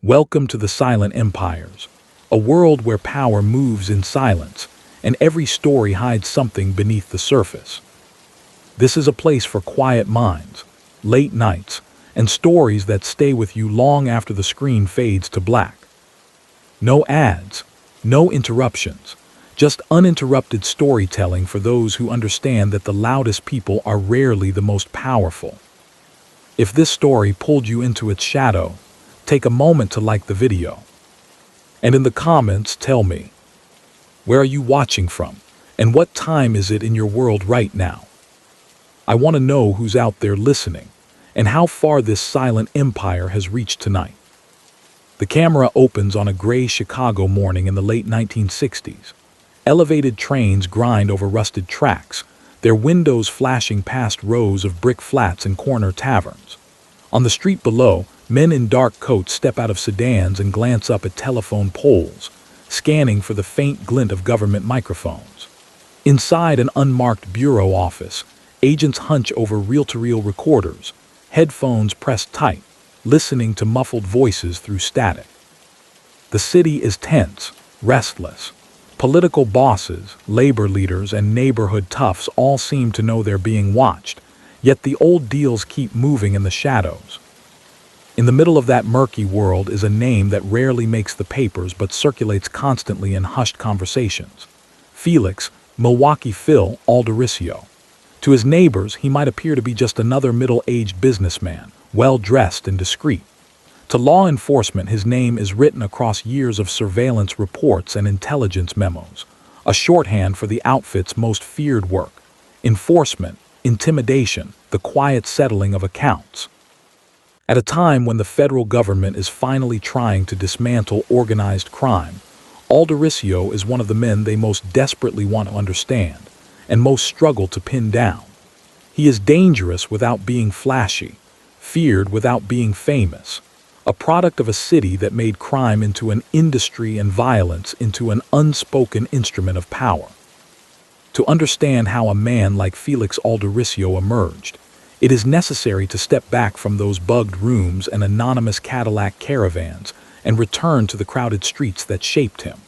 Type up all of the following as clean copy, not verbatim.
Welcome to the Silent Empires, a world where power moves in silence, and every story hides something beneath the surface. This is a place for quiet minds, late nights, and stories that stay with you long after the screen fades to black. No ads, no interruptions, just uninterrupted storytelling for those who understand that the loudest people are rarely the most powerful. If this story pulled you into its shadow, take a moment to like the video. And in the comments, tell me, where are you watching from, and what time is it in your world right now? I want to know who's out there listening, and how far this silent empire has reached tonight. The camera opens on a gray Chicago morning in the late 1960s. Elevated trains grind over rusted tracks, their windows flashing past rows of brick flats and corner taverns. On the street below, men in dark coats step out of sedans and glance up at telephone poles, scanning for the faint glint of government microphones. Inside an unmarked bureau office, agents hunch over reel-to-reel recorders, headphones pressed tight, listening to muffled voices through static. The city is tense, restless. Political bosses, labor leaders, and neighborhood toughs all seem to know they're being watched, yet the old deals keep moving in the shadows. In the middle of that murky world is a name that rarely makes the papers but circulates constantly in hushed conversations. Felix, Milwaukee Phil Alderisio. To his neighbors, he might appear to be just another middle-aged businessman, well-dressed and discreet. To law enforcement, his name is written across years of surveillance reports and intelligence memos, a shorthand for the outfit's most feared work: enforcement, intimidation, the quiet settling of accounts. At a time when the federal government is finally trying to dismantle organized crime, Alderisio is one of the men they most desperately want to understand and most struggle to pin down. He is dangerous without being flashy, feared without being famous, a product of a city that made crime into an industry and violence into an unspoken instrument of power. To understand how a man like Felix Alderisio emerged, it is necessary to step back from those bugged rooms and anonymous Cadillac caravans and return to the crowded streets that shaped him.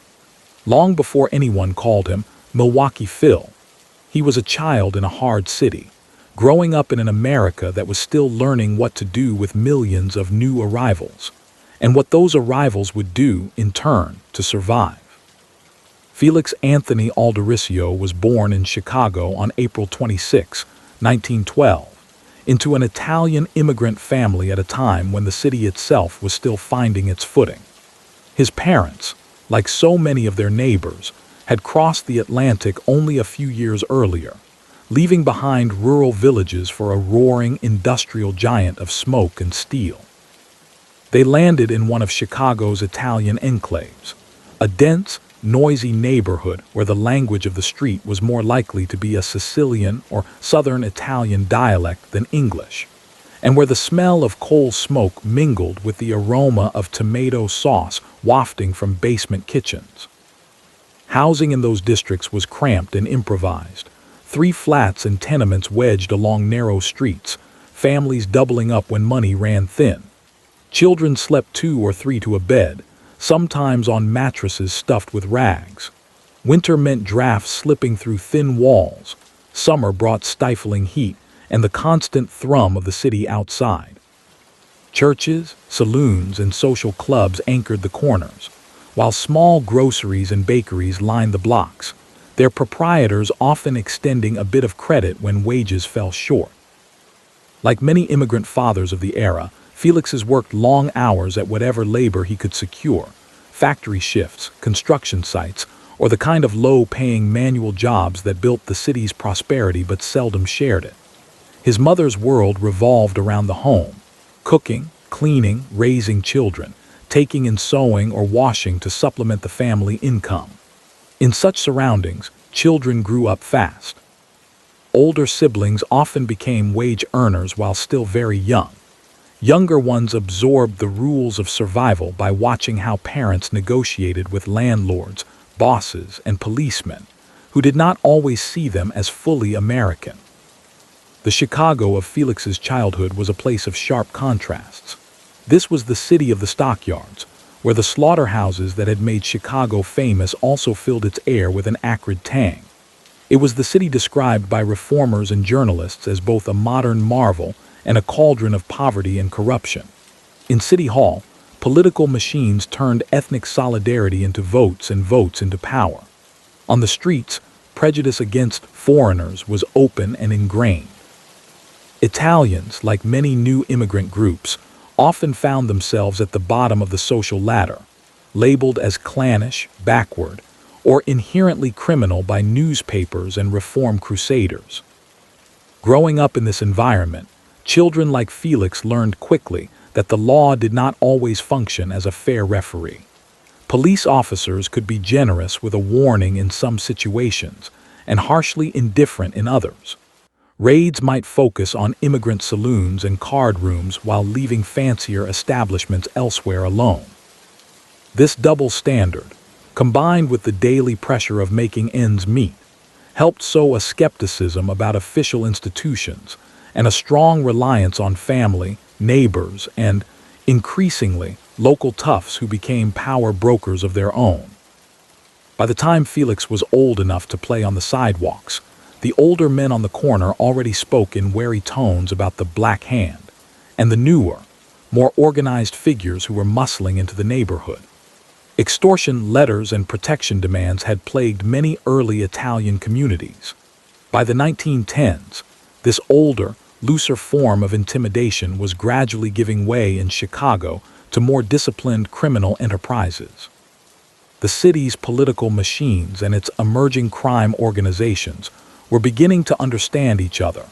Long before anyone called him Milwaukee Phil, he was a child in a hard city, growing up in an America that was still learning what to do with millions of new arrivals, and what those arrivals would do, in turn, to survive. Felix Anthony Alderisio was born in Chicago on April 26, 1912, into an Italian immigrant family at a time when the city itself was still finding its footing. His parents, like so many of their neighbors, had crossed the Atlantic only a few years earlier, leaving behind rural villages for a roaring industrial giant of smoke and steel. They landed in one of Chicago's Italian enclaves, a dense, noisy neighborhood where the language of the street was more likely to be a Sicilian or Southern Italian dialect than English, and where the smell of coal smoke mingled with the aroma of tomato sauce wafting from basement kitchens. Housing in those districts was cramped and improvised. 3 flats and tenements wedged along narrow streets, families doubling up when money ran thin. Children slept 2 or 3 to a bed, sometimes on mattresses stuffed with rags. Winter meant drafts slipping through thin walls. Summer brought stifling heat and the constant thrum of the city outside. Churches, saloons, and social clubs anchored the corners, while small groceries and bakeries lined the blocks, their proprietors often extending a bit of credit when wages fell short. Like many immigrant fathers of the era, Felix's worked long hours at whatever labor he could secure: factory shifts, construction sites, or the kind of low-paying manual jobs that built the city's prosperity but seldom shared it. His mother's world revolved around the home: cooking, cleaning, raising children, taking in sewing or washing to supplement the family income. In such surroundings, children grew up fast. Older siblings often became wage earners while still very young. Younger ones absorbed the rules of survival by watching how parents negotiated with landlords, bosses, and policemen, who did not always see them as fully American. The Chicago of Felix's childhood was a place of sharp contrasts. This was the city of the stockyards, where the slaughterhouses that had made Chicago famous also filled its air with an acrid tang. It was the city described by reformers and journalists as both a modern marvel and a cauldron of poverty and corruption. In City Hall, political machines turned ethnic solidarity into votes and votes into power. On the streets, prejudice against foreigners was open and ingrained. Italians, like many new immigrant groups, often found themselves at the bottom of the social ladder, labeled as clannish, backward, or inherently criminal by newspapers and reform crusaders. Growing up in this environment, children like Felix learned quickly that the law did not always function as a fair referee. Police officers could be generous with a warning in some situations and harshly indifferent in others. Raids might focus on immigrant saloons and card rooms while leaving fancier establishments elsewhere alone. This double standard, combined with the daily pressure of making ends meet, helped sow a skepticism about official institutions and a strong reliance on family, neighbors, and, increasingly, local toughs who became power brokers of their own. By the time Felix was old enough to play on the sidewalks, the older men on the corner already spoke in wary tones about the Black Hand, and the newer, more organized figures who were muscling into the neighborhood. Extortion letters and protection demands had plagued many early Italian communities. By the 1910s, this older, looser form of intimidation was gradually giving way in Chicago to more disciplined criminal enterprises. The city's political machines and its emerging crime organizations were beginning to understand each other,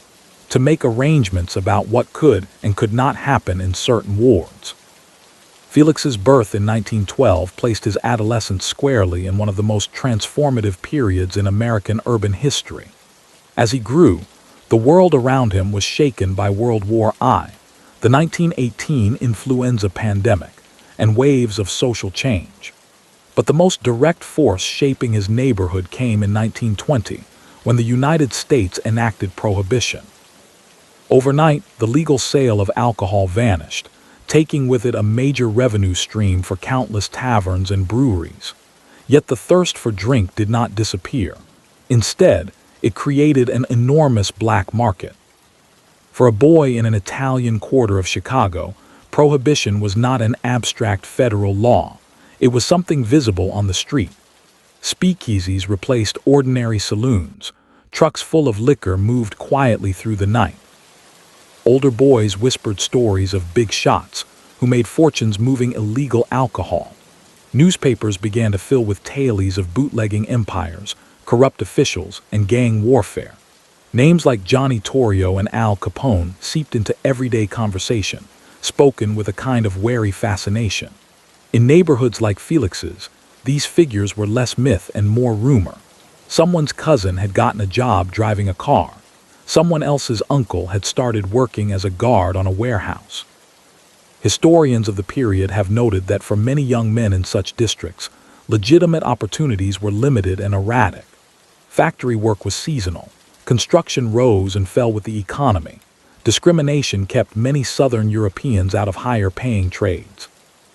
to make arrangements about what could and could not happen in certain wards. Felix's birth in 1912 placed his adolescence squarely in one of the most transformative periods in American urban history. As he grew, the world around him was shaken by World War I, the 1918 influenza pandemic, and waves of social change. But the most direct force shaping his neighborhood came in 1920, when the United States enacted prohibition. Overnight, the legal sale of alcohol vanished, taking with it a major revenue stream for countless taverns and breweries. Yet the thirst for drink did not disappear. Instead, it created an enormous black market. For a boy in an Italian quarter of Chicago, prohibition was not an abstract federal law. It was something visible on the street. Speakeasies replaced ordinary saloons. Trucks full of liquor moved quietly through the night. Older boys whispered stories of big shots who made fortunes moving illegal alcohol. Newspapers began to fill with tales of bootlegging empires, corrupt officials, and gang warfare. Names like Johnny Torrio and Al Capone seeped into everyday conversation, spoken with a kind of wary fascination. In neighborhoods like Felix's, these figures were less myth and more rumor. Someone's cousin had gotten a job driving a car. Someone else's uncle had started working as a guard on a warehouse. Historians of the period have noted that for many young men in such districts, legitimate opportunities were limited and erratic. Factory work was seasonal. Construction rose and fell with the economy. Discrimination kept many Southern Europeans out of higher-paying trades.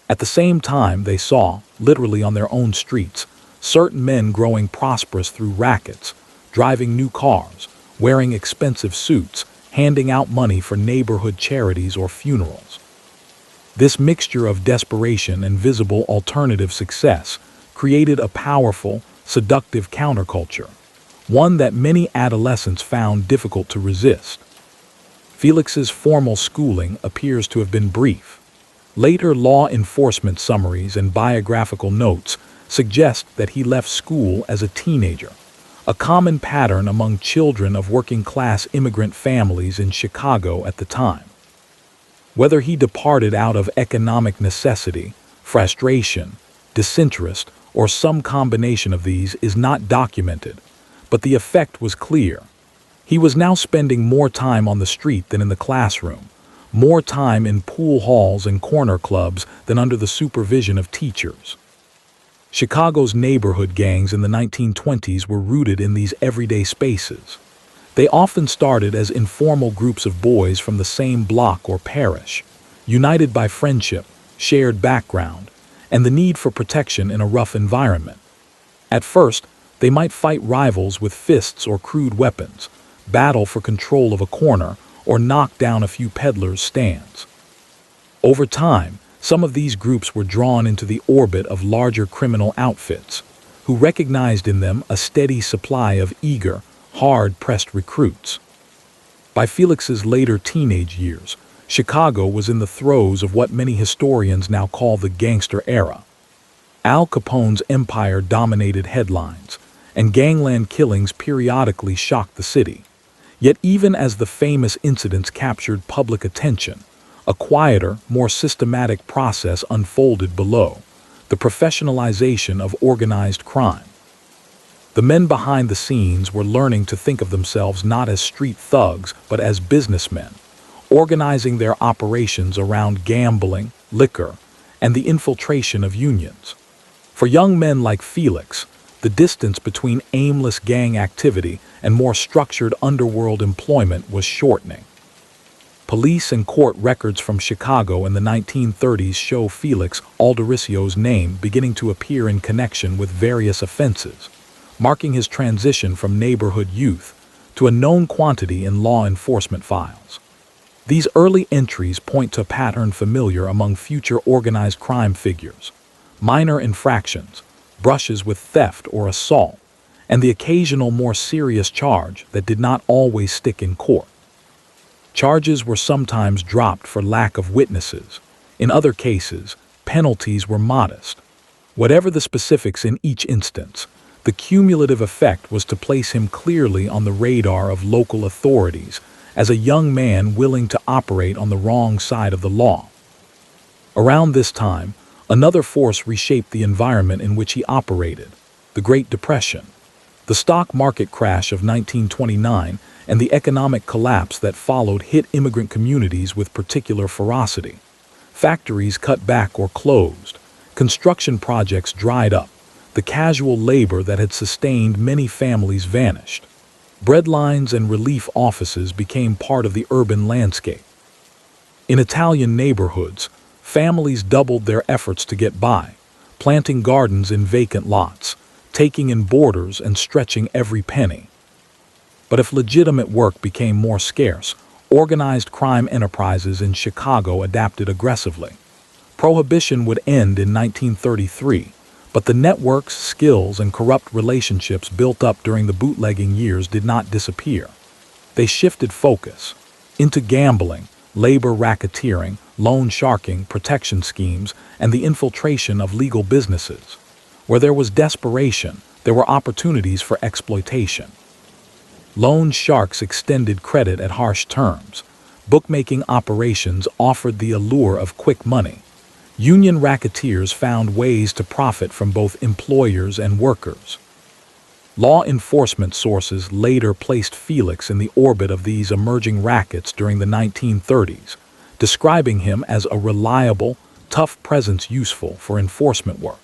At the same time, they saw, literally on their own streets, certain men growing prosperous through rackets, driving new cars, wearing expensive suits, handing out money for neighborhood charities or funerals. This mixture of desperation and visible alternative success created a powerful, seductive counterculture, one that many adolescents found difficult to resist. Felix's formal schooling appears to have been brief. Later law enforcement summaries and biographical notes suggest that he left school as a teenager, a common pattern among children of working-class immigrant families in Chicago at the time. Whether he departed out of economic necessity, frustration, disinterest, or some combination of these is not documented, but the effect was clear. He was now spending more time on the street than in the classroom, more time in pool halls and corner clubs than under the supervision of teachers. Chicago's neighborhood gangs in the 1920s were rooted in these everyday spaces. They often started as informal groups of boys from the same block or parish, united by friendship, shared background, and the need for protection in a rough environment. At first, they might fight rivals with fists or crude weapons, battle for control of a corner, or knock down a few peddlers' stands. Over time, some of these groups were drawn into the orbit of larger criminal outfits, who recognized in them a steady supply of eager, hard-pressed recruits. By Felix's later teenage years, Chicago was in the throes of what many historians now call the Gangster era. Al Capone's empire dominated headlines, and gangland killings periodically shocked the city. Yet even as the famous incidents captured public attention, a quieter, more systematic process unfolded below: the professionalization of organized crime. The men behind the scenes were learning to think of themselves not as street thugs, but as businessmen, organizing their operations around gambling, liquor, and the infiltration of unions. For young men like Felix, the distance between aimless gang activity and more structured underworld employment was shortening. Police and court records from Chicago in the 1930s show Felix Alderisio's name beginning to appear in connection with various offenses, marking his transition from neighborhood youth to a known quantity in law enforcement files. These early entries point to a pattern familiar among future organized crime figures: minor infractions, brushes with theft or assault, and the occasional more serious charge that did not always stick in court. Charges were sometimes dropped for lack of witnesses. In other cases, penalties were modest. Whatever the specifics in each instance, the cumulative effect was to place him clearly on the radar of local authorities as a young man willing to operate on the wrong side of the law. Around this time, another force reshaped the environment in which he operated: the Great Depression. The stock market crash of 1929 and the economic collapse that followed hit immigrant communities with particular ferocity. Factories cut back or closed, construction projects dried up, the casual labor that had sustained many families vanished. Breadlines and relief offices became part of the urban landscape. In Italian neighborhoods, families doubled their efforts to get by, planting gardens in vacant lots, taking in boarders and stretching every penny. But if legitimate work became more scarce, organized crime enterprises in Chicago adapted aggressively. Prohibition would end in 1933, but the networks, skills, and corrupt relationships built up during the bootlegging years did not disappear. They shifted focus into gambling, labor racketeering, loan sharking, protection schemes, and the infiltration of legal businesses. Where there was desperation, there were opportunities for exploitation. Loan sharks extended credit at harsh terms. Bookmaking operations offered the allure of quick money. Union racketeers found ways to profit from both employers and workers. Law enforcement sources later placed Felix in the orbit of these emerging rackets during the 1930s, describing him as a reliable, tough presence useful for enforcement work.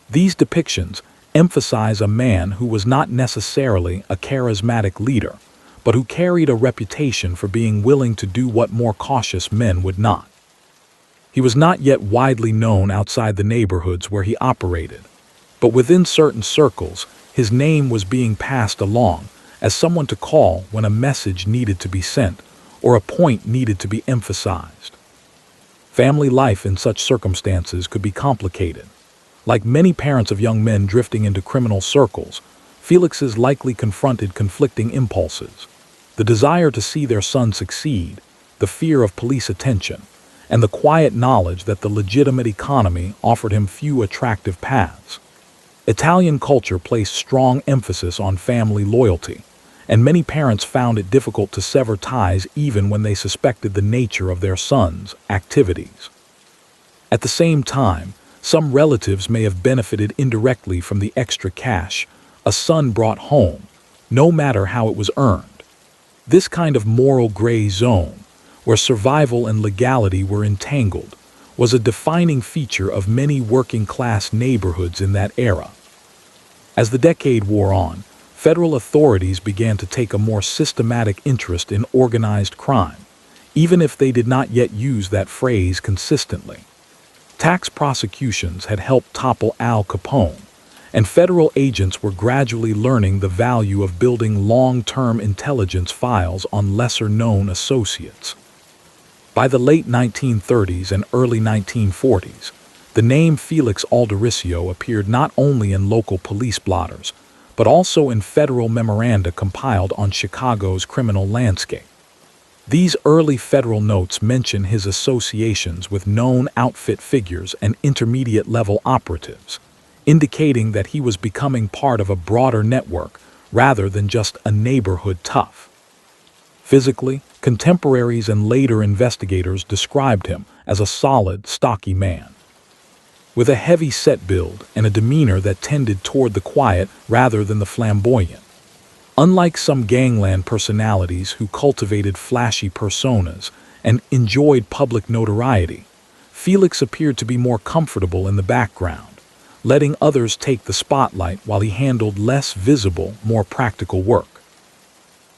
These depictions emphasize a man who was not necessarily a charismatic leader, but who carried a reputation for being willing to do what more cautious men would not. He was not yet widely known outside the neighborhoods where he operated, but within certain circles, his name was being passed along as someone to call when a message needed to be sent or a point needed to be emphasized. Family life in such circumstances could be complicated. Like many parents of young men drifting into criminal circles, Felix's likely confronted conflicting impulses: the desire to see their son succeed, the fear of police attention, and the quiet knowledge that the legitimate economy offered him few attractive paths. Italian culture placed strong emphasis on family loyalty, and many parents found it difficult to sever ties even when they suspected the nature of their son's activities. At the same time, some relatives may have benefited indirectly from the extra cash a son brought home, no matter how it was earned. This kind of moral gray zone, where survival and legality were entangled, was a defining feature of many working-class neighborhoods in that era. As the decade wore on, federal authorities began to take a more systematic interest in organized crime, even if they did not yet use that phrase consistently. Tax prosecutions had helped topple Al Capone, and federal agents were gradually learning the value of building long-term intelligence files on lesser-known associates. By the late 1930s and early 1940s, the name Felix Alderisio appeared not only in local police blotters, but also in federal memoranda compiled on Chicago's criminal landscape. These early federal notes mention his associations with known outfit figures and intermediate-level operatives, indicating that he was becoming part of a broader network rather than just a neighborhood tough. Physically, contemporaries and later investigators described him as a solid, stocky man, with a heavy-set build and a demeanor that tended toward the quiet rather than the flamboyant. Unlike some gangland personalities who cultivated flashy personas and enjoyed public notoriety, Felix appeared to be more comfortable in the background, letting others take the spotlight while he handled less visible, more practical work.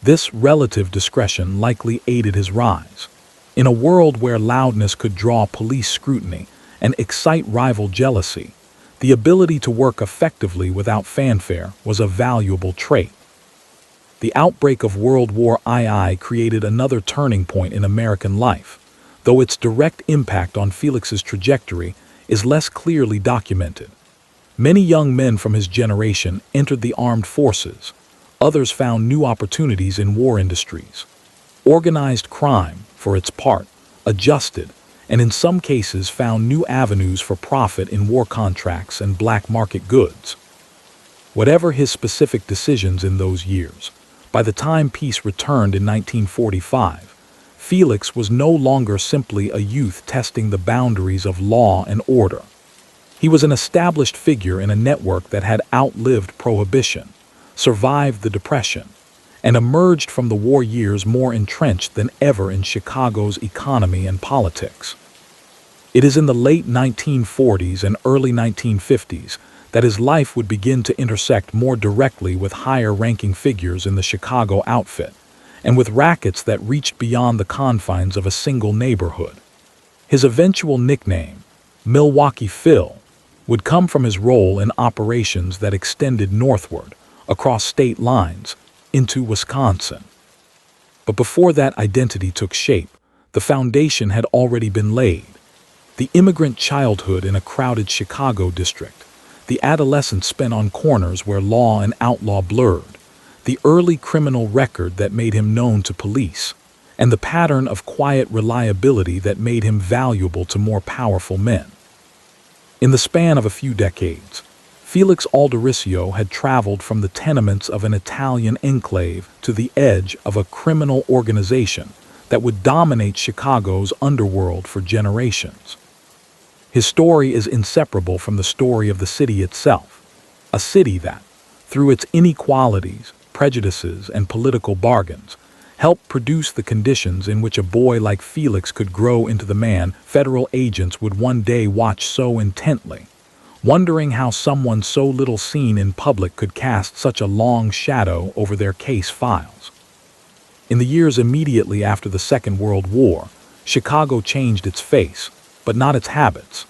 This relative discretion likely aided his rise. In a world where loudness could draw police scrutiny and excite rival jealousy, the ability to work effectively without fanfare was a valuable trait. The outbreak of World War II created another turning point in American life, though its direct impact on Felix's trajectory is less clearly documented. Many young men from his generation entered the armed forces. Others found new opportunities in war industries. Organized crime, for its part, adjusted, and in some cases found new avenues for profit in war contracts and black market goods. Whatever his specific decisions in those years, by the time peace returned in 1945, Felix was no longer simply a youth testing the boundaries of law and order. He was an established figure in a network that had outlived prohibition, survived the Depression, and emerged from the war years more entrenched than ever in Chicago's economy and politics. It is in the late 1940s and early 1950s that his life would begin to intersect more directly with higher-ranking figures in the Chicago outfit, and with rackets that reached beyond the confines of a single neighborhood. His eventual nickname, Milwaukee Phil, would come from his role in operations that extended northward, across state lines, into Wisconsin. But before that identity took shape, the foundation had already been laid. The immigrant childhood in a crowded Chicago district, the adolescence spent on corners where law and outlaw blurred, the early criminal record that made him known to police, and the pattern of quiet reliability that made him valuable to more powerful men. In the span of a few decades, Felix Alderisio had traveled from the tenements of an Italian enclave to the edge of a criminal organization that would dominate Chicago's underworld for generations. His story is inseparable from the story of the city itself, a city that, through its inequalities, prejudices, and political bargains, helped produce the conditions in which a boy like Felix could grow into the man federal agents would one day watch so intently, wondering how someone so little seen in public could cast such a long shadow over their case files. In the years immediately after the Second World War, Chicago changed its face, but not its habits.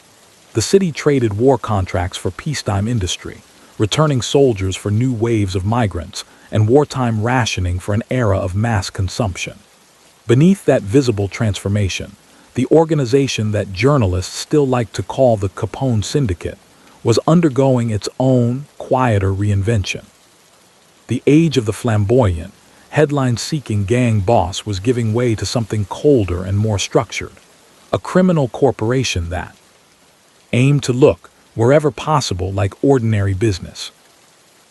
The city traded war contracts for peacetime industry, returning soldiers for new waves of migrants, and wartime rationing for an era of mass consumption. Beneath that visible transformation, the organization that journalists still like to call the Capone Syndicate was undergoing its own, quieter reinvention. The age of the flamboyant, headline-seeking gang boss was giving way to something colder and more structured, a criminal corporation that aimed to look, wherever possible, like ordinary business.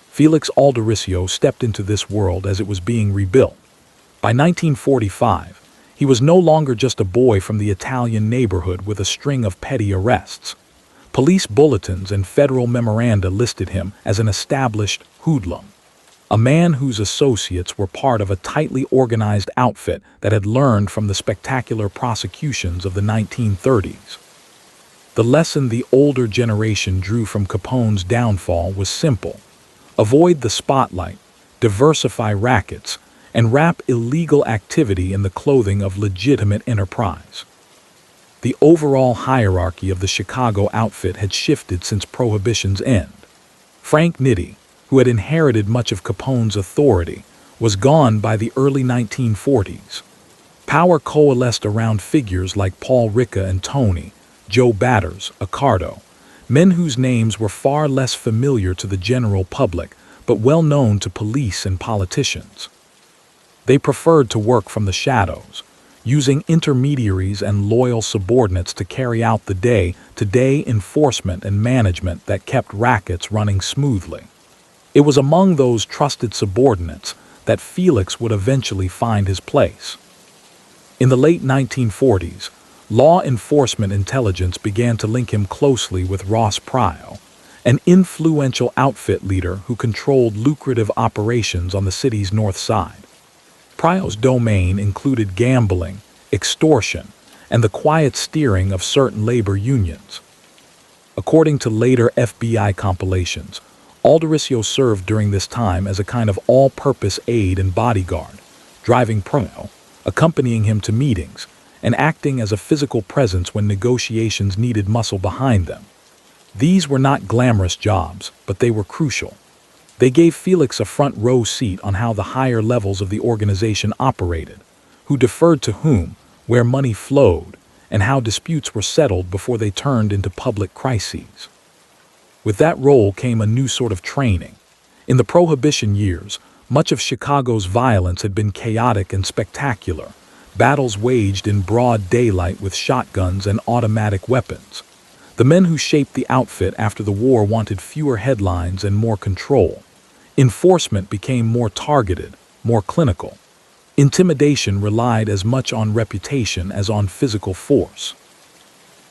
Felix Alderisio stepped into this world as it was being rebuilt. By 1945, he was no longer just a boy from the Italian neighborhood with a string of petty arrests. Police bulletins and federal memoranda listed him as an established hoodlum, a man whose associates were part of a tightly organized outfit that had learned from the spectacular prosecutions of the 1930s. The lesson the older generation drew from Capone's downfall was simple: avoid the spotlight, diversify rackets, and wrap illegal activity in the clothing of legitimate enterprise. The overall hierarchy of the Chicago outfit had shifted since Prohibition's end. Frank Nitti, who had inherited much of Capone's authority, was gone by the early 1940s. Power coalesced around figures like Paul Ricca and Tony, Joe Batters, Accardo, men whose names were far less familiar to the general public, but well known to police and politicians. They preferred to work from the shadows, using intermediaries and loyal subordinates to carry out the day-to-day enforcement and management that kept rackets running smoothly. It was among those trusted subordinates that Felix would eventually find his place. In the late 1940s, law enforcement intelligence began to link him closely with Ross Pryo, an influential outfit leader who controlled lucrative operations on the city's north side. Pryo's domain included gambling, extortion, and the quiet steering of certain labor unions. According to later FBI compilations, Alderisio served during this time as a kind of all-purpose aide and bodyguard, driving Pryo, accompanying him to meetings, and acting as a physical presence when negotiations needed muscle behind them. These were not glamorous jobs, but they were crucial. They gave Felix a front-row seat on how the higher levels of the organization operated, who deferred to whom, where money flowed, and how disputes were settled before they turned into public crises. With that role came a new sort of training. In the Prohibition years, much of Chicago's violence had been chaotic and spectacular, battles waged in broad daylight with shotguns and automatic weapons. The men who shaped the outfit after the war wanted fewer headlines and more control. Enforcement became more targeted, more clinical. Intimidation relied as much on reputation as on physical force.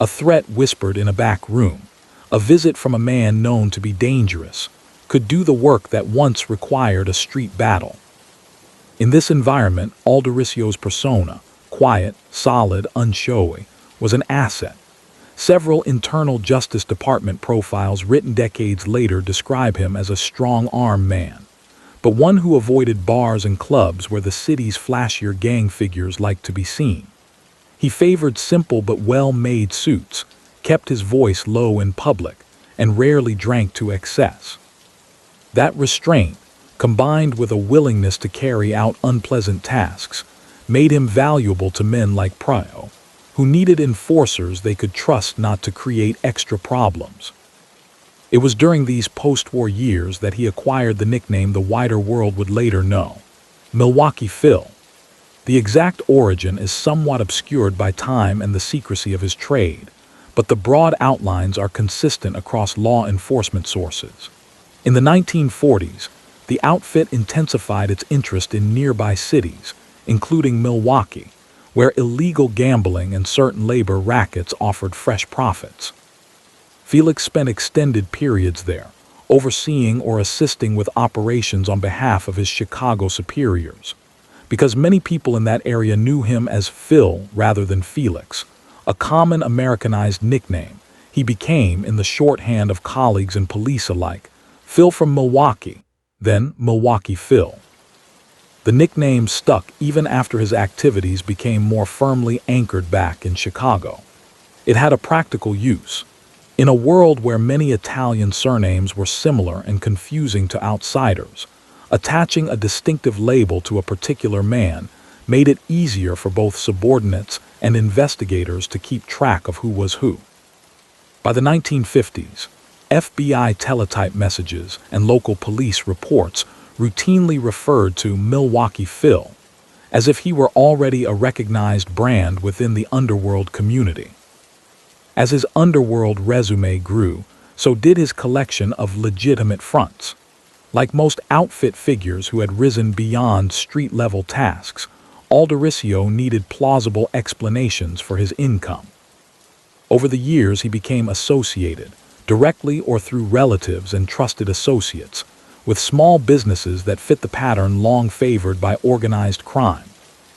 A threat whispered in a back room, a visit from a man known to be dangerous, could do the work that once required a street battle. In this environment, Alderisio's persona, quiet, solid, unshowy, was an asset. Several internal Justice Department profiles written decades later describe him as a strong-arm man, but one who avoided bars and clubs where the city's flashier gang figures liked to be seen. He favored simple but well-made suits, kept his voice low in public, and rarely drank to excess. That restraint, combined with a willingness to carry out unpleasant tasks, made him valuable to men like Pryo, who needed enforcers they could trust not to create extra problems. It was during these post-war years that he acquired the nickname the wider world would later know, Milwaukee Phil. The exact origin is somewhat obscured by time and the secrecy of his trade, but the broad outlines are consistent across law enforcement sources. In the 1940s, the outfit intensified its interest in nearby cities, including Milwaukee, where illegal gambling and certain labor rackets offered fresh profits. Felix spent extended periods there, overseeing or assisting with operations on behalf of his Chicago superiors. Because many people in that area knew him as Phil rather than Felix, a common Americanized nickname, he became, in the shorthand of colleagues and police alike, Phil from Milwaukee, then Milwaukee Phil. The nickname stuck even after his activities became more firmly anchored back in Chicago. It had a practical use. In a world where many Italian surnames were similar and confusing to outsiders, attaching a distinctive label to a particular man made it easier for both subordinates and investigators to keep track of who was who. By the 1950s, FBI teletype messages and local police reports routinely referred to Milwaukee Phil, as if he were already a recognized brand within the Underworld community. As his Underworld resume grew, so did his collection of legitimate fronts. Like most outfit figures who had risen beyond street-level tasks, Alderisio needed plausible explanations for his income. Over the years, he became associated, directly or through relatives and trusted associates, with small businesses that fit the pattern long favored by organized crime,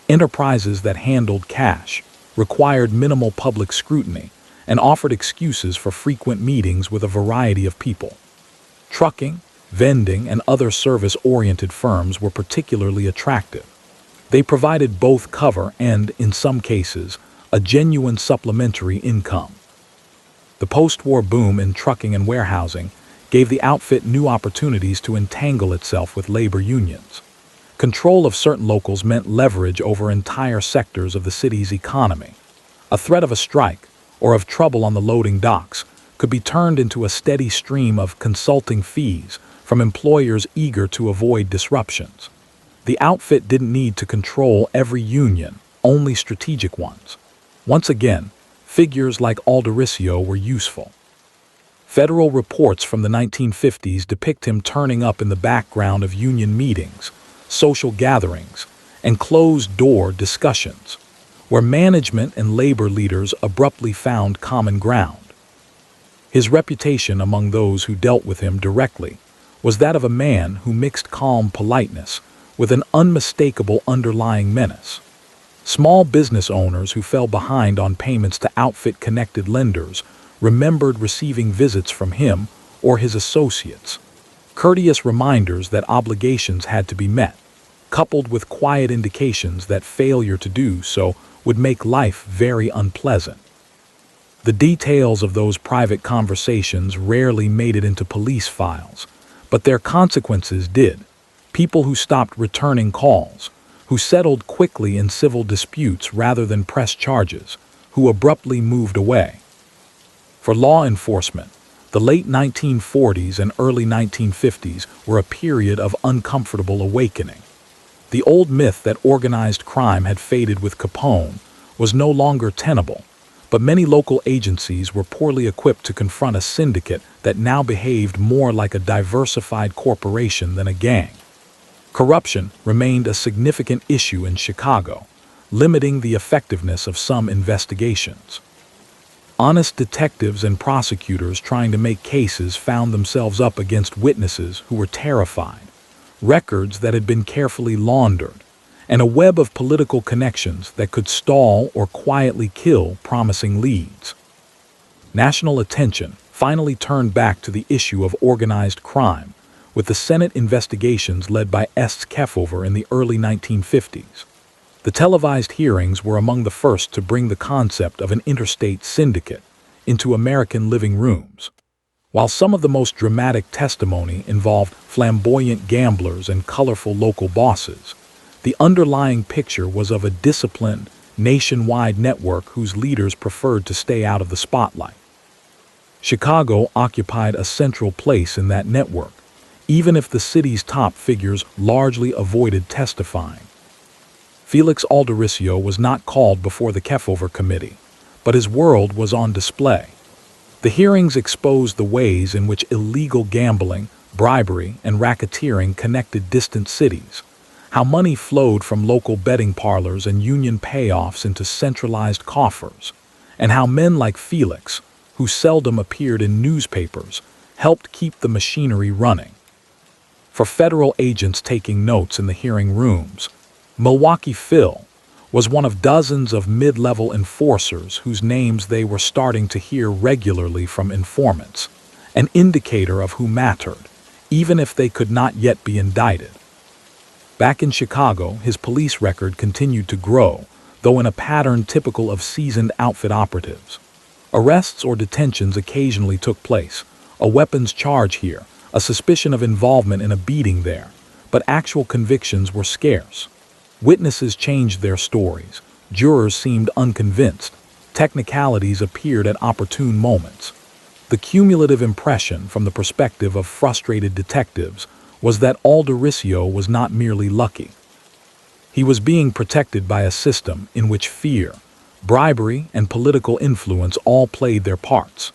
enterprises that handled cash, required minimal public scrutiny, and offered excuses for frequent meetings with a variety of people. Trucking, vending, and other service-oriented firms were particularly attractive. They provided both cover and, in some cases, a genuine supplementary income. The post-war boom in trucking and warehousing gave the outfit new opportunities to entangle itself with labor unions. Control of certain locals meant leverage over entire sectors of the city's economy. A threat of a strike, or of trouble on the loading docks, could be turned into a steady stream of consulting fees from employers eager to avoid disruptions. The outfit didn't need to control every union, only strategic ones. Once again, figures like Alderisio were useful. Federal reports from the 1950s depict him turning up in the background of union meetings, social gatherings, and closed-door discussions, where management and labor leaders abruptly found common ground. His reputation among those who dealt with him directly was that of a man who mixed calm politeness with an unmistakable underlying menace. Small business owners who fell behind on payments to outfit-connected lenders remembered receiving visits from him or his associates, courteous reminders that obligations had to be met, coupled with quiet indications that failure to do so would make life very unpleasant. The details of those private conversations rarely made it into police files, but their consequences did. People who stopped returning calls, who settled quickly in civil disputes rather than press charges, who abruptly moved away. For law enforcement, the late 1940s and early 1950s were a period of uncomfortable awakening. The old myth that organized crime had faded with Capone was no longer tenable, but many local agencies were poorly equipped to confront a syndicate that now behaved more like a diversified corporation than a gang. Corruption remained a significant issue in Chicago, limiting the effectiveness of some investigations. Honest detectives and prosecutors trying to make cases found themselves up against witnesses who were terrified, records that had been carefully laundered, and a web of political connections that could stall or quietly kill promising leads. National attention finally turned back to the issue of organized crime, with the Senate investigations led by Est Kefauver in the early 1950s. The televised hearings were among the first to bring the concept of an interstate syndicate into American living rooms. While some of the most dramatic testimony involved flamboyant gamblers and colorful local bosses, the underlying picture was of a disciplined, nationwide network whose leaders preferred to stay out of the spotlight. Chicago occupied a central place in that network, even if the city's top figures largely avoided testifying. Felix Alderisio was not called before the Kefauver Committee, but his world was on display. The hearings exposed the ways in which illegal gambling, bribery, and racketeering connected distant cities, how money flowed from local betting parlors and union payoffs into centralized coffers, and how men like Felix, who seldom appeared in newspapers, helped keep the machinery running. For federal agents taking notes in the hearing rooms, Milwaukee Phil was one of dozens of mid-level enforcers whose names they were starting to hear regularly from informants, an indicator of who mattered, even if they could not yet be indicted. Back in Chicago, his police record continued to grow, though in a pattern typical of seasoned outfit operatives. Arrests or detentions occasionally took place, a weapons charge here, a suspicion of involvement in a beating there, but actual convictions were scarce. Witnesses changed their stories, jurors seemed unconvinced, technicalities appeared at opportune moments. The cumulative impression from the perspective of frustrated detectives was that Alderisio was not merely lucky. He was being protected by a system in which fear, bribery, and political influence all played their parts.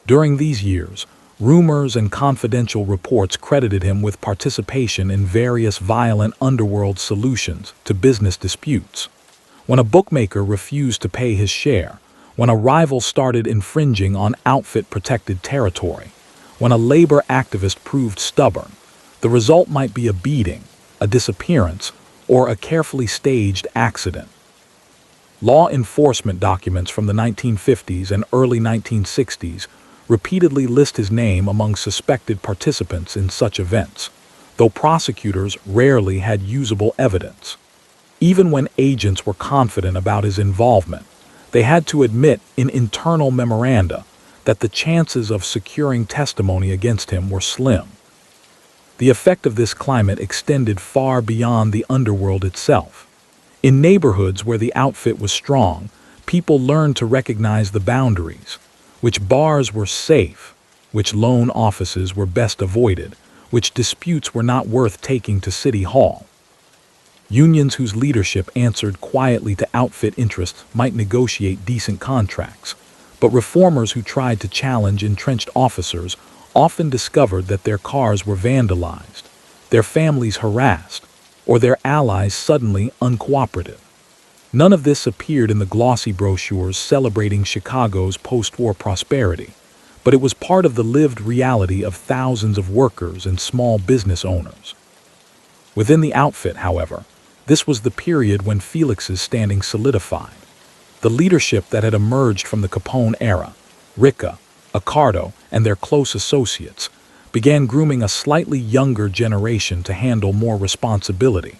During these years, rumors and confidential reports credited him with participation in various violent underworld solutions to business disputes. When a bookmaker refused to pay his share, when a rival started infringing on outfit-protected territory, when a labor activist proved stubborn, the result might be a beating, a disappearance, or a carefully staged accident. Law enforcement documents from the 1950s and early 1960s repeatedly list his name among suspected participants in such events, though prosecutors rarely had usable evidence. Even when agents were confident about his involvement, they had to admit in internal memoranda that the chances of securing testimony against him were slim. The effect of this climate extended far beyond the underworld itself. In neighborhoods where the outfit was strong, people learned to recognize the boundaries, which bars were safe, which loan offices were best avoided, which disputes were not worth taking to City Hall. Unions whose leadership answered quietly to outfit interests might negotiate decent contracts, but reformers who tried to challenge entrenched officers often discovered that their cars were vandalized, their families harassed, or their allies suddenly uncooperative. None of this appeared in the glossy brochures celebrating Chicago's post-war prosperity, but it was part of the lived reality of thousands of workers and small business owners. Within the outfit, however, this was the period when Felix's standing solidified. The leadership that had emerged from the Capone era, Ricca, Accardo, and their close associates, began grooming a slightly younger generation to handle more responsibility.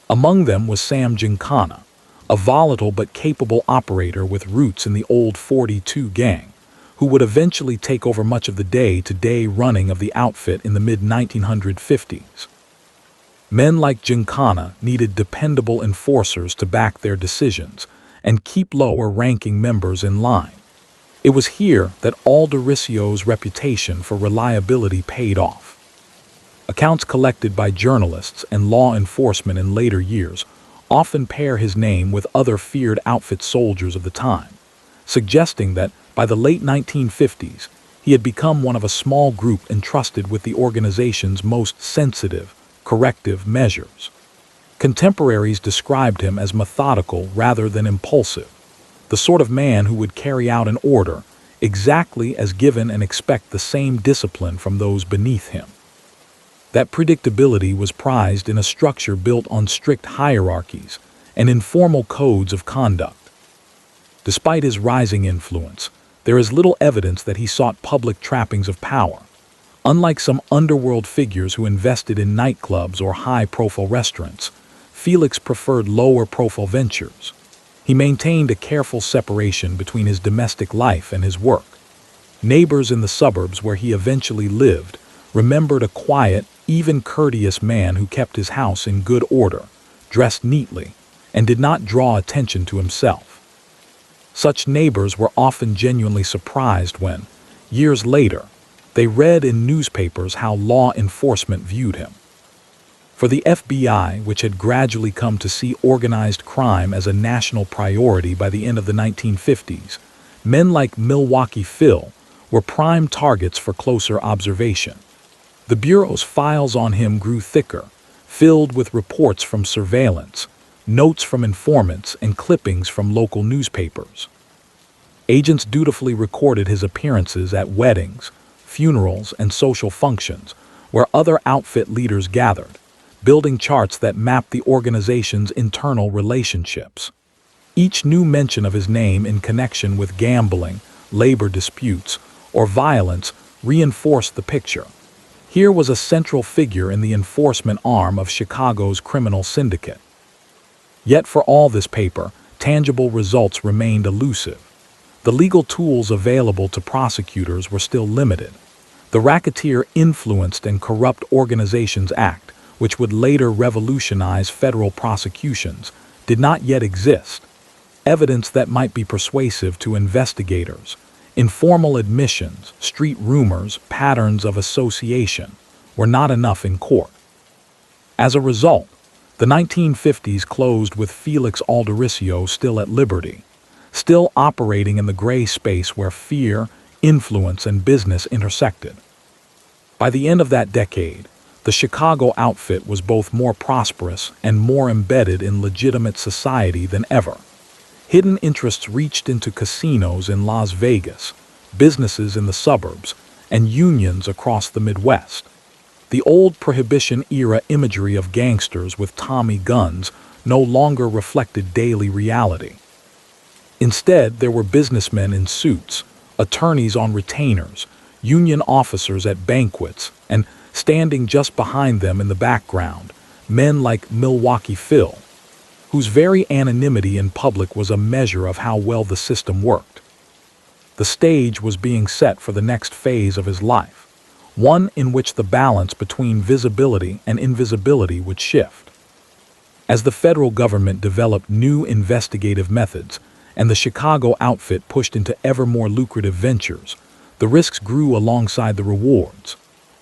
Among them was Sam Giancana, a volatile but capable operator with roots in the old 42 gang, who would eventually take over much of the day-to-day running of the outfit in the mid-1950s. Men like Giancana needed dependable enforcers to back their decisions and keep lower-ranking members in line. It was here that Alderisio's reputation for reliability paid off. Accounts collected by journalists and law enforcement in later years often pair his name with other feared outfit soldiers of the time, suggesting that by the late 1950s, he had become one of a small group entrusted with the organization's most sensitive, corrective measures. Contemporaries described him as methodical rather than impulsive, the sort of man who would carry out an order exactly as given and expect the same discipline from those beneath him. That predictability was prized in a structure built on strict hierarchies and informal codes of conduct. Despite his rising influence, there is little evidence that he sought public trappings of power. Unlike some underworld figures who invested in nightclubs or high-profile restaurants, Felix preferred lower-profile ventures. He maintained a careful separation between his domestic life and his work. Neighbors in the suburbs where he eventually lived remembered a quiet, even courteous man who kept his house in good order, dressed neatly, and did not draw attention to himself. Such neighbors were often genuinely surprised when, years later, they read in newspapers how law enforcement viewed him. For the FBI, which had gradually come to see organized crime as a national priority by the end of the 1950s, men like Milwaukee Phil were prime targets for closer observation. The Bureau's files on him grew thicker, filled with reports from surveillance, notes from informants, and clippings from local newspapers. Agents dutifully recorded his appearances at weddings, funerals, and social functions, where other outfit leaders gathered, building charts that mapped the organization's internal relationships. Each new mention of his name in connection with gambling, labor disputes, or violence reinforced the picture. Here was a central figure in the enforcement arm of Chicago's criminal syndicate. Yet for all this paper, tangible results remained elusive. The legal tools available to prosecutors were still limited. The Racketeer Influenced and Corrupt Organizations Act, which would later revolutionize federal prosecutions, did not yet exist. Evidence that might be persuasive to investigators, informal admissions, street rumors, patterns of association, were not enough in court. As a result, the 1950s closed with Felix Alderisio still at liberty, still operating in the gray space where fear, influence, and business intersected. By the end of that decade, the Chicago outfit was both more prosperous and more embedded in legitimate society than ever. Hidden interests reached into casinos in Las Vegas, businesses in the suburbs, and unions across the Midwest. The old Prohibition-era imagery of gangsters with Tommy guns no longer reflected daily reality. Instead, there were businessmen in suits, attorneys on retainers, union officers at banquets, and standing just behind them in the background, men like Milwaukee Phil. whose very anonymity in public was a measure of how well the system worked. The stage was being set for the next phase of his life, one in which the balance between visibility and invisibility would shift. As the federal government developed new investigative methods and the Chicago outfit pushed into ever more lucrative ventures, the risks grew alongside the rewards.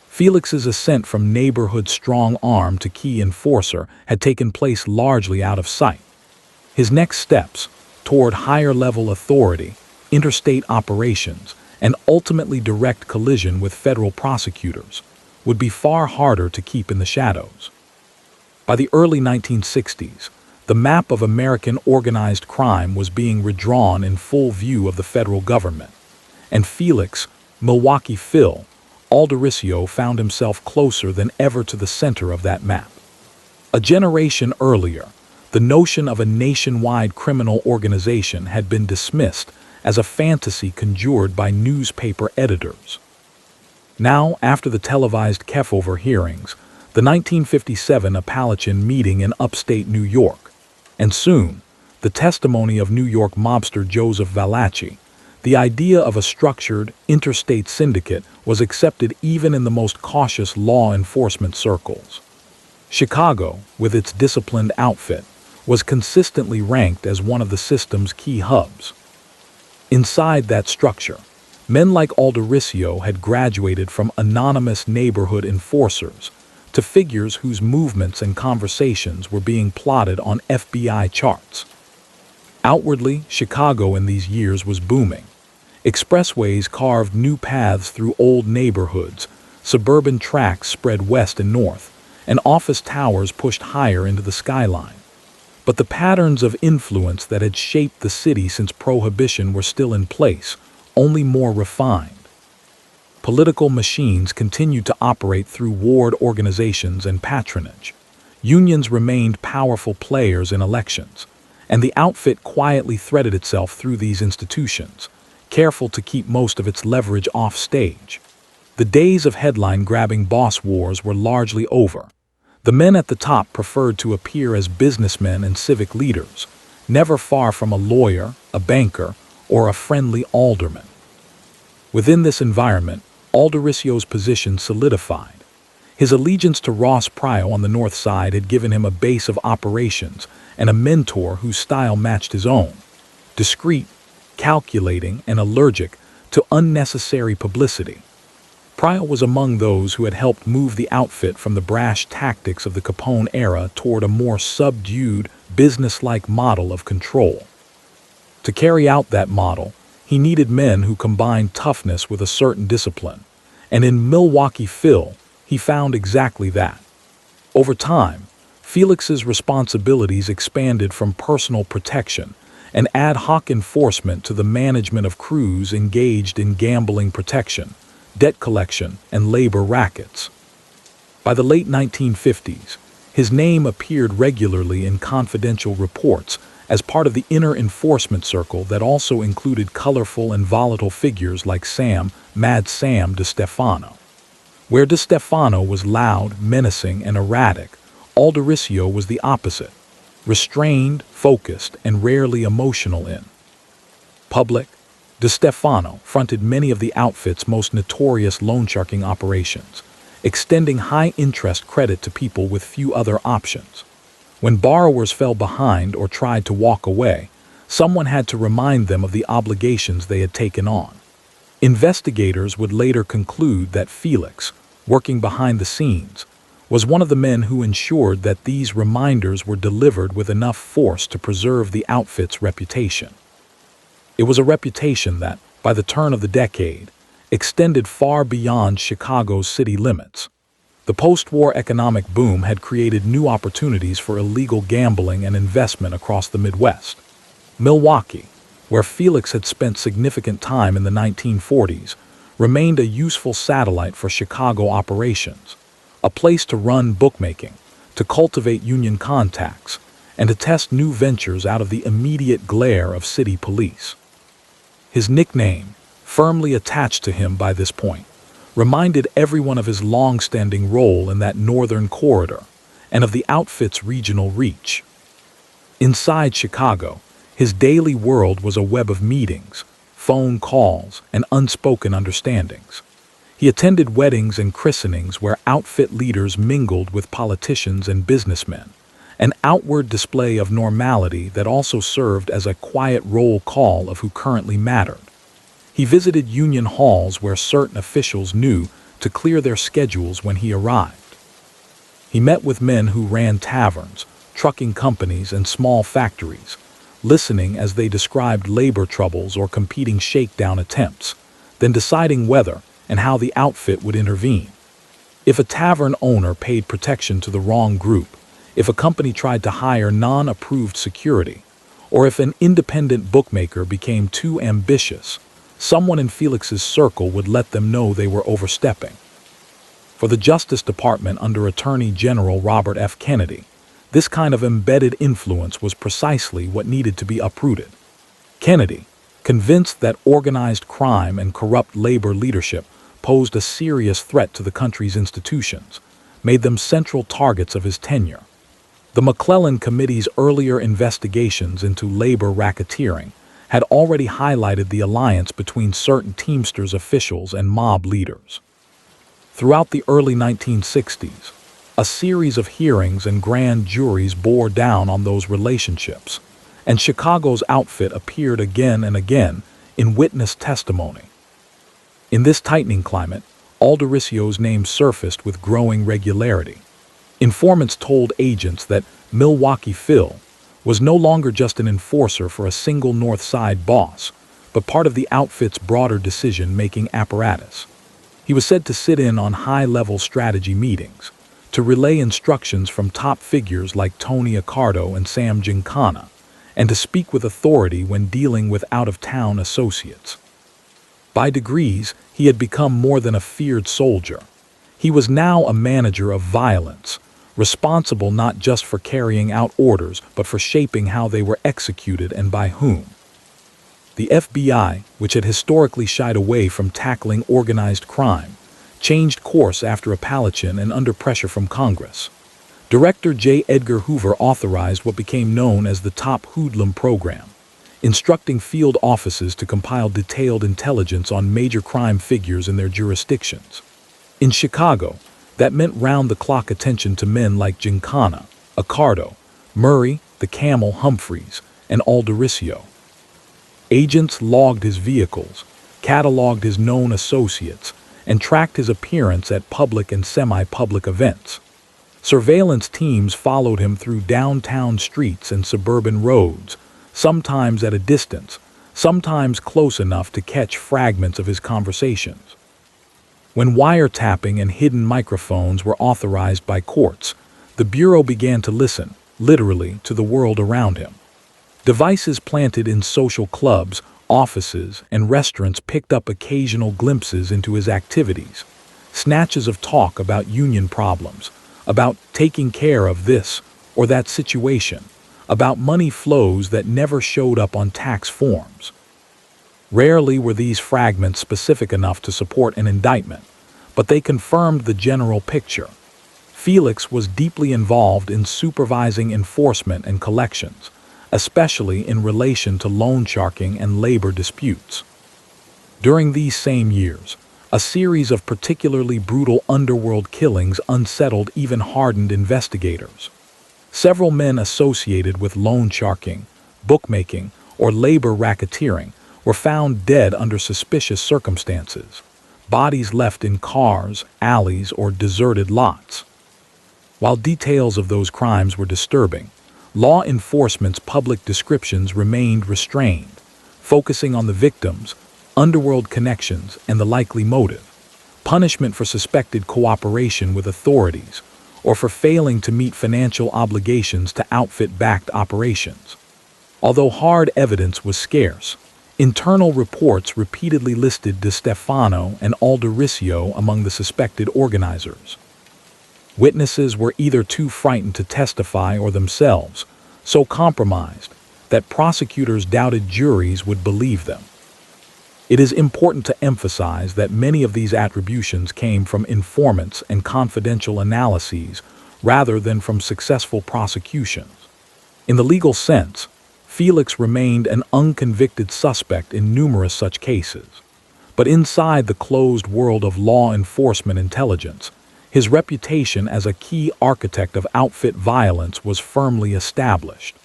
Felix's ascent from neighborhood strong-arm to key enforcer had taken place largely out of sight. His next steps, toward higher-level authority, interstate operations, and ultimately direct collision with federal prosecutors, would be far harder to keep in the shadows. By the early 1960s, the map of American organized crime was being redrawn in full view of the federal government, and Felix, Milwaukee Phil, Alderisio found himself closer than ever to the center of that map. A generation earlier, the notion of a nationwide criminal organization had been dismissed as a fantasy conjured by newspaper editors. Now, after the televised Kefauver hearings, the 1957 Appalachian meeting in upstate New York, and soon, the testimony of New York mobster Joseph Valachi, the idea of a structured, interstate syndicate was accepted even in the most cautious law enforcement circles. Chicago, with its disciplined outfit, was consistently ranked as one of the system's key hubs. Inside that structure, men like Alderisio had graduated from anonymous neighborhood enforcers to figures whose movements and conversations were being plotted on FBI charts. Outwardly, Chicago in these years was booming. Expressways carved new paths through old neighborhoods, suburban tracks spread west and north, and office towers pushed higher into the skyline. But the patterns of influence that had shaped the city since Prohibition were still in place, only more refined. Political machines continued to operate through ward organizations and patronage. Unions remained powerful players in elections, and the outfit quietly threaded itself through these institutions, careful to keep most of its leverage off stage. The days of headline-grabbing boss wars were largely over. The men at the top preferred to appear as businessmen and civic leaders, never far from a lawyer, a banker, or a friendly alderman. Within this environment, Alderisio's position solidified. His allegiance to Ross Pryor on the north side had given him a base of operations and a mentor whose style matched his own, discreet, calculating, and allergic to unnecessary publicity. Pryor was among those who had helped move the outfit from the brash tactics of the Capone era toward a more subdued, businesslike model of control. To carry out that model, he needed men who combined toughness with a certain discipline, and in Milwaukee Phil, he found exactly that. Over time, Felix's responsibilities expanded from personal protection and ad hoc enforcement to the management of crews engaged in gambling protection, debt collection, and labor rackets. By the late 1950s, his name appeared regularly in confidential reports as part of the inner enforcement circle that also included colorful and volatile figures like Mad Sam DeStefano. Where DeStefano was loud, menacing, and erratic, Alderisio was the opposite, restrained, focused, and rarely emotional in public. DeStefano fronted many of the outfit's most notorious loan-sharking operations, extending high-interest credit to people with few other options. When borrowers fell behind or tried to walk away, someone had to remind them of the obligations they had taken on. Investigators would later conclude that Felix, working behind the scenes, was one of the men who ensured that these reminders were delivered with enough force to preserve the outfit's reputation. It was a reputation that, by the turn of the decade, extended far beyond Chicago's city limits. The post-war economic boom had created new opportunities for illegal gambling and investment across the Midwest. Milwaukee, where Felix had spent significant time in the 1940s, remained a useful satellite for Chicago operations, a place to run bookmaking, to cultivate union contacts, and to test new ventures out of the immediate glare of city police. His nickname, firmly attached to him by this point, reminded everyone of his long-standing role in that northern corridor and of the outfit's regional reach. Inside Chicago, his daily world was a web of meetings, phone calls, and unspoken understandings. He attended weddings and christenings where outfit leaders mingled with politicians and businessmen, an outward display of normality that also served as a quiet roll call of who currently mattered. He visited union halls where certain officials knew to clear their schedules when he arrived. He met with men who ran taverns, trucking companies, and small factories, listening as they described labor troubles or competing shakedown attempts, then deciding whether and how the outfit would intervene. If a tavern owner paid protection to the wrong group, if a company tried to hire non-approved security, or if an independent bookmaker became too ambitious, someone in Felix's circle would let them know they were overstepping. For the Justice Department under Attorney General Robert F. Kennedy, this kind of embedded influence was precisely what needed to be uprooted. Kennedy, convinced that organized crime and corrupt labor leadership posed a serious threat to the country's institutions, made them central targets of his tenure. The McClellan Committee's earlier investigations into labor racketeering had already highlighted the alliance between certain Teamsters officials and mob leaders. Throughout the early 1960s, a series of hearings and grand juries bore down on those relationships, and Chicago's outfit appeared again and again in witness testimony. In this tightening climate, Alderisio's name surfaced with growing regularity. Informants told agents that Milwaukee Phil was no longer just an enforcer for a single North Side boss, but part of the outfit's broader decision-making apparatus. He was said to sit in on high-level strategy meetings, to relay instructions from top figures like Tony Accardo and Sam Giancana, and to speak with authority when dealing with out-of-town associates. By degrees, he had become more than a feared soldier. He was now a manager of violence, responsible not just for carrying out orders, but for shaping how they were executed and by whom. The FBI, which had historically shied away from tackling organized crime, changed course after Appalachian and under pressure from Congress. Director J. Edgar Hoover authorized what became known as the Top Hoodlum Program, instructing field offices to compile detailed intelligence on major crime figures in their jurisdictions. In Chicago, that meant round-the-clock attention to men like Giancana, Accardo, Murray, the Camel Humphreys, and Alderisio. Agents logged his vehicles, cataloged his known associates, and tracked his appearance at public and semi-public events. Surveillance teams followed him through downtown streets and suburban roads, sometimes at a distance, sometimes close enough to catch fragments of his conversations. When wiretapping and hidden microphones were authorized by courts, the Bureau began to listen, literally, to the world around him. Devices planted in social clubs, offices, and restaurants picked up occasional glimpses into his activities, snatches of talk about union problems, about taking care of this or that situation, about money flows that never showed up on tax forms. Rarely were these fragments specific enough to support an indictment, but they confirmed the general picture. Felix was deeply involved in supervising enforcement and collections, especially in relation to loan sharking and labor disputes. During these same years, a series of particularly brutal underworld killings unsettled even hardened investigators. Several men associated with loan sharking, bookmaking, or labor racketeering were found dead under suspicious circumstances, bodies left in cars, alleys, or deserted lots. While details of those crimes were disturbing, law enforcement's public descriptions remained restrained, focusing on the victims, underworld connections, and the likely motive, punishment for suspected cooperation with authorities, or for failing to meet financial obligations to outfit-backed operations. Although hard evidence was scarce, internal reports repeatedly listed DeStefano and Alderisio among the suspected organizers. Witnesses were either too frightened to testify or themselves so compromised that prosecutors doubted juries would believe them. It is important to emphasize that many of these attributions came from informants and confidential analyses rather than from successful prosecutions. In the legal sense, Felix remained an unconvicted suspect in numerous such cases. But inside the closed world of law enforcement intelligence, his reputation as a key architect of outfit violence was firmly established.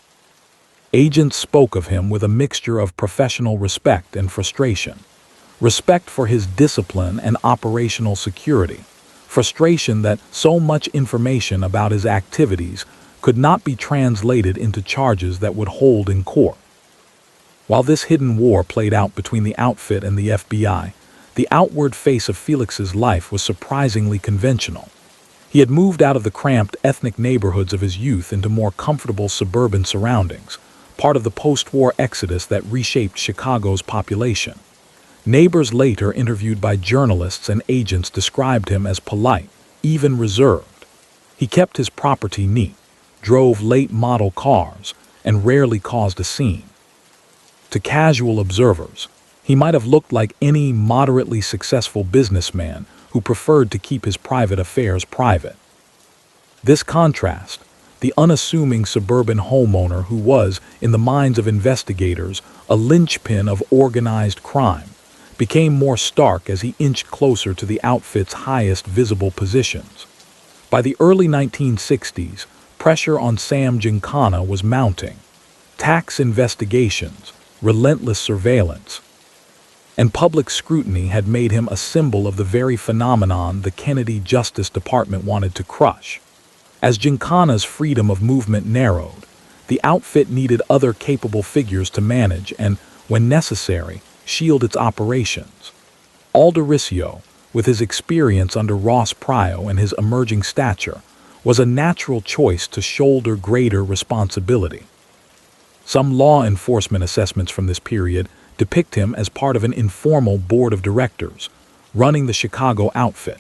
Agents spoke of him with a mixture of professional respect and frustration. Respect for his discipline and operational security, frustration that so much information about his activities could not be translated into charges that would hold in court. While this hidden war played out between the outfit and the FBI, the outward face of Felix's life was surprisingly conventional. He had moved out of the cramped ethnic neighborhoods of his youth into more comfortable suburban surroundings, part of the post-war exodus that reshaped Chicago's population. Neighbors later interviewed by journalists and agents described him as polite, even reserved. He kept his property neat, drove late-model cars, and rarely caused a scene. To casual observers, he might have looked like any moderately successful businessman who preferred to keep his private affairs private. This contrast, the unassuming suburban homeowner who was, in the minds of investigators, a linchpin of organized crime, became more stark as he inched closer to the outfit's highest visible positions. By the early 1960s, pressure on Sam Giancana was mounting. Tax investigations, relentless surveillance, and public scrutiny had made him a symbol of the very phenomenon the Kennedy Justice Department wanted to crush. As Giancana's freedom of movement narrowed, the outfit needed other capable figures to manage and, when necessary, shield its operations. Alderisio, with his experience under Ross Pryor and his emerging stature, was a natural choice to shoulder greater responsibility. Some law enforcement assessments from this period depict him as part of an informal board of directors, running the Chicago outfit,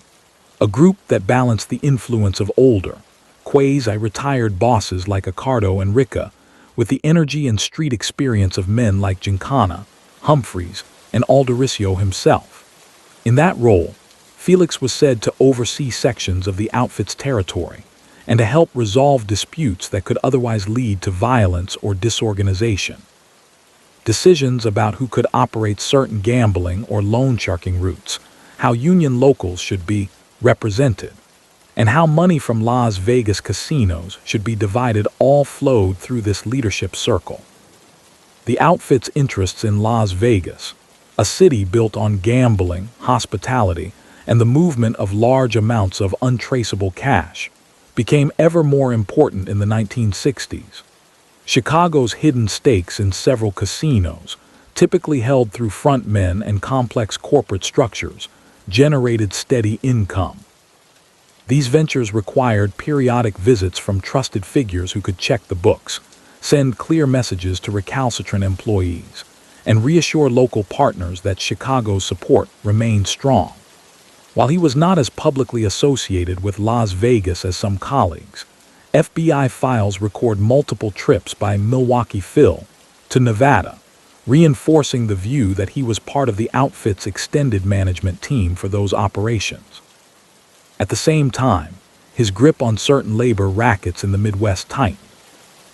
a group that balanced the influence of older, quasi-retired bosses like Accardo and Ricca, with the energy and street experience of men like Giancana, Humphreys, and Alderisio himself. In that role, Felix was said to oversee sections of the outfit's territory and to help resolve disputes that could otherwise lead to violence or disorganization. Decisions about who could operate certain gambling or loan sharking routes, how union locals should be represented, and how money from Las Vegas casinos should be divided all flowed through this leadership circle. The outfit's interests in Las Vegas, a city built on gambling, hospitality, and the movement of large amounts of untraceable cash, became ever more important in the 1960s. Chicago's hidden stakes in several casinos, typically held through frontmen and complex corporate structures, generated steady income. These ventures required periodic visits from trusted figures who could check the books, send clear messages to recalcitrant employees, and reassure local partners that Chicago's support remained strong. While he was not as publicly associated with Las Vegas as some colleagues, FBI files record multiple trips by Milwaukee Phil to Nevada, reinforcing the view that he was part of the outfit's extended management team for those operations. At the same time, his grip on certain labor rackets in the Midwest tightened.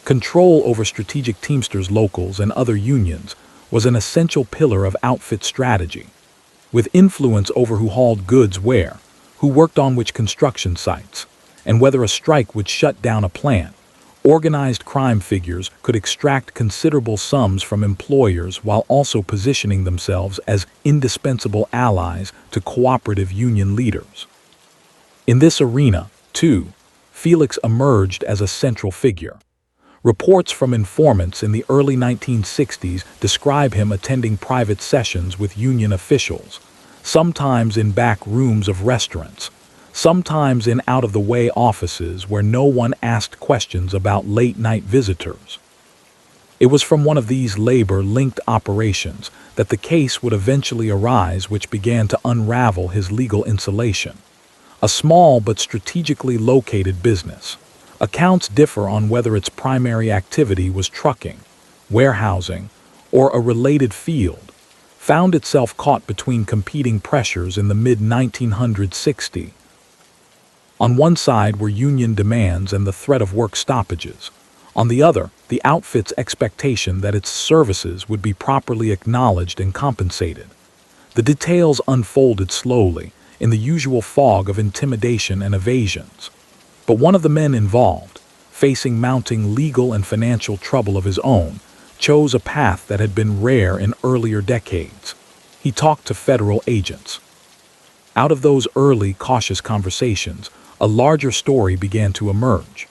Control over strategic Teamsters locals and other unions was an essential pillar of outfit strategy, with influence over who hauled goods where, who worked on which construction sites, and whether a strike would shut down a plant. Organized crime figures could extract considerable sums from employers while also positioning themselves as indispensable allies to cooperative union leaders. In this arena, too, Felix emerged as a central figure. Reports from informants in the early 1960s describe him attending private sessions with union officials, sometimes in back rooms of restaurants, sometimes in out-of-the-way offices where no one asked questions about late-night visitors. It was from one of these labor-linked operations that the case would eventually arise which began to unravel his legal insulation. A small but strategically located business. Accounts differ on whether its primary activity was trucking, warehousing, or a related field, found itself caught between competing pressures in the mid-1960s. On one side were union demands and the threat of work stoppages. On the other, the outfit's expectation that its services would be properly acknowledged and compensated. The details unfolded slowly, in the usual fog of intimidation and evasions. But one of the men involved, facing mounting legal and financial trouble of his own, chose a path that had been rare in earlier decades. He talked to federal agents. Out of those early, cautious conversations, a larger story began to emerge.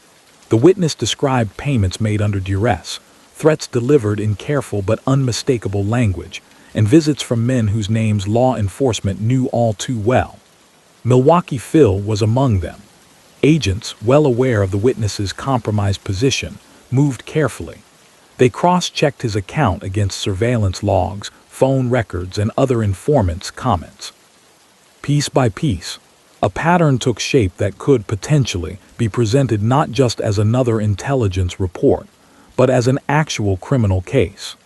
The witness described payments made under duress, threats delivered in careful but unmistakable language, and visits from men whose names law enforcement knew all too well. Milwaukee Phil was among them. Agents, well aware of the witness's compromised position, moved carefully. They cross-checked his account against surveillance logs, phone records, and other informants' comments. Piece by piece, a pattern took shape that could potentially be presented not just as another intelligence report, but as an actual criminal case.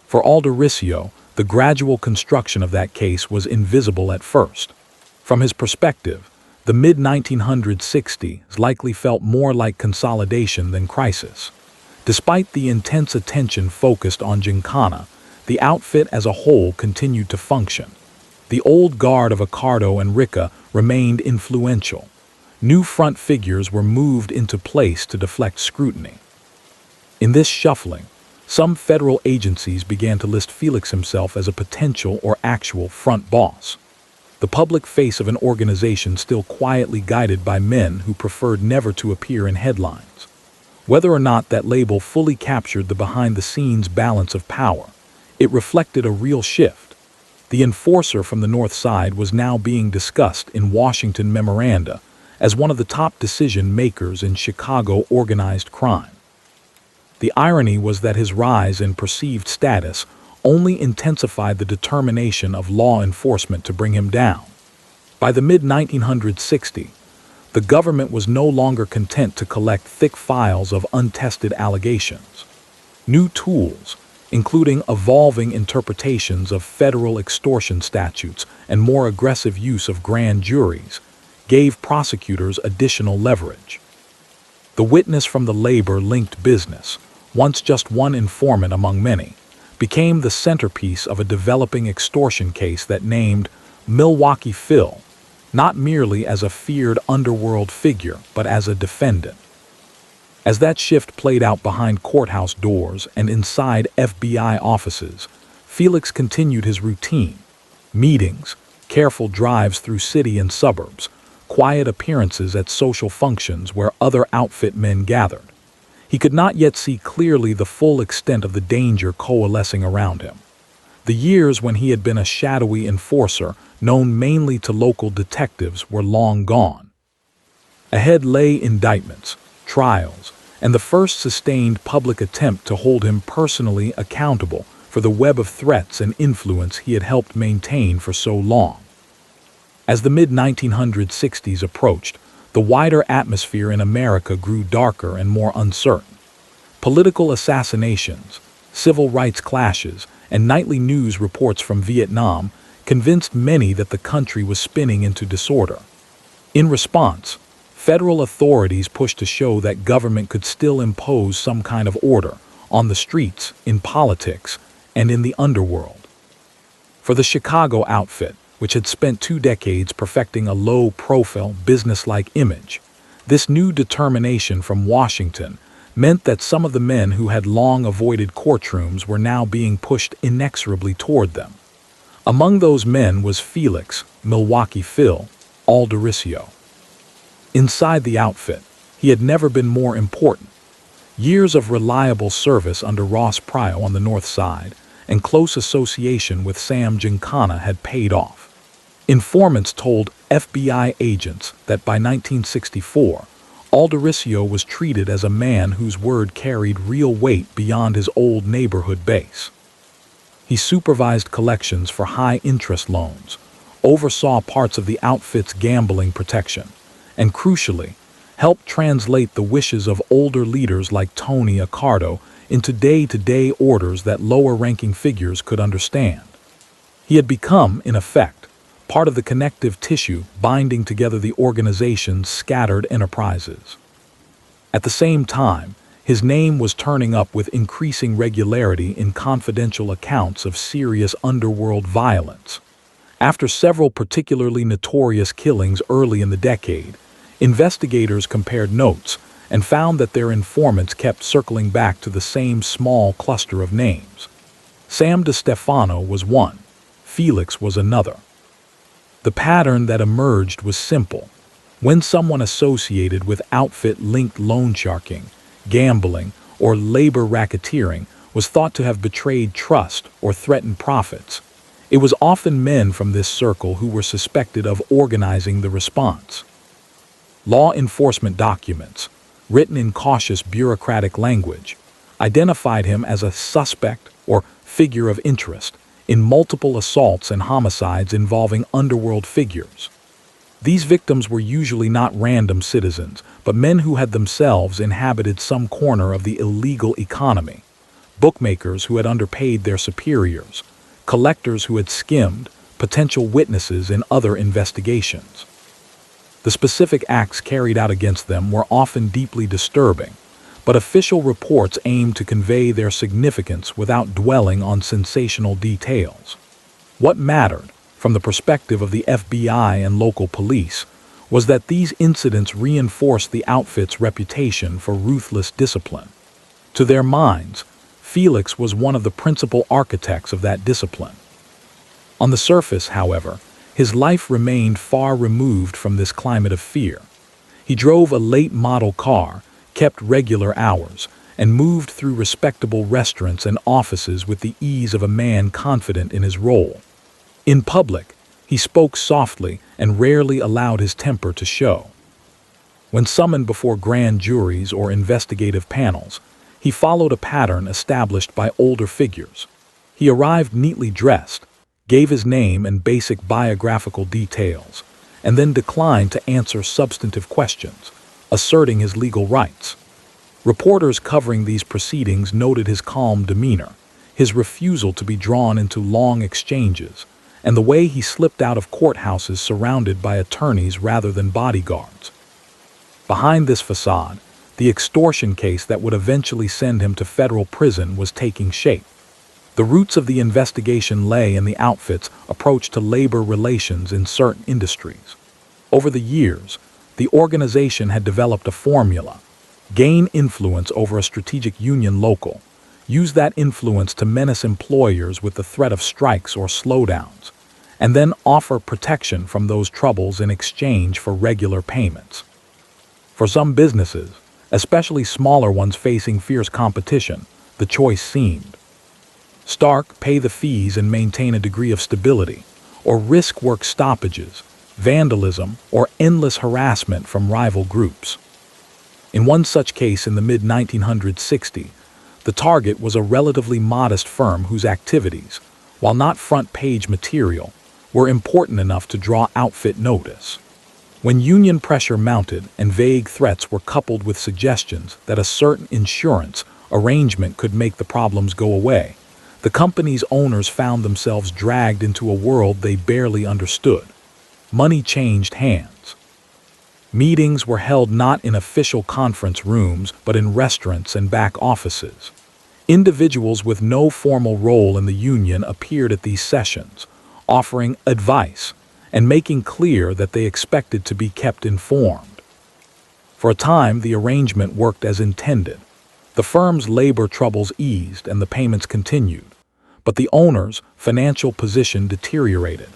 For Alderisio, the gradual construction of that case was invisible at first. From his perspective, the mid-1960s likely felt more like consolidation than crisis. Despite the intense attention focused on Gincana, the outfit as a whole continued to function. The old guard of Accardo and Ricca remained influential. New front figures were moved into place to deflect scrutiny. In this shuffling, some federal agencies began to list Felix himself as a potential or actual front boss. The public face of an organization still quietly guided by men who preferred never to appear in headlines. Whether or not that label fully captured the behind-the-scenes balance of power, it reflected a real shift. The enforcer from the North Side was now being discussed in Washington memoranda as one of the top decision-makers in Chicago organized crime. The irony was that his rise in perceived status only intensified the determination of law enforcement to bring him down. By the mid-1960s, the government was no longer content to collect thick files of untested allegations. New tools, including evolving interpretations of federal extortion statutes and more aggressive use of grand juries, gave prosecutors additional leverage. The witness from the labor-linked business, once just one informant among many, became the centerpiece of a developing extortion case that named Milwaukee Phil, not merely as a feared underworld figure, but as a defendant. As that shift played out behind courthouse doors and inside FBI offices, Felix continued his routine: meetings, careful drives through city and suburbs, quiet appearances at social functions where other outfit men gathered. He could not yet see clearly the full extent of the danger coalescing around him. The years when he had been a shadowy enforcer, known mainly to local detectives, were long gone. Ahead lay indictments, trials, and the first sustained public attempt to hold him personally accountable for the web of threats and influence he had helped maintain for so long. As the mid-1960s approached, the wider atmosphere in America grew darker and more uncertain. Political assassinations, civil rights clashes, and nightly news reports from Vietnam convinced many that the country was spinning into disorder. In response, federal authorities pushed to show that government could still impose some kind of order on the streets, in politics, and in the underworld. For the Chicago outfit, which had spent 2 decades perfecting a low-profile, business-like image, this new determination from Washington meant that some of the men who had long avoided courtrooms were now being pushed inexorably toward them. Among those men was Felix, Milwaukee Phil, Alderisio. Inside the outfit, he had never been more important. Years of reliable service under Ross Pryor on the North Side and close association with Sam Gincana had paid off. Informants told FBI agents that by 1964, Alderisio was treated as a man whose word carried real weight beyond his old neighborhood base. He supervised collections for high-interest loans, oversaw parts of the outfit's gambling protection, and crucially, helped translate the wishes of older leaders like Tony Accardo into day-to-day orders that lower-ranking figures could understand. He had become, in effect, part of the connective tissue binding together the organization's scattered enterprises. At the same time, His name was turning up with increasing regularity in confidential accounts of serious underworld violence. After several particularly notorious killings early in the decade, investigators compared notes and found that their informants kept circling back to the same small cluster of names. Sam DeStefano was one, Felix was another. The pattern that emerged was simple. When someone associated with outfit-linked loan sharking, gambling, or labor racketeering was thought to have betrayed trust or threatened profits, it was often men from this circle who were suspected of organizing the response. Law enforcement documents, written in cautious bureaucratic language, identified him as a suspect or figure of interest in multiple assaults and homicides involving underworld figures. These victims were usually not random citizens, but men who had themselves inhabited some corner of the illegal economy, bookmakers who had underpaid their superiors, collectors who had skimmed, potential witnesses in other investigations. The specific acts carried out against them were often deeply disturbing, but official reports aimed to convey their significance without dwelling on sensational details. What mattered, from the perspective of the FBI and local police, was that these incidents reinforced the outfit's reputation for ruthless discipline. To their minds, Felix was one of the principal architects of that discipline. On the surface, however, his life remained far removed from this climate of fear. He drove a late-model car, kept regular hours, and moved through respectable restaurants and offices with the ease of a man confident in his role. In public, he spoke softly and rarely allowed his temper to show. When summoned before grand juries or investigative panels, he followed a pattern established by older figures. He arrived neatly dressed, gave his name and basic biographical details, and then declined to answer substantive questions, asserting his legal rights. Reporters covering these proceedings noted his calm demeanor, his refusal to be drawn into long exchanges, and the way he slipped out of courthouses surrounded by attorneys rather than bodyguards. Behind this facade, the extortion case that would eventually send him to federal prison was taking shape. The roots of the investigation lay in the outfit's approach to labor relations in certain industries. Over the years, the organization had developed a formula: gain influence over a strategic union local, use that influence to menace employers with the threat of strikes or slowdowns, and then offer protection from those troubles in exchange for regular payments. For some businesses, especially smaller ones facing fierce competition, the choice seemed stark: pay the fees and maintain a degree of stability, or risk work stoppages, vandalism, or endless harassment from rival groups. In one such case in the mid-1960s, the target was a relatively modest firm whose activities, while not front-page material, were important enough to draw outfit notice. When union pressure mounted and vague threats were coupled with suggestions that a certain insurance arrangement could make the problems go away, the company's owners found themselves dragged into a world they barely understood. Money changed hands. Meetings were held not in official conference rooms but in restaurants and back offices. Individuals with no formal role in the union appeared at these sessions, offering advice and making clear that they expected to be kept informed. For a time, the arrangement worked as intended. The firm's labor troubles eased and the payments continued, but the owner's financial position deteriorated.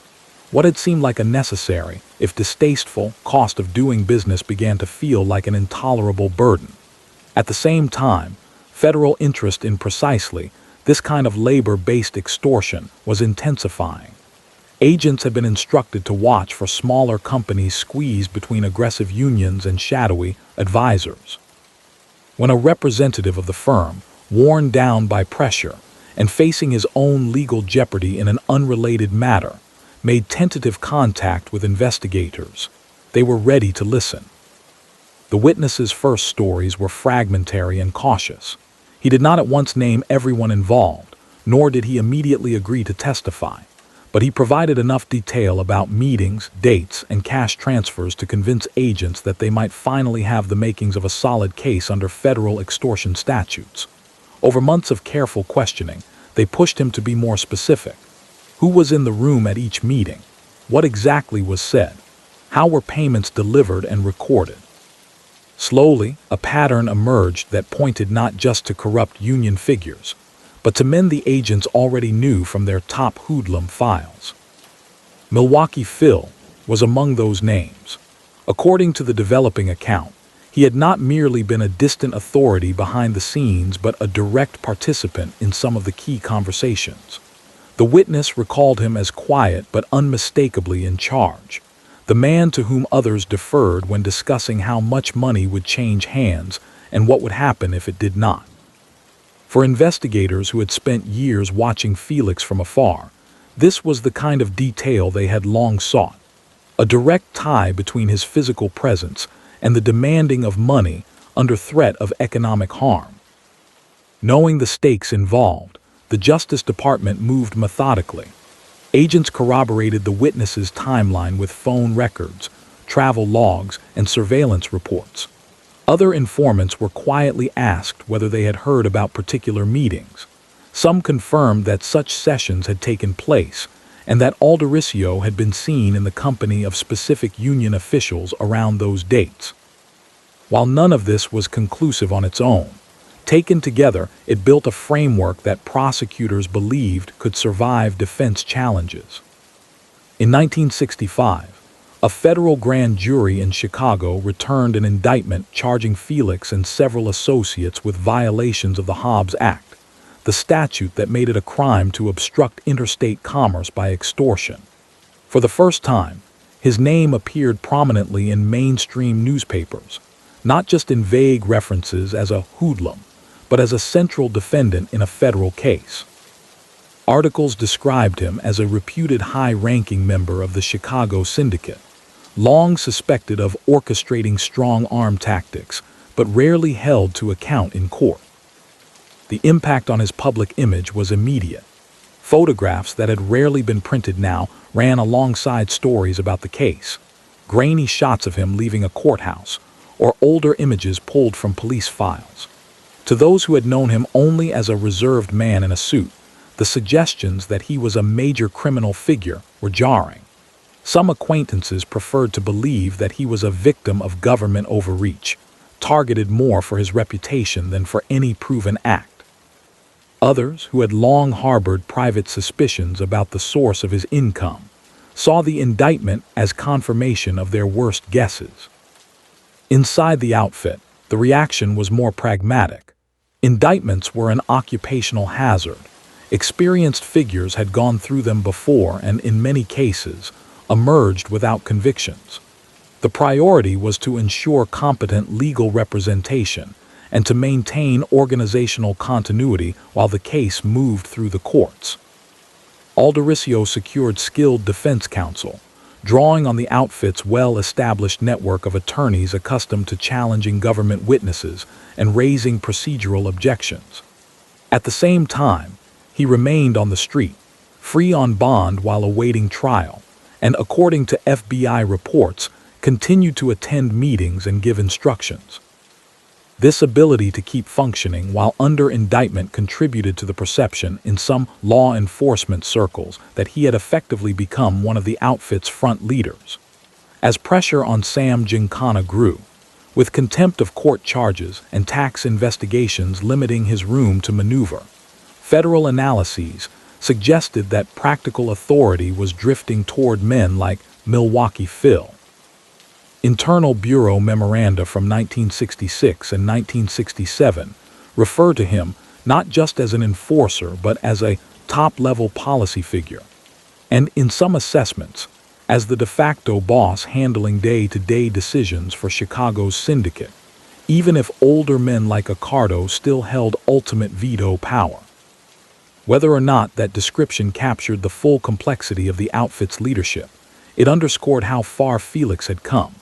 What had seemed like a necessary, if distasteful, cost of doing business began to feel like an intolerable burden. At the same time, federal interest in precisely this kind of labor-based extortion was intensifying. Agents had been instructed to watch for smaller companies squeezed between aggressive unions and shadowy advisors. When a representative of the firm, worn down by pressure and facing his own legal jeopardy in an unrelated matter, made tentative contact with investigators, they were ready to listen. The witness's first stories were fragmentary and cautious. He did not at once name everyone involved, nor did he immediately agree to testify. but he provided enough detail about meetings, dates, and cash transfers to convince agents that they might finally have the makings of a solid case under federal extortion statutes. Over months of careful questioning, they pushed him to be more specific. Who was in the room at each meeting? What exactly was said? How were payments delivered and recorded? Slowly, a pattern emerged that pointed not just to corrupt union figures, but to men the agents already knew from their top hoodlum files. Milwaukee Phil was among those names. According to the developing account, he had not merely been a distant authority behind the scenes but a direct participant in some of the key conversations. The witness recalled him as quiet but unmistakably in charge, the man to whom others deferred when discussing how much money would change hands and what would happen if it did not. For investigators who had spent years watching Felix from afar, this was the kind of detail they had long sought, a direct tie between his physical presence and the demanding of money under threat of economic harm. Knowing the stakes involved, the Justice Department moved methodically. Agents corroborated the witness's timeline with phone records, travel logs, and surveillance reports. Other informants were quietly asked whether they had heard about particular meetings. Some confirmed that such sessions had taken place and that Alderisio had been seen in the company of specific union officials around those dates. While none of this was conclusive on its own, taken together, it built a framework that prosecutors believed could survive defense challenges. In 1965, a federal grand jury in Chicago returned an indictment charging Felix and several associates with violations of the Hobbs Act, the statute that made it a crime to obstruct interstate commerce by extortion. For the first time, his name appeared prominently in mainstream newspapers, not just in vague references as a hoodlum, but as a central defendant in a federal case. Articles described him as a reputed high-ranking member of the Chicago Syndicate, long suspected of orchestrating strong-arm tactics, but rarely held to account in court. The impact on his public image was immediate. Photographs that had rarely been printed now ran alongside stories about the case, grainy shots of him leaving a courthouse, or older images pulled from police files. To those who had known him only as a reserved man in a suit, the suggestions that he was a major criminal figure were jarring. Some acquaintances preferred to believe that he was a victim of government overreach, targeted more for his reputation than for any proven act. Others, who had long harbored private suspicions about the source of his income, saw the indictment as confirmation of their worst guesses. Inside the outfit, the reaction was more pragmatic. Indictments were an occupational hazard. Experienced figures had gone through them before and, in many cases, emerged without convictions. The priority was to ensure competent legal representation and to maintain organizational continuity while the case moved through the courts. Alderisio secured skilled defense counsel, drawing on the outfit's well-established network of attorneys accustomed to challenging government witnesses and raising procedural objections. At the same time, he remained on the street, free on bond while awaiting trial, and according to FBI reports, continued to attend meetings and give instructions. This ability to keep functioning while under indictment contributed to the perception in some law enforcement circles that he had effectively become one of the outfit's front leaders. As pressure on Sam Giancana grew, with contempt of court charges and tax investigations limiting his room to maneuver, federal analyses suggested that practical authority was drifting toward men like Milwaukee Phil. Internal Bureau memoranda from 1966 and 1967 refer to him not just as an enforcer but as a top-level policy figure, and in some assessments, as the de facto boss handling day-to-day decisions for Chicago's syndicate, even if older men like Accardo still held ultimate veto power. Whether or not that description captured the full complexity of the outfit's leadership, it underscored how far Felix had come.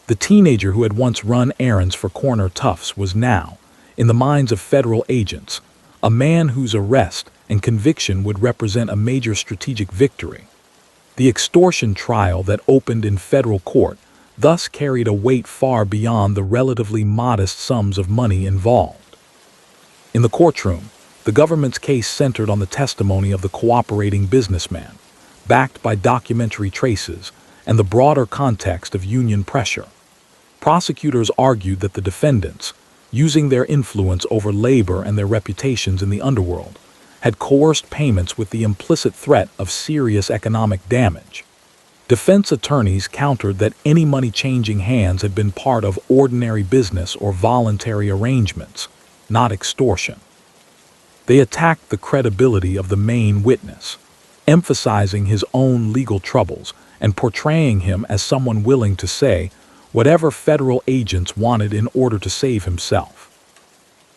The teenager who had once run errands for corner toughs was now, in the minds of federal agents, a man whose arrest and conviction would represent a major strategic victory. The extortion trial that opened in federal court thus carried a weight far beyond the relatively modest sums of money involved. In the courtroom, the government's case centered on the testimony of the cooperating businessman, backed by documentary traces and the broader context of union pressure. Prosecutors argued that the defendants, using their influence over labor and their reputations in the underworld, had coerced payments with the implicit threat of serious economic damage. Defense attorneys countered that any money changing hands had been part of ordinary business or voluntary arrangements, not extortion. They attacked the credibility of the main witness, emphasizing his own legal troubles and portraying him as someone willing to say whatever federal agents wanted in order to save himself.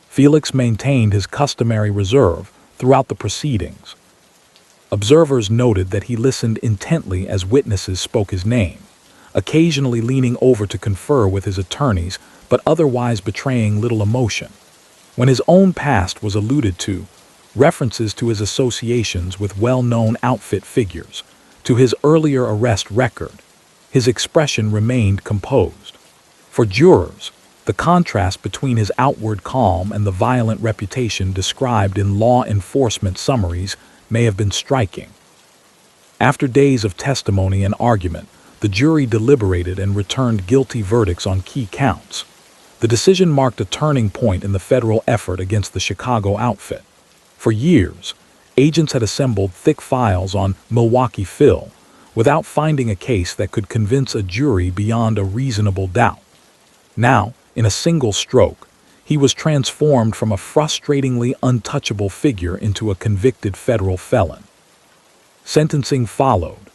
Felix maintained his customary reserve throughout the proceedings. Observers noted that he listened intently as witnesses spoke his name, occasionally leaning over to confer with his attorneys, but otherwise betraying little emotion. When his own past was alluded to, references to his associations with well-known outfit figures, to his earlier arrest record, his expression remained composed. For jurors, the contrast between his outward calm and the violent reputation described in law enforcement summaries may have been striking. After days of testimony and argument, the jury deliberated and returned guilty verdicts on key counts. The decision marked a turning point in the federal effort against the Chicago outfit. For years, agents had assembled thick files on Milwaukee Phil without finding a case that could convince a jury beyond a reasonable doubt. Now, in a single stroke, he was transformed from a frustratingly untouchable figure into a convicted federal felon. Sentencing followed.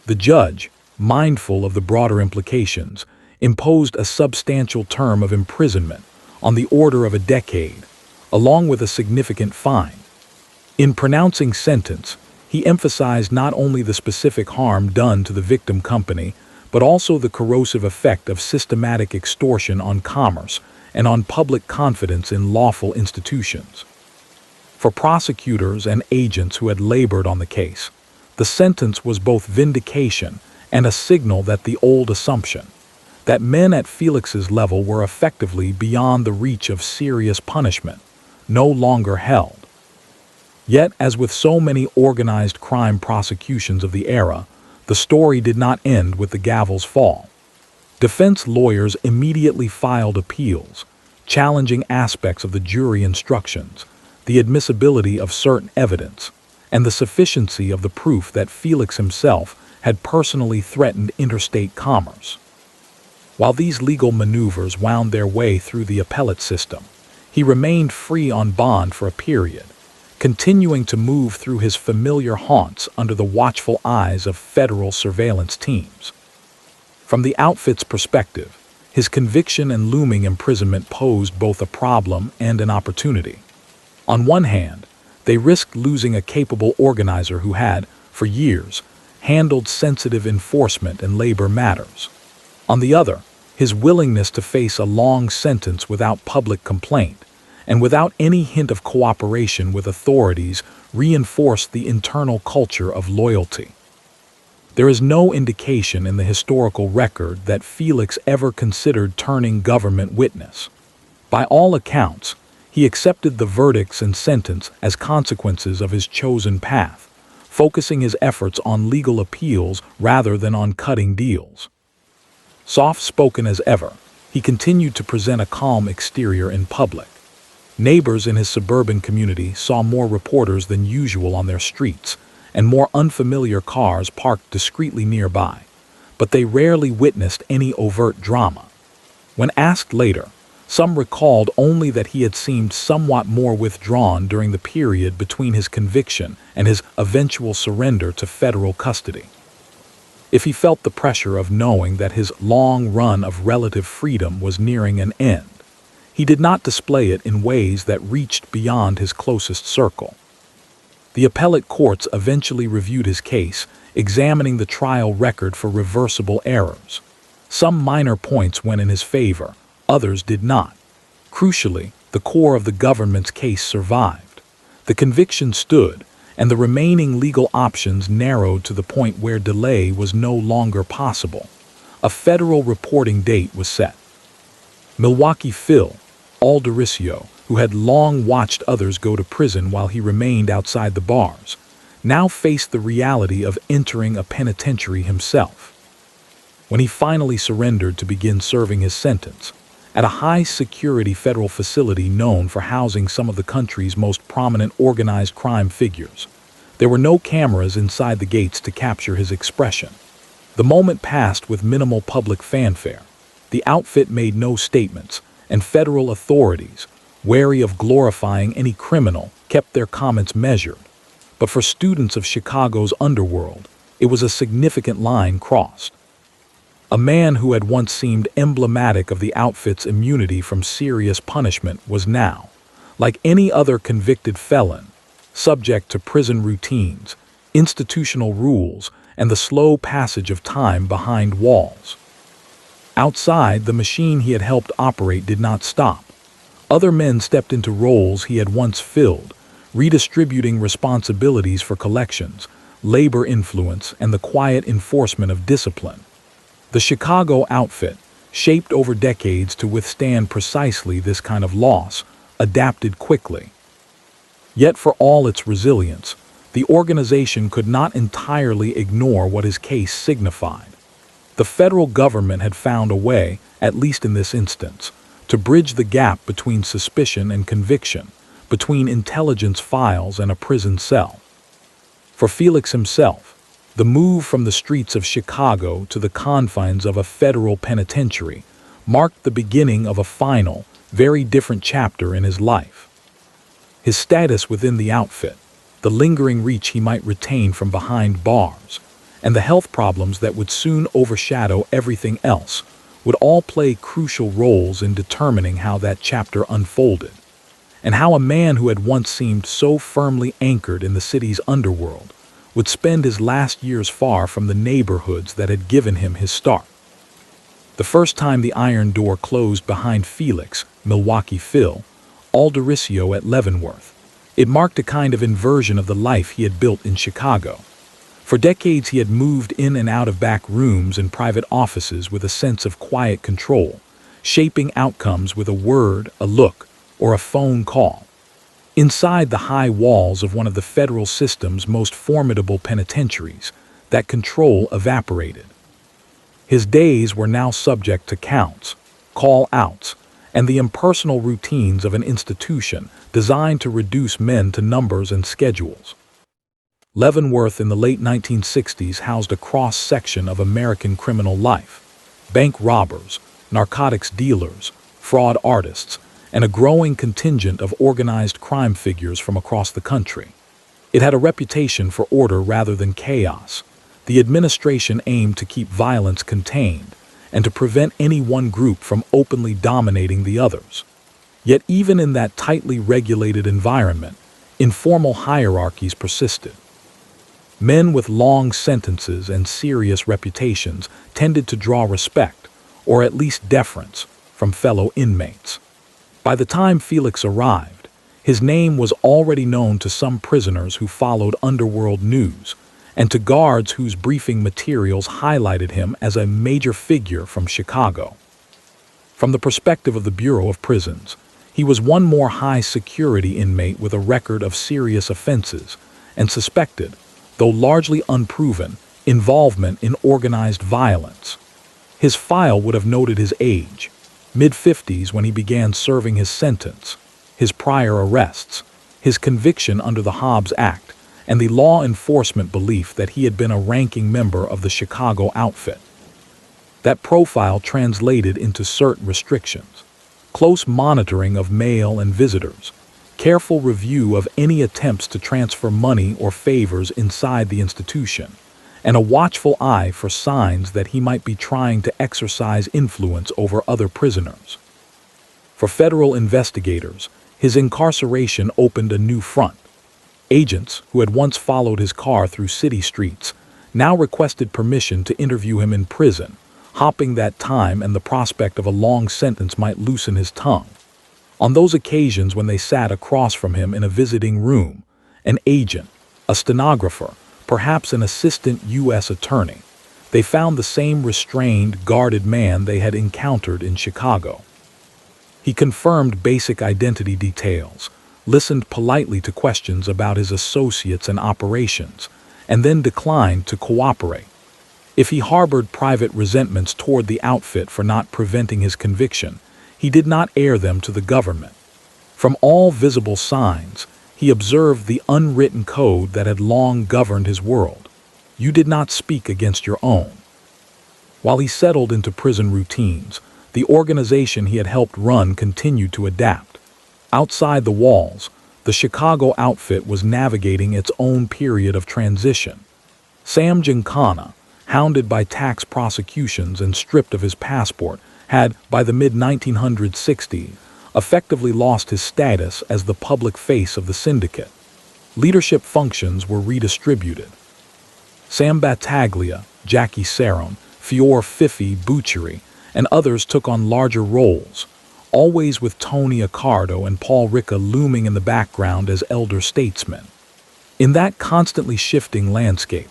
The judge, mindful of the broader implications, imposed a substantial term of imprisonment on the order of a decade, along with a significant fine. In pronouncing sentence, he emphasized not only the specific harm done to the victim company, but also the corrosive effect of systematic extortion on commerce and on public confidence in lawful institutions. For prosecutors and agents who had labored on the case, the sentence was both vindication and a signal that the old assumption, that men at Felix's level were effectively beyond the reach of serious punishment, no longer held. Yet, as with so many organized crime prosecutions of the era, the story did not end with the gavel's fall. Defense lawyers immediately filed appeals, challenging aspects of the jury instructions, the admissibility of certain evidence, and the sufficiency of the proof that Felix himself had personally threatened interstate commerce. While these legal maneuvers wound their way through the appellate system, he remained free on bond for a period, continuing to move through his familiar haunts under the watchful eyes of federal surveillance teams. From the outfit's perspective, his conviction and looming imprisonment posed both a problem and an opportunity. On one hand, they risked losing a capable organizer who had, for years, handled sensitive enforcement and labor matters. On the other, his willingness to face a long sentence without public complaint and without any hint of cooperation with authorities reinforced the internal culture of loyalty. There is no indication in the historical record that Felix ever considered turning government witness. By all accounts, he accepted the verdicts and sentence as consequences of his chosen path, focusing his efforts on legal appeals rather than on cutting deals. Soft-spoken as ever, he continued to present a calm exterior in public. Neighbors in his suburban community saw more reporters than usual on their streets and more unfamiliar cars parked discreetly nearby, but they rarely witnessed any overt drama. When asked later, some recalled only that he had seemed somewhat more withdrawn during the period between his conviction and his eventual surrender to federal custody. If he felt the pressure of knowing that his long run of relative freedom was nearing an end, he did not display it in ways that reached beyond his closest circle. The appellate courts eventually reviewed his case, examining the trial record for reversible errors. Some minor points went in his favor, others did not. Crucially, the core of the government's case survived. The conviction stood, and the remaining legal options narrowed to the point where delay was no longer possible. A federal reporting date was set. Milwaukee Phil Alderisio, who had long watched others go to prison while he remained outside the bars, now faced the reality of entering a penitentiary himself. When he finally surrendered to begin serving his sentence, at a high-security federal facility known for housing some of the country's most prominent organized crime figures, there were no cameras inside the gates to capture his expression. The moment passed with minimal public fanfare. The outfit made no statements, and federal authorities, wary of glorifying any criminal, kept their comments measured. But for students of Chicago's underworld, it was a significant line crossed. A man who had once seemed emblematic of the outfit's immunity from serious punishment was now, like any other convicted felon, subject to prison routines, institutional rules, and the slow passage of time behind walls. Outside, the machine he had helped operate did not stop. Other men stepped into roles he had once filled, redistributing responsibilities for collections, labor influence, and the quiet enforcement of discipline. The Chicago outfit, shaped over decades to withstand precisely this kind of loss, adapted quickly. Yet for all its resilience, the organization could not entirely ignore what his case signified. The federal government had found a way, at least in this instance, to bridge the gap between suspicion and conviction, between intelligence files and a prison cell. For Felix himself, the move from the streets of Chicago to the confines of a federal penitentiary marked the beginning of a final, very different chapter in his life. His status within the outfit, the lingering reach he might retain from behind bars, and the health problems that would soon overshadow everything else would all play crucial roles in determining how that chapter unfolded, and how a man who had once seemed so firmly anchored in the city's underworld would spend his last years far from the neighborhoods that had given him his start. The first time the iron door closed behind Felix, Milwaukee Phil Alderisio at Leavenworth, it marked a kind of inversion of the life he had built in Chicago. For decades he had moved in and out of back rooms and private offices with a sense of quiet control, shaping outcomes with a word, a look, or a phone call. Inside the high walls of one of the federal system's most formidable penitentiaries, that control evaporated. His days were now subject to counts, call-outs, and the impersonal routines of an institution designed to reduce men to numbers and schedules. Leavenworth in the late 1960s housed a cross-section of American criminal life: bank robbers, narcotics dealers, fraud artists, and a growing contingent of organized crime figures from across the country. It had a reputation for order rather than chaos. The administration aimed to keep violence contained and to prevent any one group from openly dominating the others. Yet even in that tightly regulated environment, informal hierarchies persisted. Men with long sentences and serious reputations tended to draw respect, or at least deference, from fellow inmates. By the time Felix arrived, his name was already known to some prisoners who followed underworld news, and to guards whose briefing materials highlighted him as a major figure from Chicago. From the perspective of the Bureau of Prisons, he was one more high-security inmate with a record of serious offenses and suspected, though largely unproven, involvement in organized violence. His file would have noted his age, mid-50s when he began serving his sentence, his prior arrests, his conviction under the Hobbs Act, and the law enforcement belief that he had been a ranking member of the Chicago outfit. That profile translated into certain restrictions: close monitoring of mail and visitors, careful review of any attempts to transfer money or favors inside the institution, and a watchful eye for signs that he might be trying to exercise influence over other prisoners. For federal investigators, his incarceration opened a new front. Agents who had once followed his car through city streets now requested permission to interview him in prison, hoping that time and the prospect of a long sentence might loosen his tongue. On those occasions when they sat across from him in a visiting room, an agent, a stenographer, perhaps an assistant U.S. attorney. They found the same restrained, guarded man they had encountered in Chicago. He confirmed basic identity details, listened politely to questions about his associates and operations, and then declined to cooperate. If he harbored private resentments toward the outfit for not preventing his conviction, he did not air them to the government. From all visible signs, he observed the unwritten code that had long governed his world. You did not speak against your own. While he settled into prison routines, the organization he had helped run continued to adapt. Outside the walls, the Chicago outfit was navigating its own period of transition. Sam Giancana, hounded by tax prosecutions and stripped of his passport, had, by the mid-1960s, effectively lost his status as the public face of the syndicate. Leadership functions were redistributed. Sam Battaglia, Jackie Saron, Fior Fifi Buccieri, and others took on larger roles, always with Tony Accardo and Paul Ricca looming in the background as elder statesmen. In that constantly shifting landscape,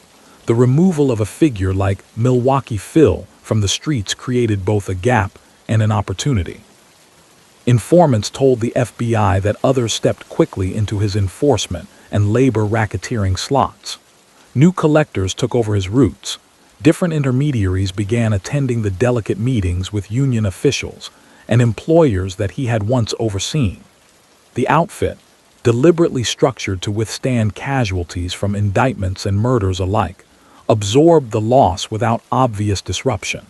the removal of a figure like Milwaukee Phil from the streets created both a gap and an opportunity. Informants told the FBI that others stepped quickly into his enforcement and labor racketeering slots. New collectors took over his routes. Different intermediaries began attending the delicate meetings with union officials and employers that he had once overseen. The outfit, deliberately structured to withstand casualties from indictments and murders alike, absorbed the loss without obvious disruption.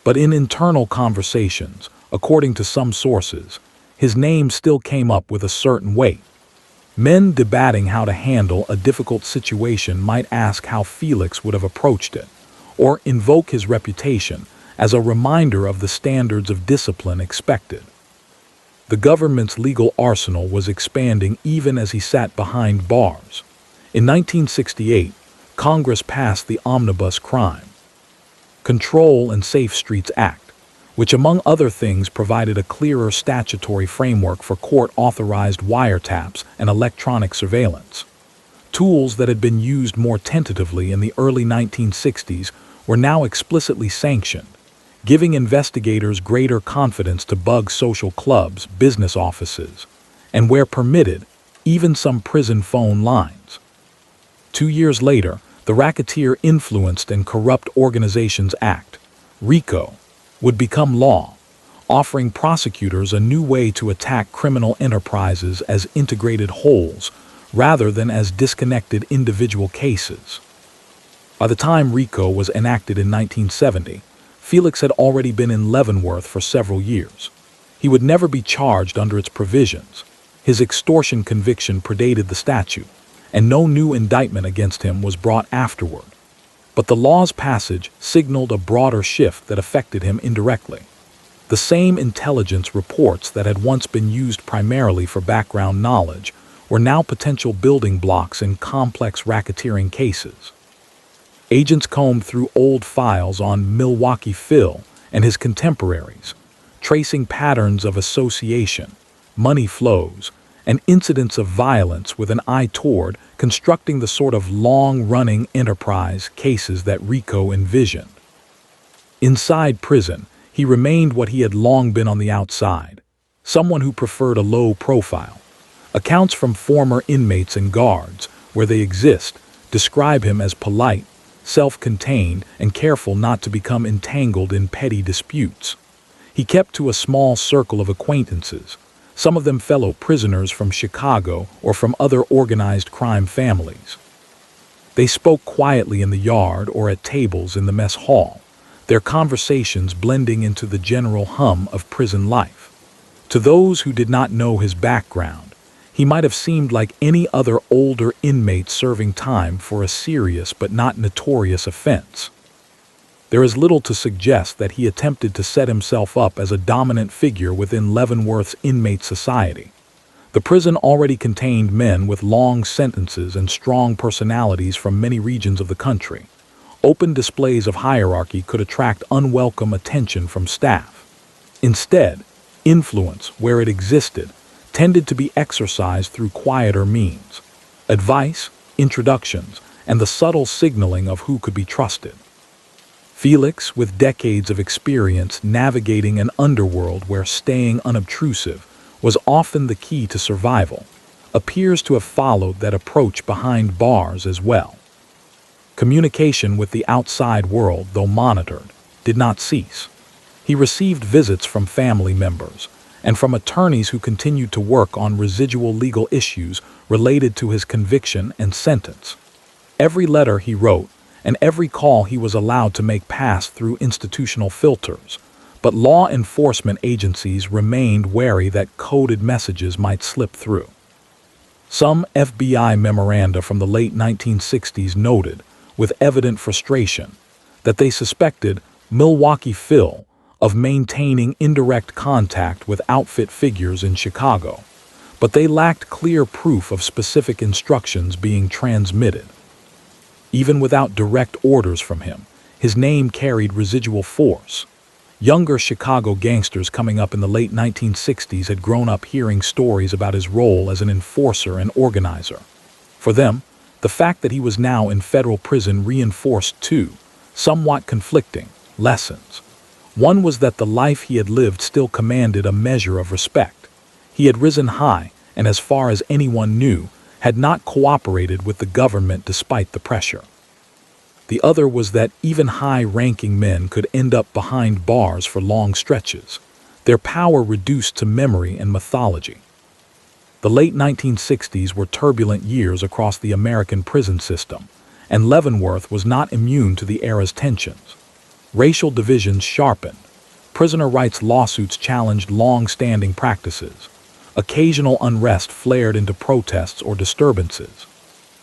But in internal conversations, according to some sources, his name still came up with a certain weight. Men debating how to handle a difficult situation might ask how Felix would have approached it, or invoke his reputation as a reminder of the standards of discipline expected. The government's legal arsenal was expanding even as he sat behind bars. In 1968, Congress passed the Omnibus Crime Control and Safe Streets Act, which among other things provided a clearer statutory framework for court-authorized wiretaps and electronic surveillance. Tools that had been used more tentatively in the early 1960s were now explicitly sanctioned, giving investigators greater confidence to bug social clubs, business offices, and where permitted, even some prison phone lines. 2 years later, the Racketeer Influenced and Corrupt Organizations Act, RICO, would become law, offering prosecutors a new way to attack criminal enterprises as integrated wholes rather than as disconnected individual cases. By the time RICO was enacted in 1970, Felix had already been in Leavenworth for several years. He would never be charged under its provisions. His extortion conviction predated the statute, and no new indictment against him was brought afterward. But the law's passage signaled a broader shift that affected him indirectly. The same intelligence reports that had once been used primarily for background knowledge were now potential building blocks in complex racketeering cases. Agents combed through old files on Milwaukee Phil and his contemporaries, tracing patterns of association, money flows, and incidents of violence with an eye toward constructing the sort of long-running enterprise cases that RICO envisioned. Inside prison, he remained what he had long been on the outside, someone who preferred a low profile. Accounts from former inmates and guards, where they exist, describe him as polite, self-contained, and careful not to become entangled in petty disputes. He kept to a small circle of acquaintances, some of them fellow prisoners from Chicago or from other organized crime families. They spoke quietly in the yard or at tables in the mess hall, their conversations blending into the general hum of prison life. To those who did not know his background, he might have seemed like any other older inmate serving time for a serious but not notorious offense. There is little to suggest that he attempted to set himself up as a dominant figure within Leavenworth's inmate society. The prison already contained men with long sentences and strong personalities from many regions of the country. Open displays of hierarchy could attract unwelcome attention from staff. Instead, influence, where it existed, tended to be exercised through quieter means. Advice, introductions, and the subtle signaling of who could be trusted. Felix, with decades of experience navigating an underworld where staying unobtrusive was often the key to survival, appears to have followed that approach behind bars as well. Communication with the outside world, though monitored, did not cease. He received visits from family members and from attorneys who continued to work on residual legal issues related to his conviction and sentence. Every letter he wrote and every call he was allowed to make passed through institutional filters, but law enforcement agencies remained wary that coded messages might slip through. Some FBI memoranda from the late 1960s noted, with evident frustration, that they suspected Milwaukee Phil of maintaining indirect contact with outfit figures in Chicago, but they lacked clear proof of specific instructions being transmitted. Even without direct orders from him, his name carried residual force. Younger Chicago gangsters coming up in the late 1960s had grown up hearing stories about his role as an enforcer and organizer. For them, the fact that he was now in federal prison reinforced two, somewhat conflicting, lessons. One was that the life he had lived still commanded a measure of respect. He had risen high, and as far as anyone knew, had not cooperated with the government despite the pressure. The other was that even high-ranking men could end up behind bars for long stretches, their power reduced to memory and mythology. The late 1960s were turbulent years across the American prison system, and Leavenworth was not immune to the era's tensions. Racial divisions sharpened. Prisoner rights lawsuits challenged long-standing practices. Occasional unrest flared into protests or disturbances.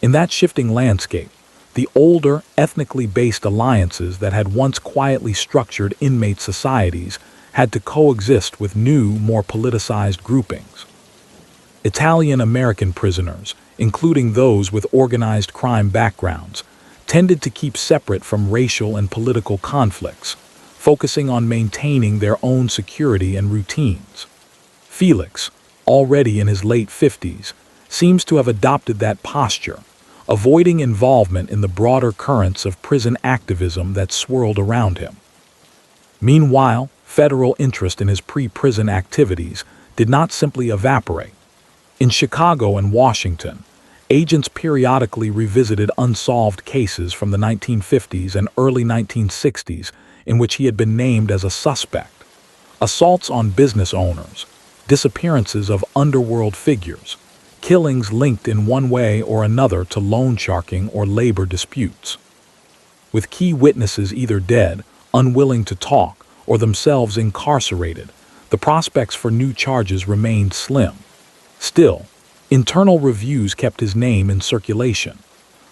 In that shifting landscape, the older, ethnically based alliances that had once quietly structured inmate societies had to coexist with new, more politicized groupings. Italian-American prisoners, including those with organized crime backgrounds, tended to keep separate from racial and political conflicts, focusing on maintaining their own security and routines. Felix, already in his late 50s, seems to have adopted that posture, avoiding involvement in the broader currents of prison activism that swirled around him. Meanwhile, federal interest in his pre-prison activities did not simply evaporate. In Chicago and Washington, agents periodically revisited unsolved cases from the 1950s and early 1960s in which he had been named as a suspect. Assaults on business owners, disappearances of underworld figures, killings linked in one way or another to loan sharking or labor disputes. With key witnesses either dead, unwilling to talk, or themselves incarcerated, the prospects for new charges remained slim. Still, internal reviews kept his name in circulation.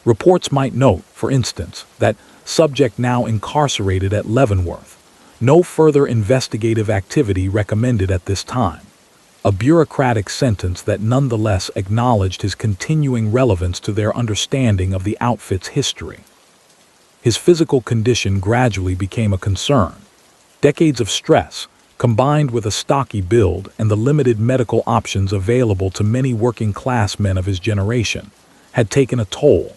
Reports might note, for instance, that subject now incarcerated at Leavenworth, no further investigative activity recommended at this time. A bureaucratic sentence that nonetheless acknowledged his continuing relevance to their understanding of the outfit's history. His physical condition gradually became a concern. Decades of stress, combined with a stocky build and the limited medical options available to many working-class men of his generation, had taken a toll.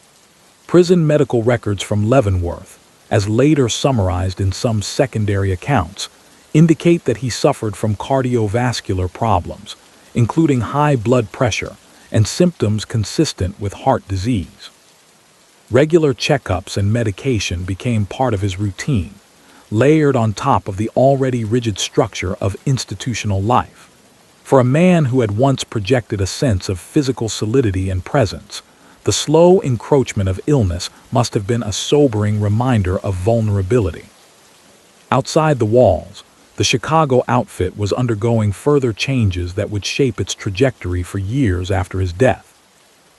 Prison medical records from Leavenworth, as later summarized in some secondary accounts, indicate that he suffered from cardiovascular problems, including high blood pressure and symptoms consistent with heart disease. Regular checkups and medication became part of his routine, layered on top of the already rigid structure of institutional life. For a man who had once projected a sense of physical solidity and presence, the slow encroachment of illness must have been a sobering reminder of vulnerability. Outside the walls, the Chicago outfit was undergoing further changes that would shape its trajectory for years after his death.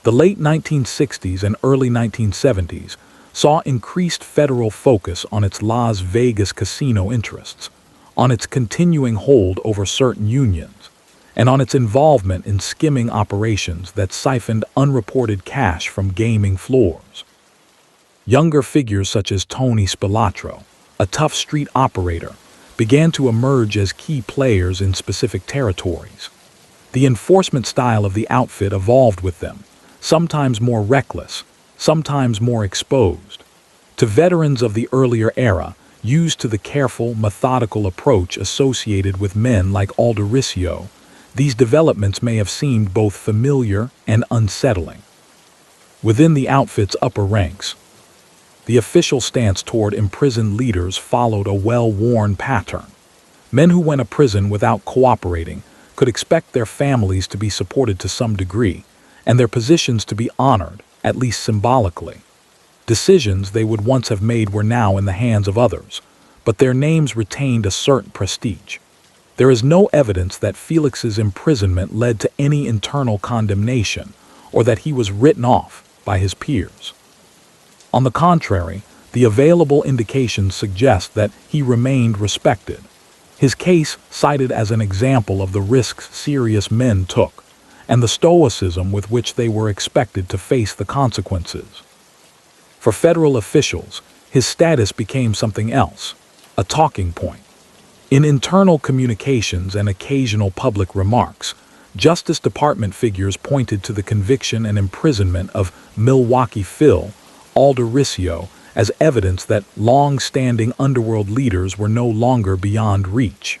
The late 1960s and early 1970s saw increased federal focus on its Las Vegas casino interests, on its continuing hold over certain unions, and on its involvement in skimming operations that siphoned unreported cash from gaming floors. Younger figures such as Tony Spilatro, a tough street operator, began to emerge as key players in specific territories. The enforcement style of the outfit evolved with them, sometimes more reckless, sometimes more exposed. To veterans of the earlier era, used to the careful, methodical approach associated with men like Alderisio, these developments may have seemed both familiar and unsettling. Within the outfit's upper ranks, the official stance toward imprisoned leaders followed a well-worn pattern. Men who went to prison without cooperating could expect their families to be supported to some degree, and their positions to be honored, at least symbolically. Decisions they would once have made were now in the hands of others, but their names retained a certain prestige. There is no evidence that Felix's imprisonment led to any internal condemnation, or that he was written off by his peers. On the contrary, the available indications suggest that he remained respected. His case cited as an example of the risks serious men took, and the stoicism with which they were expected to face the consequences. For federal officials, his status became something else, a talking point. In internal communications and occasional public remarks, Justice Department figures pointed to the conviction and imprisonment of Milwaukee Phil Alderisio as evidence that long-standing underworld leaders were no longer beyond reach.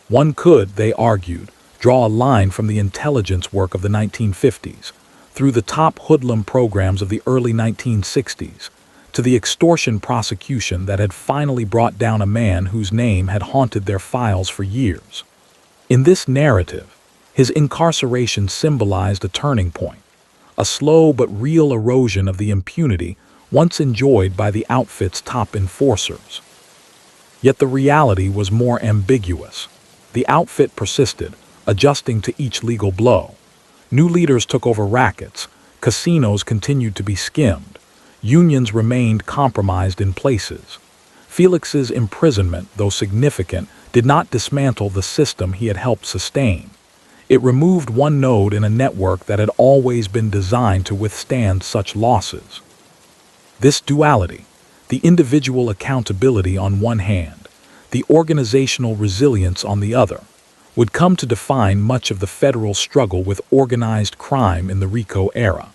One could, they argued, draw a line from the intelligence work of the 1950s, through the top hoodlum programs of the early 1960s, to the extortion prosecution that had finally brought down a man whose name had haunted their files for years. In this narrative, his incarceration symbolized a turning point, a slow but real erosion of the impunity once enjoyed by the outfit's top enforcers. Yet the reality was more ambiguous. The outfit persisted, adjusting to each legal blow. New leaders took over rackets, casinos continued to be skimmed, unions remained compromised in places. Felix's imprisonment, though significant, did not dismantle the system he had helped sustain. It removed one node in a network that had always been designed to withstand such losses. This duality, the individual accountability on one hand, the organizational resilience on the other, would come to define much of the federal struggle with organized crime in the RICO era.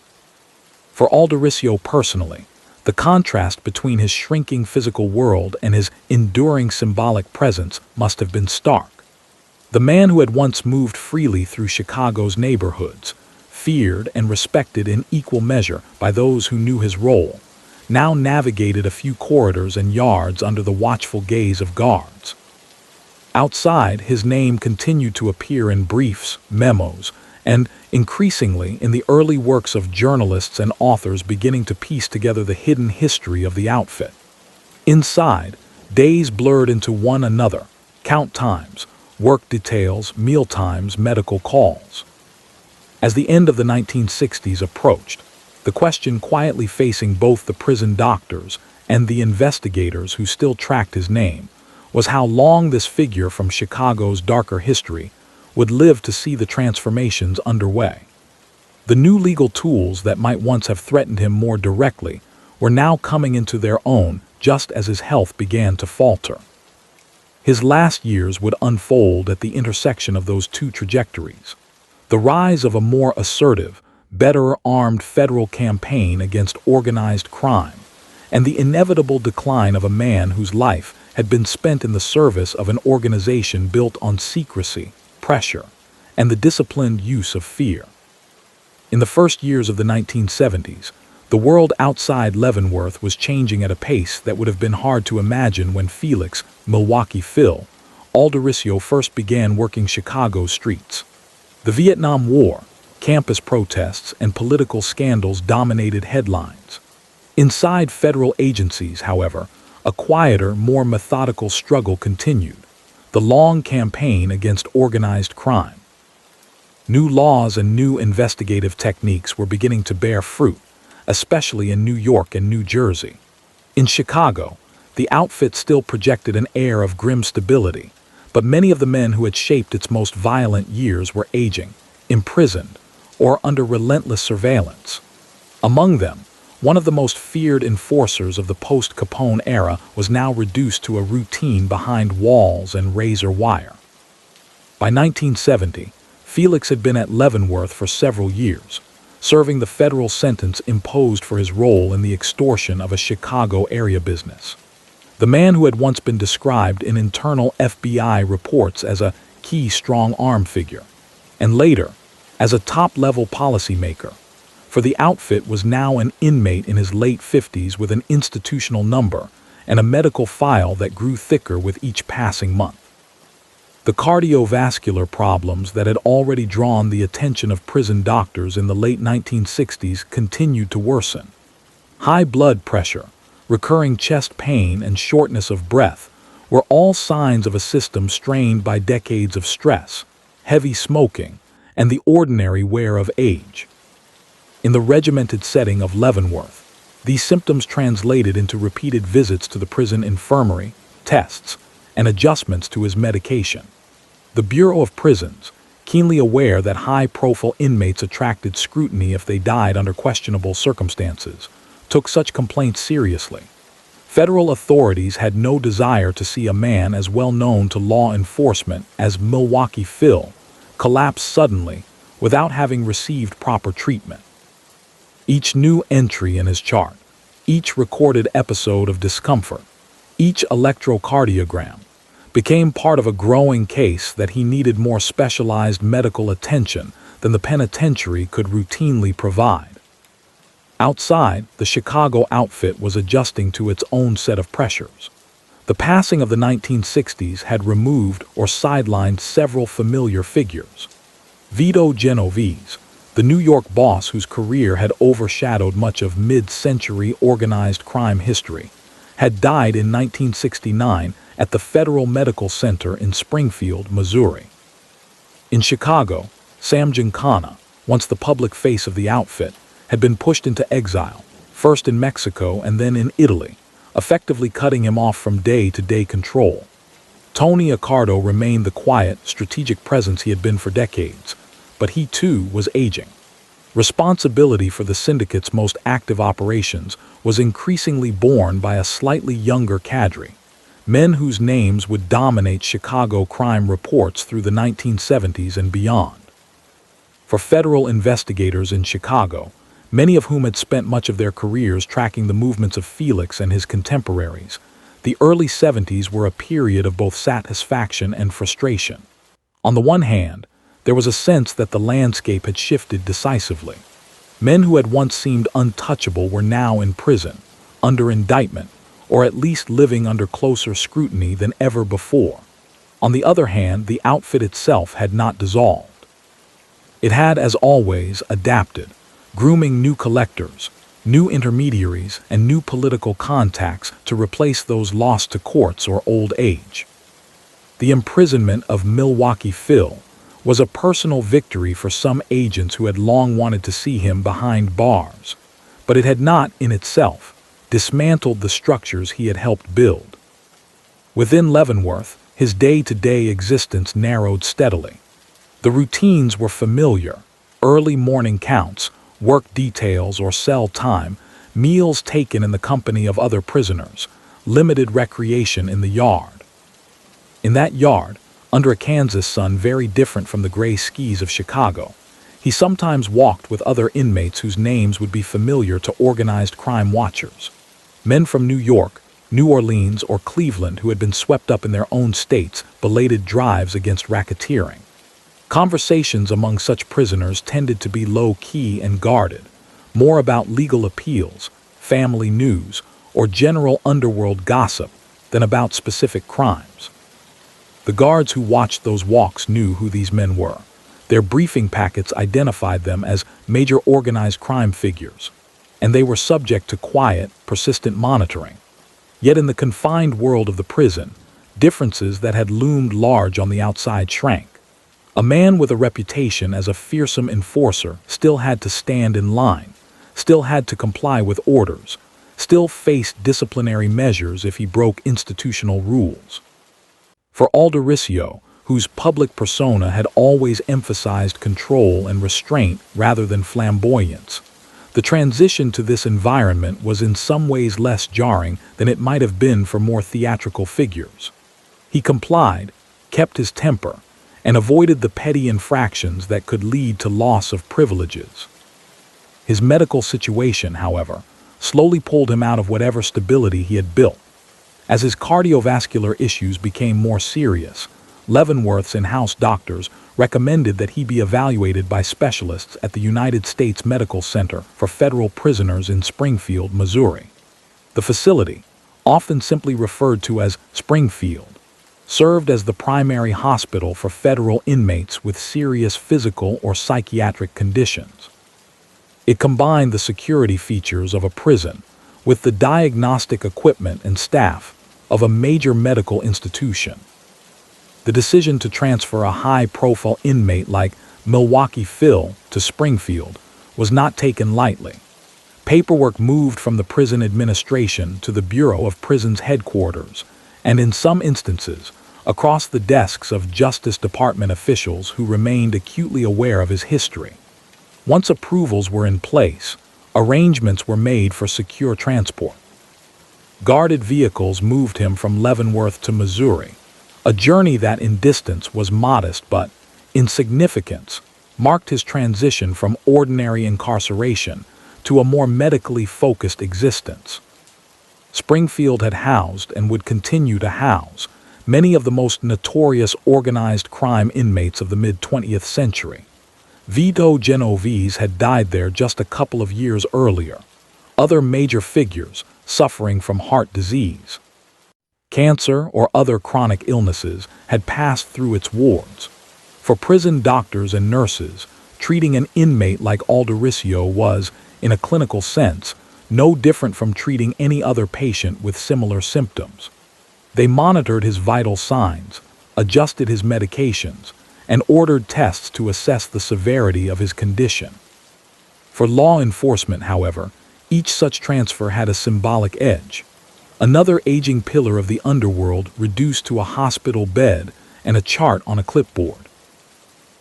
For Alderisio personally, the contrast between his shrinking physical world and his enduring symbolic presence must have been stark. The man who had once moved freely through Chicago's neighborhoods, feared and respected in equal measure by those who knew his role, now navigated a few corridors and yards under the watchful gaze of guards. Outside, his name continued to appear in briefs, memos, and, increasingly, in the early works of journalists and authors beginning to piece together the hidden history of the outfit. Inside, days blurred into one another, count times, work details, meal times, medical calls. As the end of the 1960s approached, the question quietly facing both the prison doctors and the investigators who still tracked his name was how long this figure from Chicago's darker history would live to see the transformations underway. The new legal tools that might once have threatened him more directly were now coming into their own just as his health began to falter. His last years would unfold at the intersection of those two trajectories. The rise of a more assertive, better armed federal campaign against organized crime, and the inevitable decline of a man whose life had been spent in the service of an organization built on secrecy, pressure, and the disciplined use of fear. In the first years of the 1970s, the world outside Leavenworth was changing at a pace that would have been hard to imagine when Felix, Milwaukee Phil, Alderisio first began working Chicago's streets. The Vietnam War, campus protests, and political scandals dominated headlines. Inside federal agencies, however, a quieter, more methodical struggle continued, the long campaign against organized crime. New laws and new investigative techniques were beginning to bear fruit, especially in New York and New Jersey. In Chicago, the outfit still projected an air of grim stability, but many of the men who had shaped its most violent years were aging, imprisoned, or under relentless surveillance. Among them, one of the most feared enforcers of the post-Capone era was now reduced to a routine behind walls and razor wire. By 1970, Felix had been at Leavenworth for several years, serving the federal sentence imposed for his role in the extortion of a Chicago area business. The man who had once been described in internal FBI reports as a key strong-arm figure, and later as a top-level policymaker, for the outfit was now an inmate in his late 50s with an institutional number and a medical file that grew thicker with each passing month. The cardiovascular problems that had already drawn the attention of prison doctors in the late 1960s continued to worsen. High blood pressure, recurring chest pain, and shortness of breath were all signs of a system strained by decades of stress, heavy smoking, and the ordinary wear of age. In the regimented setting of Leavenworth, these symptoms translated into repeated visits to the prison infirmary, tests, and adjustments to his medication. The Bureau of Prisons, keenly aware that high-profile inmates attracted scrutiny if they died under questionable circumstances, took such complaints seriously. Federal authorities had no desire to see a man as well known to law enforcement as Milwaukee Phil collapse suddenly without having received proper treatment. Each new entry in his chart, each recorded episode of discomfort, each electrocardiogram, became part of a growing case that he needed more specialized medical attention than the penitentiary could routinely provide. Outside, the Chicago outfit was adjusting to its own set of pressures. The passing of the 1960s had removed or sidelined several familiar figures. Vito Genovese, the New York boss whose career had overshadowed much of mid-century organized crime history, had died in 1969 at the Federal Medical Center in Springfield, Missouri. In Chicago, Sam Giancana, once the public face of the outfit, had been pushed into exile, first in Mexico and then in Italy, effectively cutting him off from day-to-day control. Tony Accardo remained the quiet, strategic presence he had been for decades, but he too was aging. Responsibility for the syndicate's most active operations was increasingly borne by a slightly younger cadre, men whose names would dominate Chicago crime reports through the 1970s and beyond. For federal investigators in Chicago, many of whom had spent much of their careers tracking the movements of Felix and his contemporaries, the early 70s were a period of both satisfaction and frustration. On the one hand, there was a sense that the landscape had shifted decisively. Men who had once seemed untouchable were now in prison, under indictment, or at least living under closer scrutiny than ever before. On the other hand, the outfit itself had not dissolved. It had, as always, adapted, grooming new collectors, new intermediaries, and new political contacts to replace those lost to courts or old age. The imprisonment of Milwaukee Phil was a personal victory for some agents who had long wanted to see him behind bars, but it had not, in itself, dismantled the structures he had helped build. Within Leavenworth, his day-to-day existence narrowed steadily. The routines were familiar: early morning counts, work details or cell time, meals taken in the company of other prisoners, limited recreation in the yard. In that yard, under a Kansas sun very different from the gray skis of Chicago, he sometimes walked with other inmates whose names would be familiar to organized crime watchers. Men from New York, New Orleans, or Cleveland who had been swept up in their own states' belated drives against racketeering. Conversations among such prisoners tended to be low-key and guarded, more about legal appeals, family news, or general underworld gossip than about specific crimes. The guards who watched those walks knew who these men were. Their briefing packets identified them as major organized crime figures, and they were subject to quiet, persistent monitoring. Yet in the confined world of the prison, differences that had loomed large on the outside shrank. A man with a reputation as a fearsome enforcer still had to stand in line, still had to comply with orders, still faced disciplinary measures if he broke institutional rules. For Alderisio, whose public persona had always emphasized control and restraint rather than flamboyance, the transition to this environment was in some ways less jarring than it might have been for more theatrical figures. He complied, kept his temper, and avoided the petty infractions that could lead to loss of privileges. His medical situation, however, slowly pulled him out of whatever stability he had built. As his cardiovascular issues became more serious, Leavenworth's in-house doctors recommended that he be evaluated by specialists at the United States Medical Center for Federal Prisoners in Springfield, Missouri. The facility, often simply referred to as Springfield, served as the primary hospital for federal inmates with serious physical or psychiatric conditions. It combined the security features of a prison with the diagnostic equipment and staff of a major medical institution. The decision to transfer a high-profile inmate like Milwaukee Phil to Springfield was not taken lightly. Paperwork moved from the prison administration to the Bureau of Prisons headquarters, and in some instances, across the desks of Justice Department officials who remained acutely aware of his history. Once approvals were in place, arrangements were made for secure transport. Guarded vehicles moved him from Leavenworth to Missouri, a journey that in distance was modest but, in significance, marked his transition from ordinary incarceration to a more medically focused existence. Springfield had housed and would continue to house many of the most notorious organized crime inmates of the mid-20th century. Vito Genovese had died there just a couple of years earlier. Other major figures suffering from heart disease, cancer, or other chronic illnesses had passed through its wards. For prison doctors and nurses, treating an inmate like Alderisio was, in a clinical sense, no different from treating any other patient with similar symptoms. They monitored his vital signs, adjusted his medications, and ordered tests to assess the severity of his condition. For law enforcement, however, each such transfer had a symbolic edge. Another aging pillar of the underworld reduced to a hospital bed and a chart on a clipboard.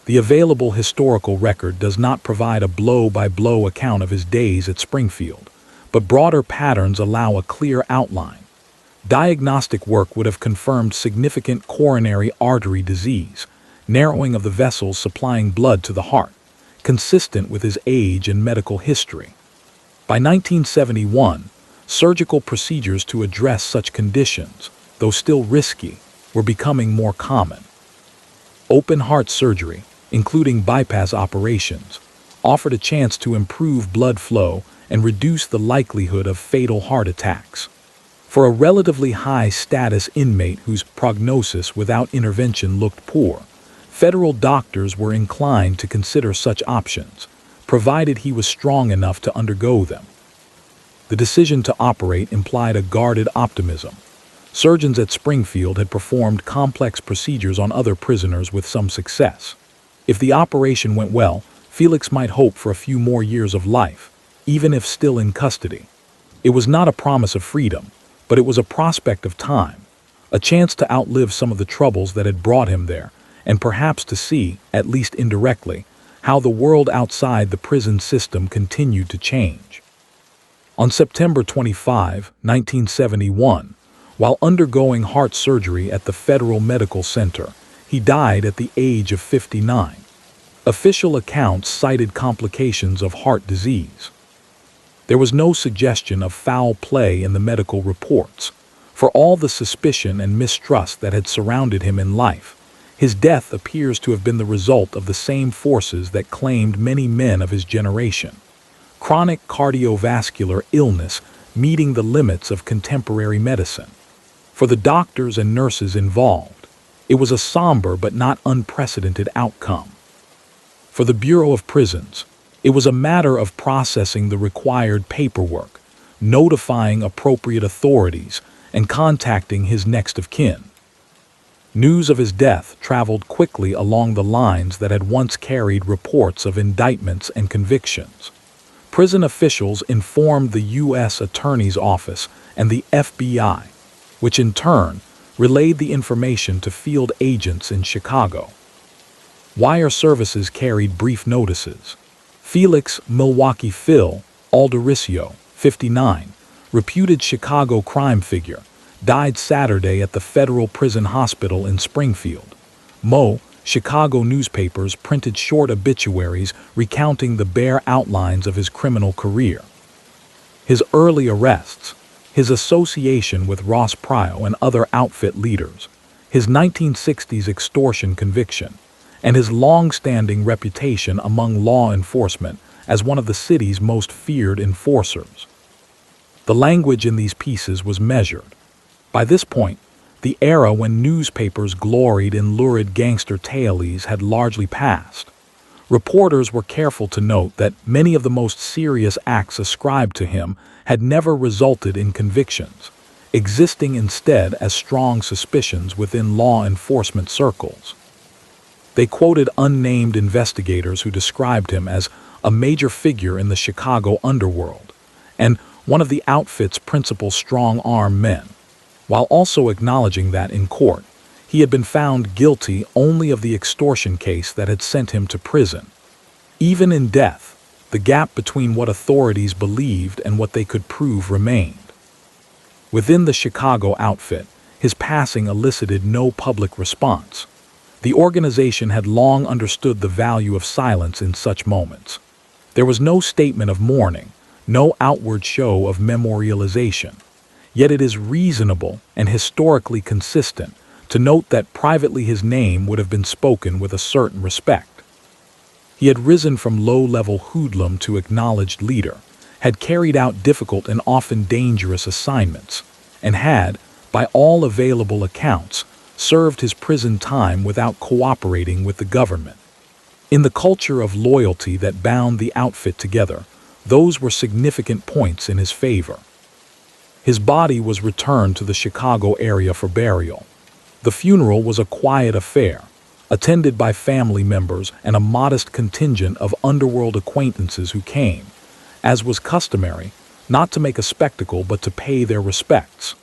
The available historical record does not provide a blow-by-blow account of his days at Springfield, but broader patterns allow a clear outline. Diagnostic work would have confirmed significant coronary artery disease, narrowing of the vessels supplying blood to the heart, consistent with his age and medical history. By 1971, surgical procedures to address such conditions, though still risky, were becoming more common. Open heart surgery, including bypass operations, offered a chance to improve blood flow and reduce the likelihood of fatal heart attacks. For a relatively high-status inmate whose prognosis without intervention looked poor, federal doctors were inclined to consider such options, provided he was strong enough to undergo them. The decision to operate implied a guarded optimism. Surgeons at Springfield had performed complex procedures on other prisoners with some success. If the operation went well, Felix might hope for a few more years of life, even if still in custody. It was not a promise of freedom, but it was a prospect of time, a chance to outlive some of the troubles that had brought him there, and perhaps to see, at least indirectly, how the world outside the prison system continued to change. On September 25, 1971, while undergoing heart surgery at the Federal Medical Center, he died at the age of 59. Official accounts cited complications of heart disease. There was no suggestion of foul play in the medical reports. For all the suspicion and mistrust that had surrounded him in life, his death appears to have been the result of the same forces that claimed many men of his generation. Chronic cardiovascular illness meeting the limits of contemporary medicine. For the doctors and nurses involved, it was a somber but not unprecedented outcome. For the Bureau of Prisons, it was a matter of processing the required paperwork, notifying appropriate authorities, and contacting his next of kin. News of his death traveled quickly along the lines that had once carried reports of indictments and convictions. Prison officials informed the U.S. Attorney's Office and the FBI, which in turn relayed the information to field agents in Chicago. Wire services carried brief notices. Felix Milwaukee Phil Alderisio, 59, reputed Chicago crime figure, died Saturday at the Federal Prison Hospital in Springfield. Mo, Chicago newspapers printed short obituaries recounting the bare outlines of his criminal career. His early arrests, his association with Ross Pryo and other outfit leaders, his 1960s extortion conviction, and his long-standing reputation among law enforcement as one of the city's most feared enforcers. The language in these pieces was measured. By this point, the era when newspapers gloried in lurid gangster tales had largely passed. Reporters were careful to note that many of the most serious acts ascribed to him had never resulted in convictions, existing instead as strong suspicions within law enforcement circles. They quoted unnamed investigators who described him as a major figure in the Chicago underworld and one of the outfit's principal strong-arm men, while also acknowledging that in court he had been found guilty only of the extortion case that had sent him to prison. Even in death, the gap between what authorities believed and what they could prove remained. Within the Chicago outfit, his passing elicited no public response. The organization had long understood the value of silence in such moments. There was no statement of mourning, no outward show of memorialization. Yet it is reasonable and historically consistent to note that privately his name would have been spoken with a certain respect. He had risen from low-level hoodlum to acknowledged leader, had carried out difficult and often dangerous assignments, and had, by all available accounts, served his prison time without cooperating with the government. In the culture of loyalty that bound the outfit together, those were significant points in his favor. His body was returned to the Chicago area for burial. The funeral was a quiet affair, attended by family members and a modest contingent of underworld acquaintances who came, as was customary, not to make a spectacle but to pay their respects.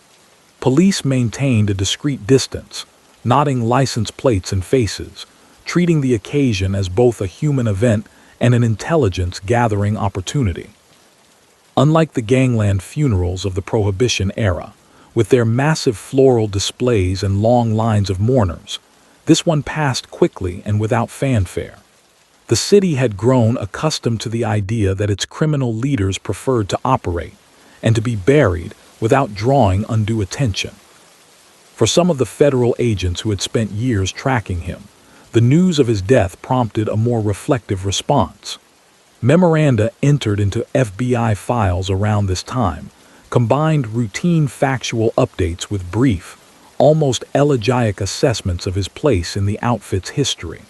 Police maintained a discreet distance, nodding license plates and faces, treating the occasion as both a human event and an intelligence-gathering opportunity. Unlike the gangland funerals of the Prohibition era, with their massive floral displays and long lines of mourners, this one passed quickly and without fanfare. The city had grown accustomed to the idea that its criminal leaders preferred to operate and to be buried without drawing undue attention. For some of the federal agents who had spent years tracking him, the news of his death prompted a more reflective response. Memoranda entered into FBI files around this time combined routine factual updates with brief, almost elegiac assessments of his place in the outfit's history.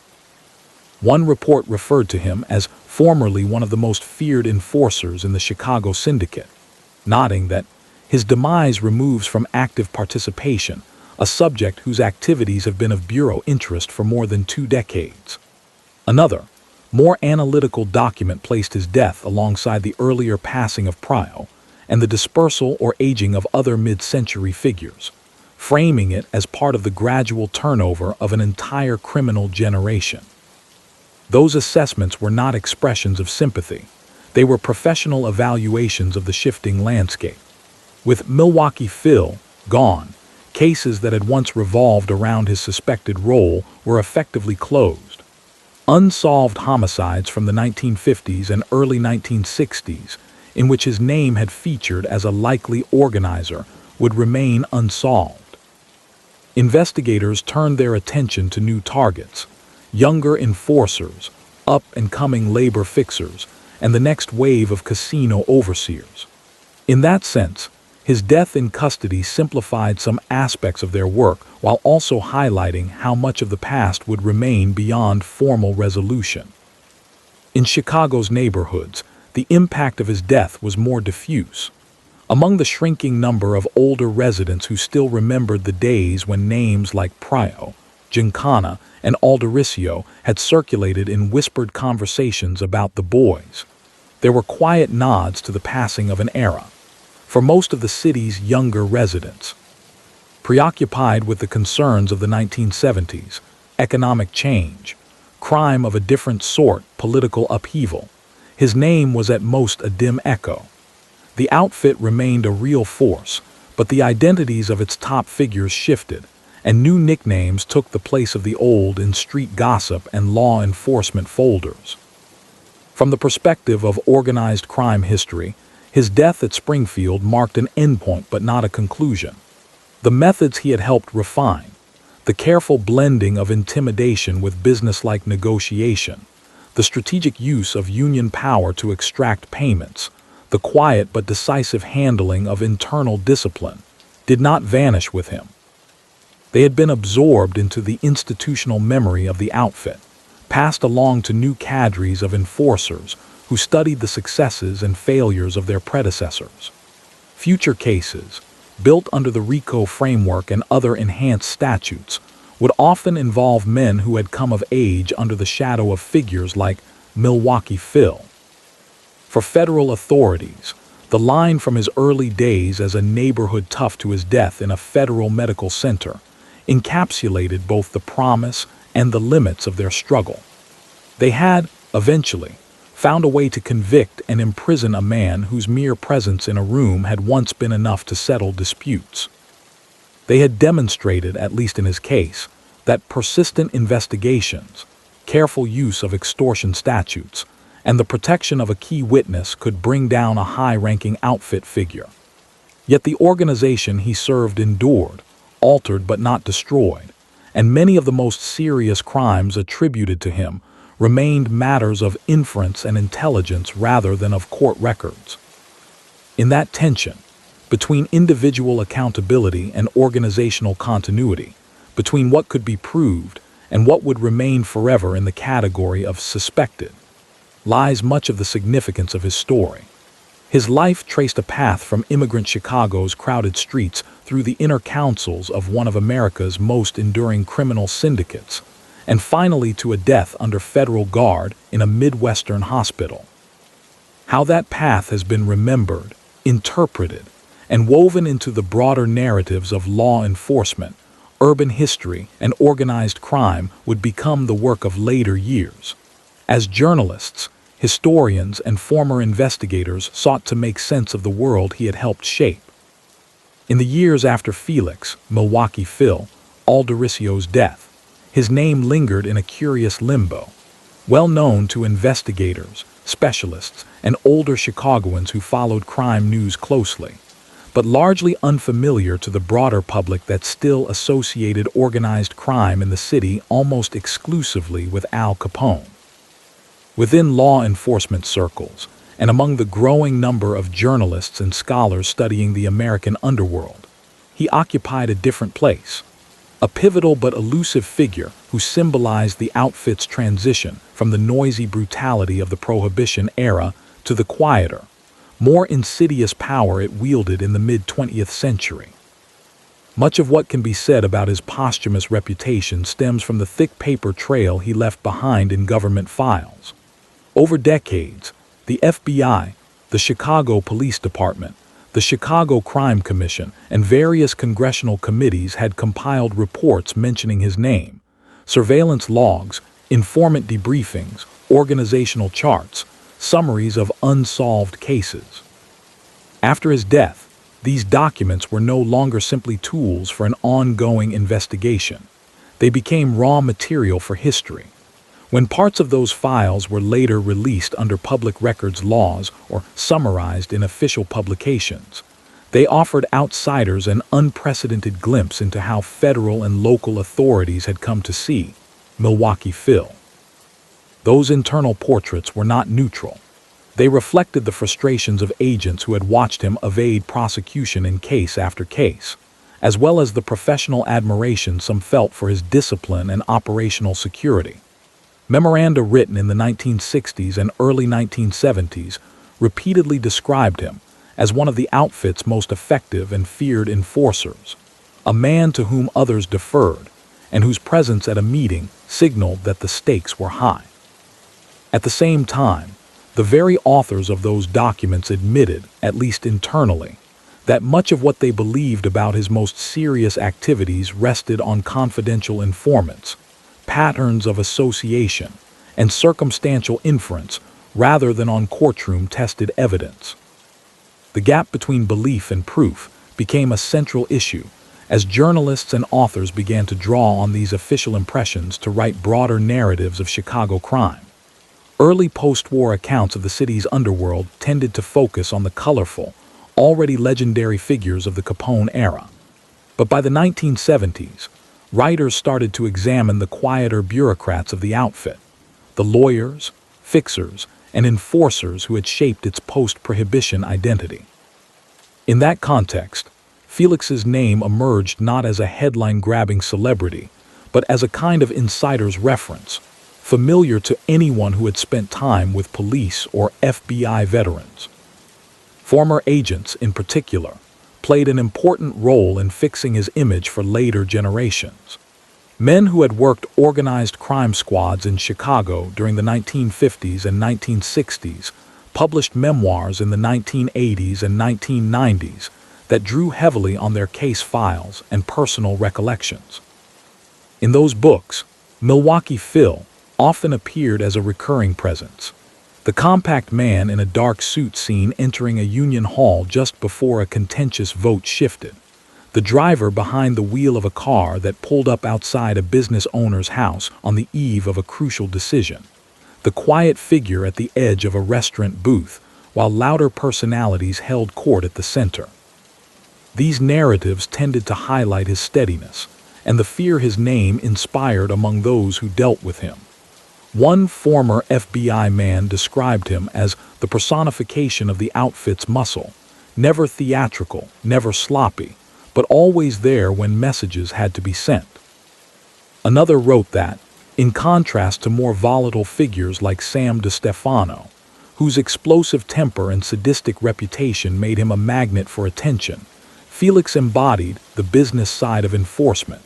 One report referred to him as formerly one of the most feared enforcers in the Chicago syndicate, noting that his demise removes from active participation a subject whose activities have been of bureau interest for more than 2 decades. Another, more analytical document placed his death alongside the earlier passing of Pryo and the dispersal or aging of other mid-century figures, framing it as part of the gradual turnover of an entire criminal generation. Those assessments were not expressions of sympathy. They were professional evaluations of the shifting landscape. With Milwaukee Phil gone, cases that had once revolved around his suspected role were effectively closed. Unsolved homicides from the 1950s and early 1960s, in which his name had featured as a likely organizer, would remain unsolved. Investigators turned their attention to new targets, younger enforcers, up-and-coming labor fixers, and the next wave of casino overseers. In that sense, his death in custody simplified some aspects of their work while also highlighting how much of the past would remain beyond formal resolution. In Chicago's neighborhoods, the impact of his death was more diffuse. Among the shrinking number of older residents who still remembered the days when names like Pryo, Giancana, and Alderisio had circulated in whispered conversations about the boys, there were quiet nods to the passing of an era. For most of the city's younger residents, preoccupied with the concerns of the 1970s, economic change, crime of a different sort, political upheaval, his name was at most a dim echo. The outfit remained a real force, but the identities of its top figures shifted, and new nicknames took the place of the old in street gossip and law enforcement folders. From the perspective of organized crime history, his death at Springfield marked an endpoint but not a conclusion. The methods he had helped refine, the careful blending of intimidation with businesslike negotiation, the strategic use of union power to extract payments, the quiet but decisive handling of internal discipline, did not vanish with him. They had been absorbed into the institutional memory of the outfit, passed along to new cadres of enforcers who studied the successes and failures of their predecessors. Future cases, built under the RICO framework and other enhanced statutes, would often involve men who had come of age under the shadow of figures like Milwaukee Phil. For federal authorities, the line from his early days as a neighborhood tough to his death in a federal medical center encapsulated both the promise and the limits of their struggle. They had, eventually, found a way to convict and imprison a man whose mere presence in a room had once been enough to settle disputes. They had demonstrated, at least in his case, that persistent investigations, careful use of extortion statutes, and the protection of a key witness could bring down a high-ranking outfit figure. Yet the organization he served endured, altered but not destroyed, and many of the most serious crimes attributed to him remained matters of inference and intelligence rather than of court records. In that tension, between individual accountability and organizational continuity, between what could be proved and what would remain forever in the category of suspected, lies much of the significance of his story. His life traced a path from immigrant Chicago's crowded streets through the inner councils of one of America's most enduring criminal syndicates, and finally to a death under federal guard in a Midwestern hospital. How that path has been remembered, interpreted, and woven into the broader narratives of law enforcement, urban history, and organized crime would become the work of later years. As journalists, historians, and former investigators sought to make sense of the world he had helped shape. In the years after Felix, Milwaukee Phil, Alderisio's death, his name lingered in a curious limbo, well known to investigators, specialists, and older Chicagoans who followed crime news closely, but largely unfamiliar to the broader public that still associated organized crime in the city almost exclusively with Al Capone. Within law enforcement circles, and among the growing number of journalists and scholars studying the American underworld, he occupied a different place. A pivotal but elusive figure who symbolized the outfit's transition from the noisy brutality of the Prohibition era to the quieter, more insidious power it wielded in the mid-20th century. Much of what can be said about his posthumous reputation stems from the thick paper trail he left behind in government files. Over decades, the FBI, the Chicago Police Department, the Chicago Crime Commission, and various congressional committees had compiled reports mentioning his name, surveillance logs, informant debriefings, organizational charts, summaries of unsolved cases. After his death, these documents were no longer simply tools for an ongoing investigation. They became raw material for history. When parts of those files were later released under public records laws or summarized in official publications, they offered outsiders an unprecedented glimpse into how federal and local authorities had come to see Milwaukee Phil. Those internal portraits were not neutral. They reflected the frustrations of agents who had watched him evade prosecution in case after case, as well as the professional admiration some felt for his discipline and operational security. Memoranda written in the 1960s and early 1970s repeatedly described him as one of the outfit's most effective and feared enforcers, a man to whom others deferred, and whose presence at a meeting signaled that the stakes were high. At the same time, the very authors of those documents admitted, at least internally, that much of what they believed about his most serious activities rested on confidential informants, patterns of association, and circumstantial inference rather than on courtroom-tested evidence. The gap between belief and proof became a central issue as journalists and authors began to draw on these official impressions to write broader narratives of Chicago crime. Early post-war accounts of the city's underworld tended to focus on the colorful, already legendary figures of the Capone era. But by the 1970s, writers started to examine the quieter bureaucrats of the outfit, the lawyers, fixers, and enforcers who had shaped its post-prohibition identity. In that context, Felix's name emerged not as a headline-grabbing celebrity, but as a kind of insider's reference, familiar to anyone who had spent time with police or FBI veterans. Former agents, in particular, played an important role in fixing his image for later generations. Men who had worked organized crime squads in Chicago during the 1950s and 1960s published memoirs in the 1980s and 1990s that drew heavily on their case files and personal recollections. In those books, Milwaukee Phil often appeared as a recurring presence, the compact man in a dark suit seen entering a union hall just before a contentious vote shifted, the driver behind the wheel of a car that pulled up outside a business owner's house on the eve of a crucial decision, the quiet figure at the edge of a restaurant booth while louder personalities held court at the center. These narratives tended to highlight his steadiness and the fear his name inspired among those who dealt with him. One former FBI man described him as the personification of the outfit's muscle, never theatrical, never sloppy, but always there when messages had to be sent. Another wrote that, in contrast to more volatile figures like Sam DeStefano, whose explosive temper and sadistic reputation made him a magnet for attention, Felix embodied the business side of enforcement,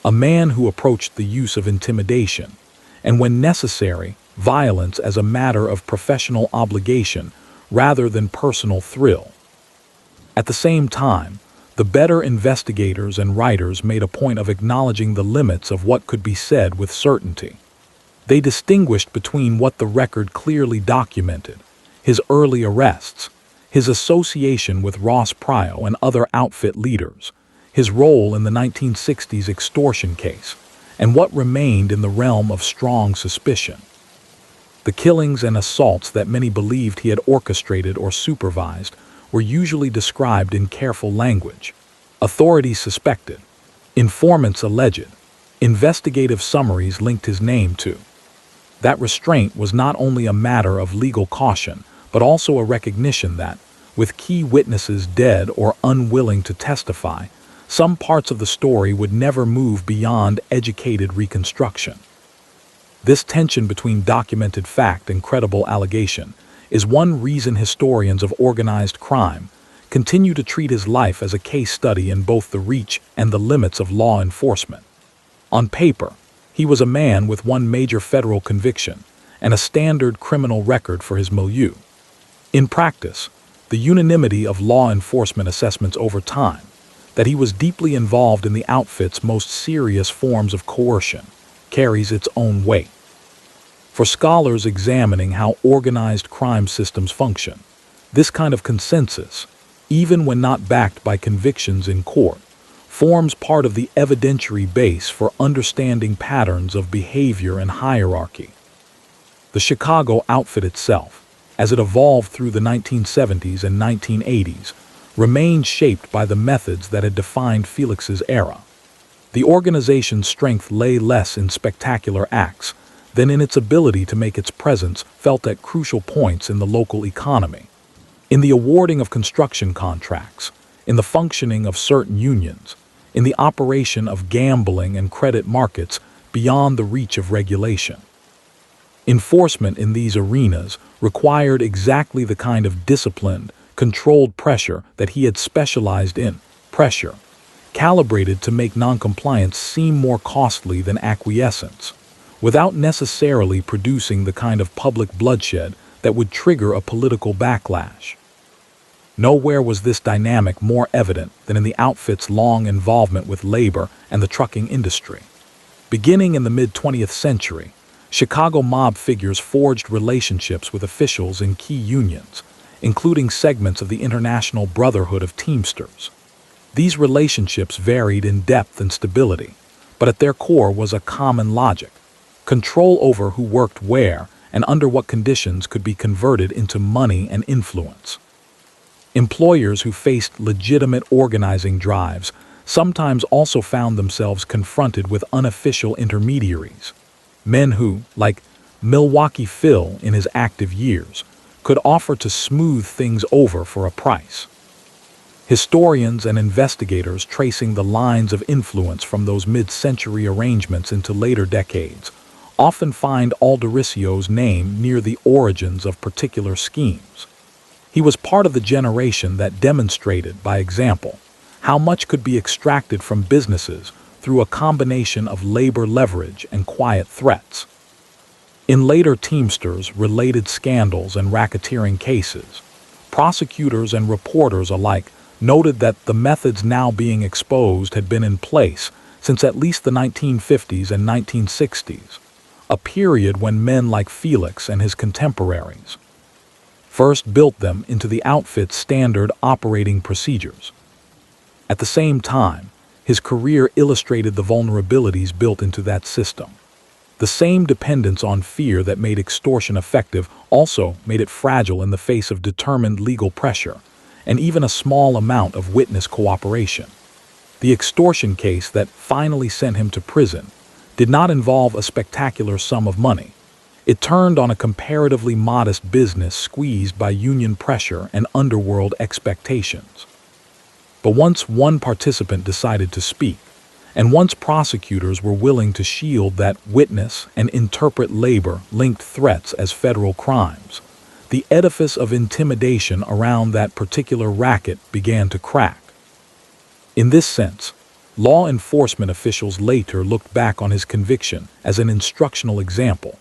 a man who approached the use of intimidation, and when necessary, violence as a matter of professional obligation rather than personal thrill. At the same time, the better investigators and writers made a point of acknowledging the limits of what could be said with certainty. They distinguished between what the record clearly documented, his early arrests, his association with Ross Pryor and other outfit leaders, his role in the 1960s extortion case, and what remained in the realm of strong suspicion. The killings and assaults that many believed he had orchestrated or supervised were usually described in careful language. Authorities suspected, informants alleged, investigative summaries linked his name to. That restraint was not only a matter of legal caution, but also a recognition that, with key witnesses dead or unwilling to testify, some parts of the story would never move beyond educated reconstruction. This tension between documented fact and credible allegation is one reason historians of organized crime continue to treat his life as a case study in both the reach and the limits of law enforcement. On paper, he was a man with one major federal conviction and a standard criminal record for his milieu. In practice, the unanimity of law enforcement assessments over time that he was deeply involved in the outfit's most serious forms of coercion carries its own weight. For scholars examining how organized crime systems function, this kind of consensus, even when not backed by convictions in court, forms part of the evidentiary base for understanding patterns of behavior and hierarchy. The Chicago outfit itself, as it evolved through the 1970s and 1980s, remained shaped by the methods that had defined Felix's era. The organization's strength lay less in spectacular acts than in its ability to make its presence felt at crucial points in the local economy, in the awarding of construction contracts, in the functioning of certain unions, in the operation of gambling and credit markets beyond the reach of regulation. Enforcement in these arenas required exactly the kind of disciplined, controlled pressure that he had specialized in, pressure, calibrated to make noncompliance seem more costly than acquiescence, without necessarily producing the kind of public bloodshed that would trigger a political backlash. Nowhere was this dynamic more evident than in the outfit's long involvement with labor and the trucking industry. Beginning in the mid-20th century, Chicago mob figures forged relationships with officials in key unions, including segments of the International Brotherhood of Teamsters. These relationships varied in depth and stability, but at their core was a common logic: control over who worked where and under what conditions could be converted into money and influence. Employers who faced legitimate organizing drives sometimes also found themselves confronted with unofficial intermediaries, men who, like Milwaukee Phil in his active years, could offer to smooth things over for a price. Historians and investigators tracing the lines of influence from those mid-century arrangements into later decades often find Alderisio's name near the origins of particular schemes. He was part of the generation that demonstrated, by example, how much could be extracted from businesses through a combination of labor leverage and quiet threats. In later Teamsters-related scandals and racketeering cases, prosecutors and reporters alike noted that the methods now being exposed had been in place since at least the 1950s and 1960s, a period when men like Felix and his contemporaries first built them into the outfit's standard operating procedures. At the same time, his career illustrated the vulnerabilities built into that system. The same dependence on fear that made extortion effective also made it fragile in the face of determined legal pressure, and even a small amount of witness cooperation. The extortion case that finally sent him to prison did not involve a spectacular sum of money. It turned on a comparatively modest business squeezed by union pressure and underworld expectations. But once one participant decided to speak, and once prosecutors were willing to shield that witness and interpret labor-linked threats as federal crimes, the edifice of intimidation around that particular racket began to crack. In this sense, law enforcement officials later looked back on his conviction as an instructional example.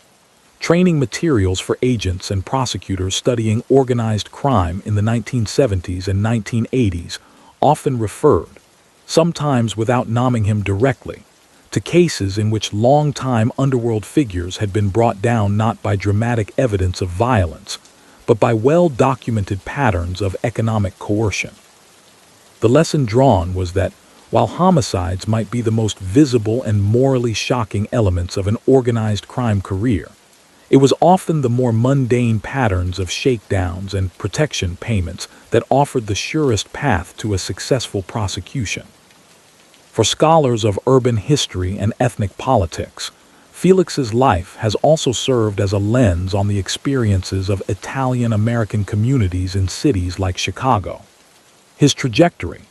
Training materials for agents and prosecutors studying organized crime in the 1970s and 1980s often referred, sometimes without naming him directly, to cases in which long-time underworld figures had been brought down not by dramatic evidence of violence, but by well-documented patterns of economic coercion. The lesson drawn was that, while homicides might be the most visible and morally shocking elements of an organized crime career, it was often the more mundane patterns of shakedowns and protection payments that offered the surest path to a successful prosecution. For scholars of urban history and ethnic politics, Felix's life has also served as a lens on the experiences of Italian-American communities in cities like Chicago. His trajectory,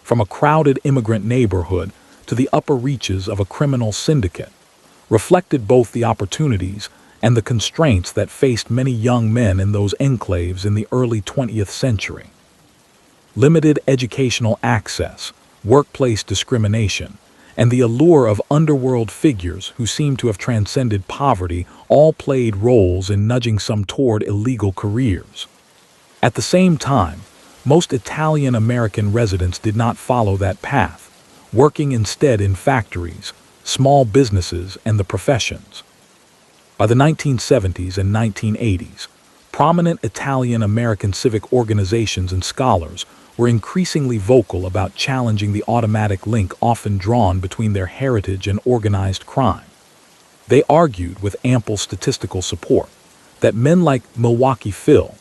from a crowded immigrant neighborhood to the upper reaches of a criminal syndicate, reflected both the opportunities and the constraints that faced many young men in those enclaves in the early 20th century. Limited educational access, workplace discrimination, and the allure of underworld figures who seemed to have transcended poverty all played roles in nudging some toward illegal careers. At the same time, most Italian-American residents did not follow that path, working instead in factories, small businesses, and the professions. By the 1970s and 1980s, prominent Italian-American civic organizations and scholars were increasingly vocal about challenging the automatic link often drawn between their heritage and organized crime. They argued with ample statistical support that men like Milwaukee Phil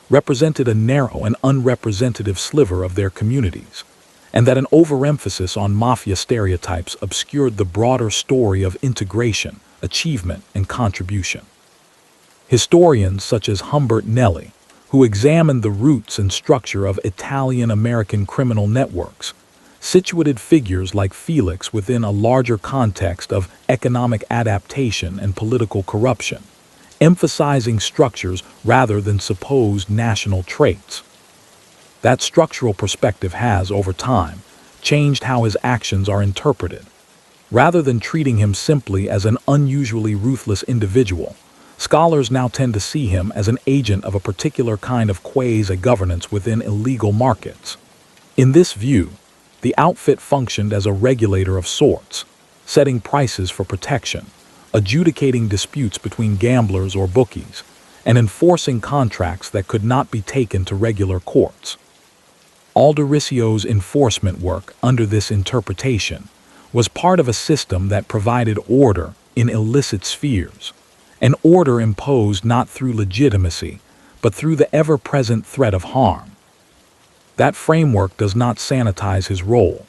represented a narrow and unrepresentative sliver of their communities, and that an overemphasis on mafia stereotypes obscured the broader story of integration, achievement, and contribution. Historians such as Humbert Nelli, who examined the roots and structure of Italian-American criminal networks, situated figures like Felix within a larger context of economic adaptation and political corruption, emphasizing structures rather than supposed national traits. That structural perspective has, over time, changed how his actions are interpreted. Rather than treating him simply as an unusually ruthless individual, scholars now tend to see him as an agent of a particular kind of quasi-governance within illegal markets. In this view, the outfit functioned as a regulator of sorts, setting prices for protection, adjudicating disputes between gamblers or bookies, and enforcing contracts that could not be taken to regular courts. Alderisio's enforcement work under this interpretation was part of a system that provided order in illicit spheres, an order imposed not through legitimacy, but through the ever-present threat of harm. That framework does not sanitize his role.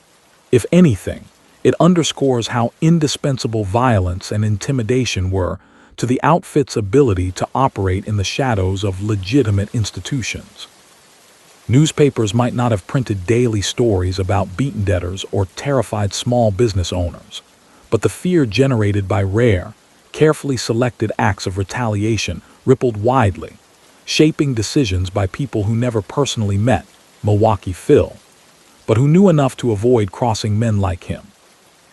If anything, it underscores how indispensable violence and intimidation were to the outfit's ability to operate in the shadows of legitimate institutions. Newspapers might not have printed daily stories about beaten debtors or terrified small business owners, but the fear generated by rare, carefully selected acts of retaliation rippled widely, shaping decisions by people who never personally met Milwaukee Phil, but who knew enough to avoid crossing men like him.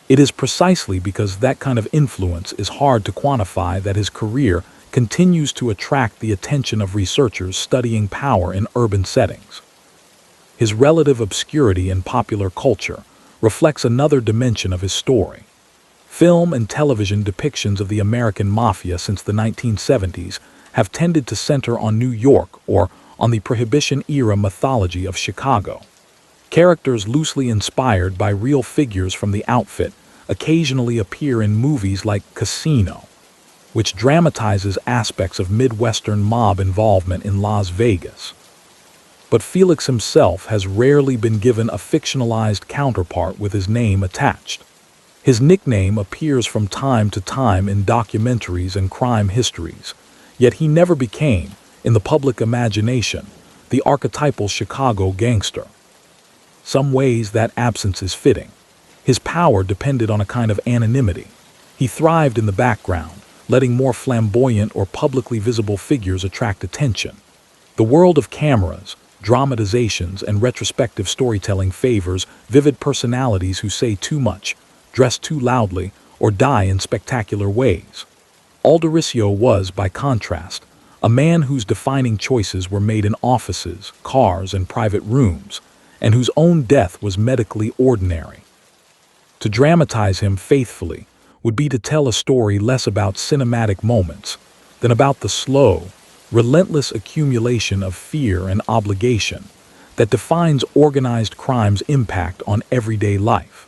It is precisely because that kind of influence is hard to quantify that his career continues to attract the attention of researchers studying power in urban settings. His relative obscurity in popular culture reflects another dimension of his story. Film and television depictions of the American Mafia since the 1970s have tended to center on New York or on the Prohibition-era mythology of Chicago. Characters loosely inspired by real figures from the outfit occasionally appear in movies like Casino, which dramatizes aspects of Midwestern mob involvement in Las Vegas. But Felix himself has rarely been given a fictionalized counterpart with his name attached. His nickname appears from time to time in documentaries and crime histories, yet he never became, in the public imagination, the archetypal Chicago gangster. Some ways that absence is fitting. His power depended on a kind of anonymity. He thrived in the background, letting more flamboyant or publicly visible figures attract attention. The world of cameras, dramatizations, and retrospective storytelling favors vivid personalities who say too much, dress too loudly, or die in spectacular ways. Alderisio was, by contrast, a man whose defining choices were made in offices, cars, and private rooms, and whose own death was medically ordinary. To dramatize him faithfully would be to tell a story less about cinematic moments than about the slow, relentless accumulation of fear and obligation that defines organized crime's impact on everyday life.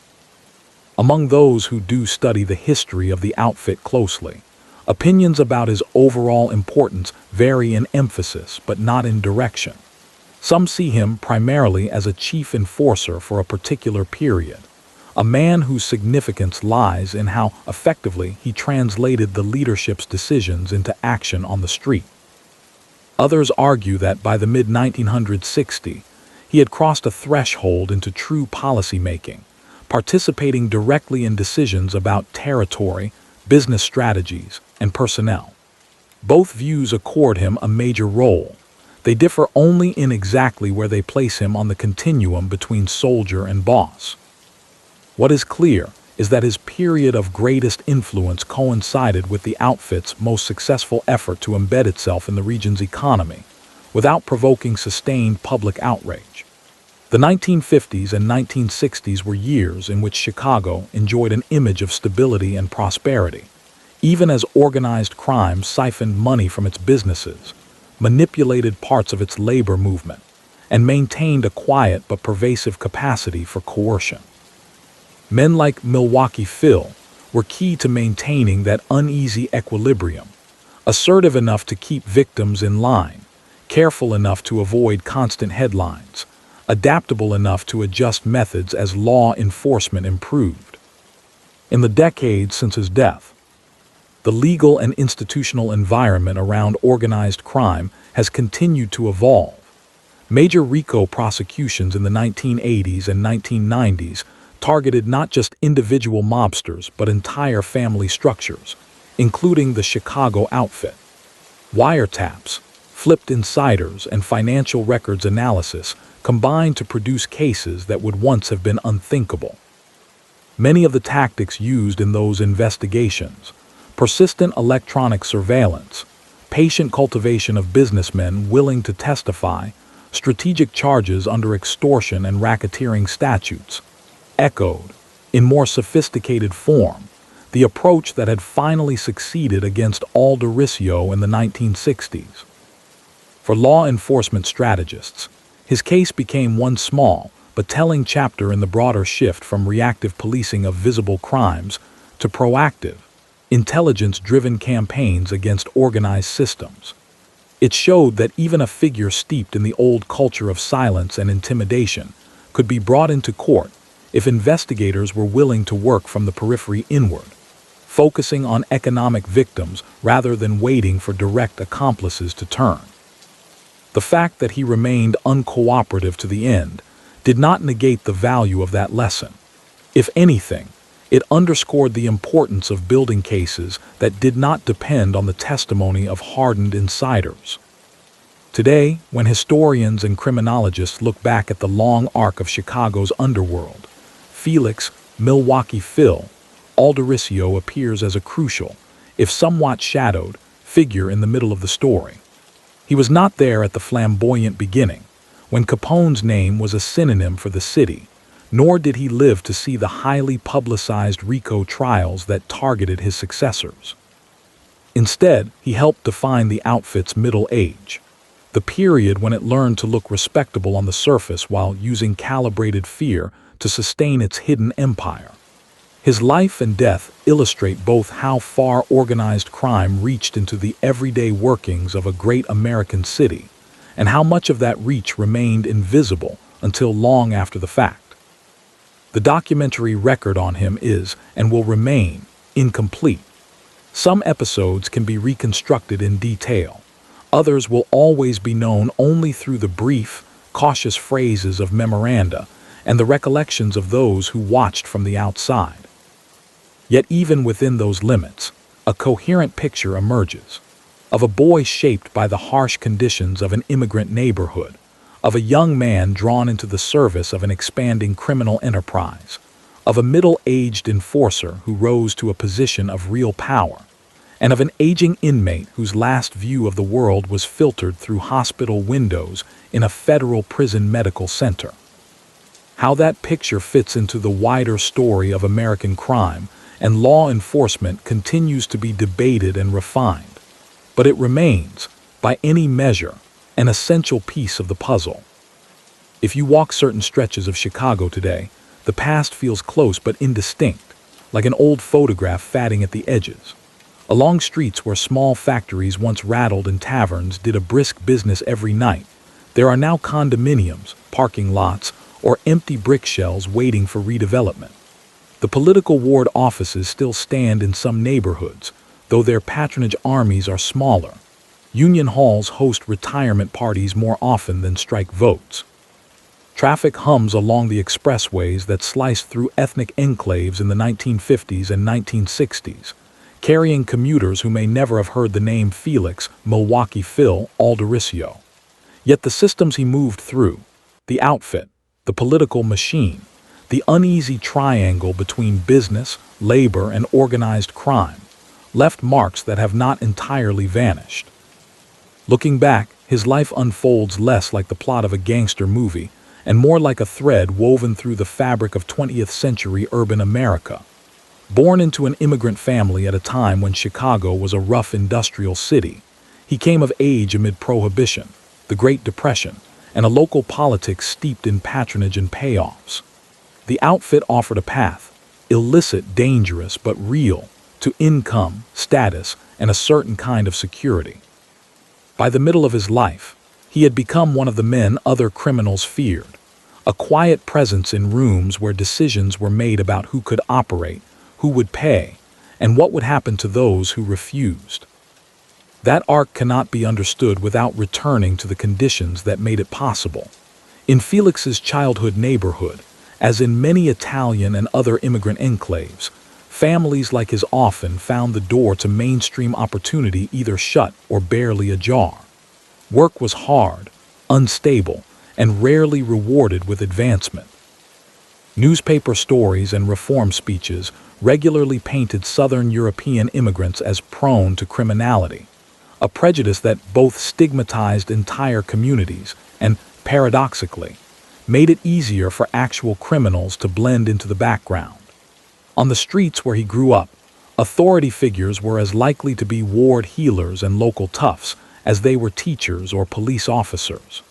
Among those who do study the history of the outfit closely, opinions about his overall importance vary in emphasis but not in direction. Some see him primarily as a chief enforcer for a particular period, a man whose significance lies in how effectively he translated the leadership's decisions into action on the street. Others argue that by the mid-1960s, he had crossed a threshold into true policymaking, participating directly in decisions about territory, business strategies, and personnel. Both views accord him a major role. They differ only in exactly where they place him on the continuum between soldier and boss. What is clear is that his period of greatest influence coincided with the outfit's most successful effort to embed itself in the region's economy, without provoking sustained public outrage. The 1950s and 1960s were years in which Chicago enjoyed an image of stability and prosperity, even as organized crime siphoned money from its businesses, manipulated parts of its labor movement, and maintained a quiet but pervasive capacity for coercion. Men like Milwaukee Phil were key to maintaining that uneasy equilibrium, assertive enough to keep victims in line, careful enough to avoid constant headlines, adaptable enough to adjust methods as law enforcement improved. In the decades since his death, the legal and institutional environment around organized crime has continued to evolve. Major RICO prosecutions in the 1980s and 1990s targeted not just individual mobsters but entire family structures, including the Chicago outfit. Wiretaps, flipped insiders, and financial records analysis combined to produce cases that would once have been unthinkable. Many of the tactics used in those investigations, persistent electronic surveillance, patient cultivation of businessmen willing to testify, strategic charges under extortion and racketeering statutes, echoed, in more sophisticated form, the approach that had finally succeeded against Alderisio in the 1960s. For law enforcement strategists, His case became one small but telling chapter in the broader shift from reactive policing of visible crimes to proactive, intelligence-driven campaigns against organized systems. It showed that even a figure steeped in the old culture of silence and intimidation could be brought into court if investigators were willing to work from the periphery inward, focusing on economic victims rather than waiting for direct accomplices to turn. The fact that he remained uncooperative to the end did not negate the value of that lesson. If anything, it underscored the importance of building cases that did not depend on the testimony of hardened insiders. Today, when historians and criminologists look back at the long arc of Chicago's underworld, Felix "Milwaukee Phil" Alderisio appears as a crucial, if somewhat shadowed, figure in the middle of the story. He was not there at the flamboyant beginning, when Capone's name was a synonym for the city, nor did he live to see the highly publicized RICO trials that targeted his successors. Instead, he helped define the outfit's middle age, the period when it learned to look respectable on the surface while using calibrated fear to sustain its hidden empire. His life and death illustrate both how far organized crime reached into the everyday workings of a great American city, and how much of that reach remained invisible until long after the fact. The documentary record on him is, and will remain, incomplete. Some episodes can be reconstructed in detail. Others will always be known only through the brief, cautious phrases of memoranda and the recollections of those who watched from the outside. Yet even within those limits, a coherent picture emerges, of a boy shaped by the harsh conditions of an immigrant neighborhood, of a young man drawn into the service of an expanding criminal enterprise, of a middle-aged enforcer who rose to a position of real power, and of an aging inmate whose last view of the world was filtered through hospital windows in a federal prison medical center. How that picture fits into the wider story of American crime and law enforcement continues to be debated and refined, but it remains, by any measure, an essential piece of the puzzle. If you walk certain stretches of Chicago today, the past feels close but indistinct, like an old photograph fading at the edges. Along streets where small factories once rattled and taverns did a brisk business every night, there are now condominiums, parking lots, or empty brick shells waiting for redevelopment. The political ward offices still stand in some neighborhoods, though their patronage armies are smaller. Union halls host retirement parties more often than strike votes. Traffic hums along the expressways that sliced through ethnic enclaves in the 1950s and 1960s, carrying commuters who may never have heard the name Felix "Milwaukee Phil" Alderisio. Yet the systems he moved through, the outfit, the political machine, the uneasy triangle between business, labor, and organized crime, left marks that have not entirely vanished. Looking back, his life unfolds less like the plot of a gangster movie and more like a thread woven through the fabric of 20th century urban America. Born into an immigrant family at a time when Chicago was a rough industrial city, he came of age amid Prohibition, the Great Depression, and a local politics steeped in patronage and payoffs. The outfit offered a path, illicit, dangerous, but real, to income, status, and a certain kind of security. By the middle of his life, he had become one of the men other criminals feared, a quiet presence in rooms where decisions were made about who could operate, who would pay, and what would happen to those who refused. That arc cannot be understood without returning to the conditions that made it possible. In Felix's childhood neighborhood, as in many Italian and other immigrant enclaves, families like his often found the door to mainstream opportunity either shut or barely ajar. Work was hard, unstable, and rarely rewarded with advancement. Newspaper stories and reform speeches regularly painted Southern European immigrants as prone to criminality, a prejudice that both stigmatized entire communities and, paradoxically, made it easier for actual criminals to blend into the background. On the streets where he grew up, authority figures were as likely to be ward healers and local toughs as they were teachers or police officers.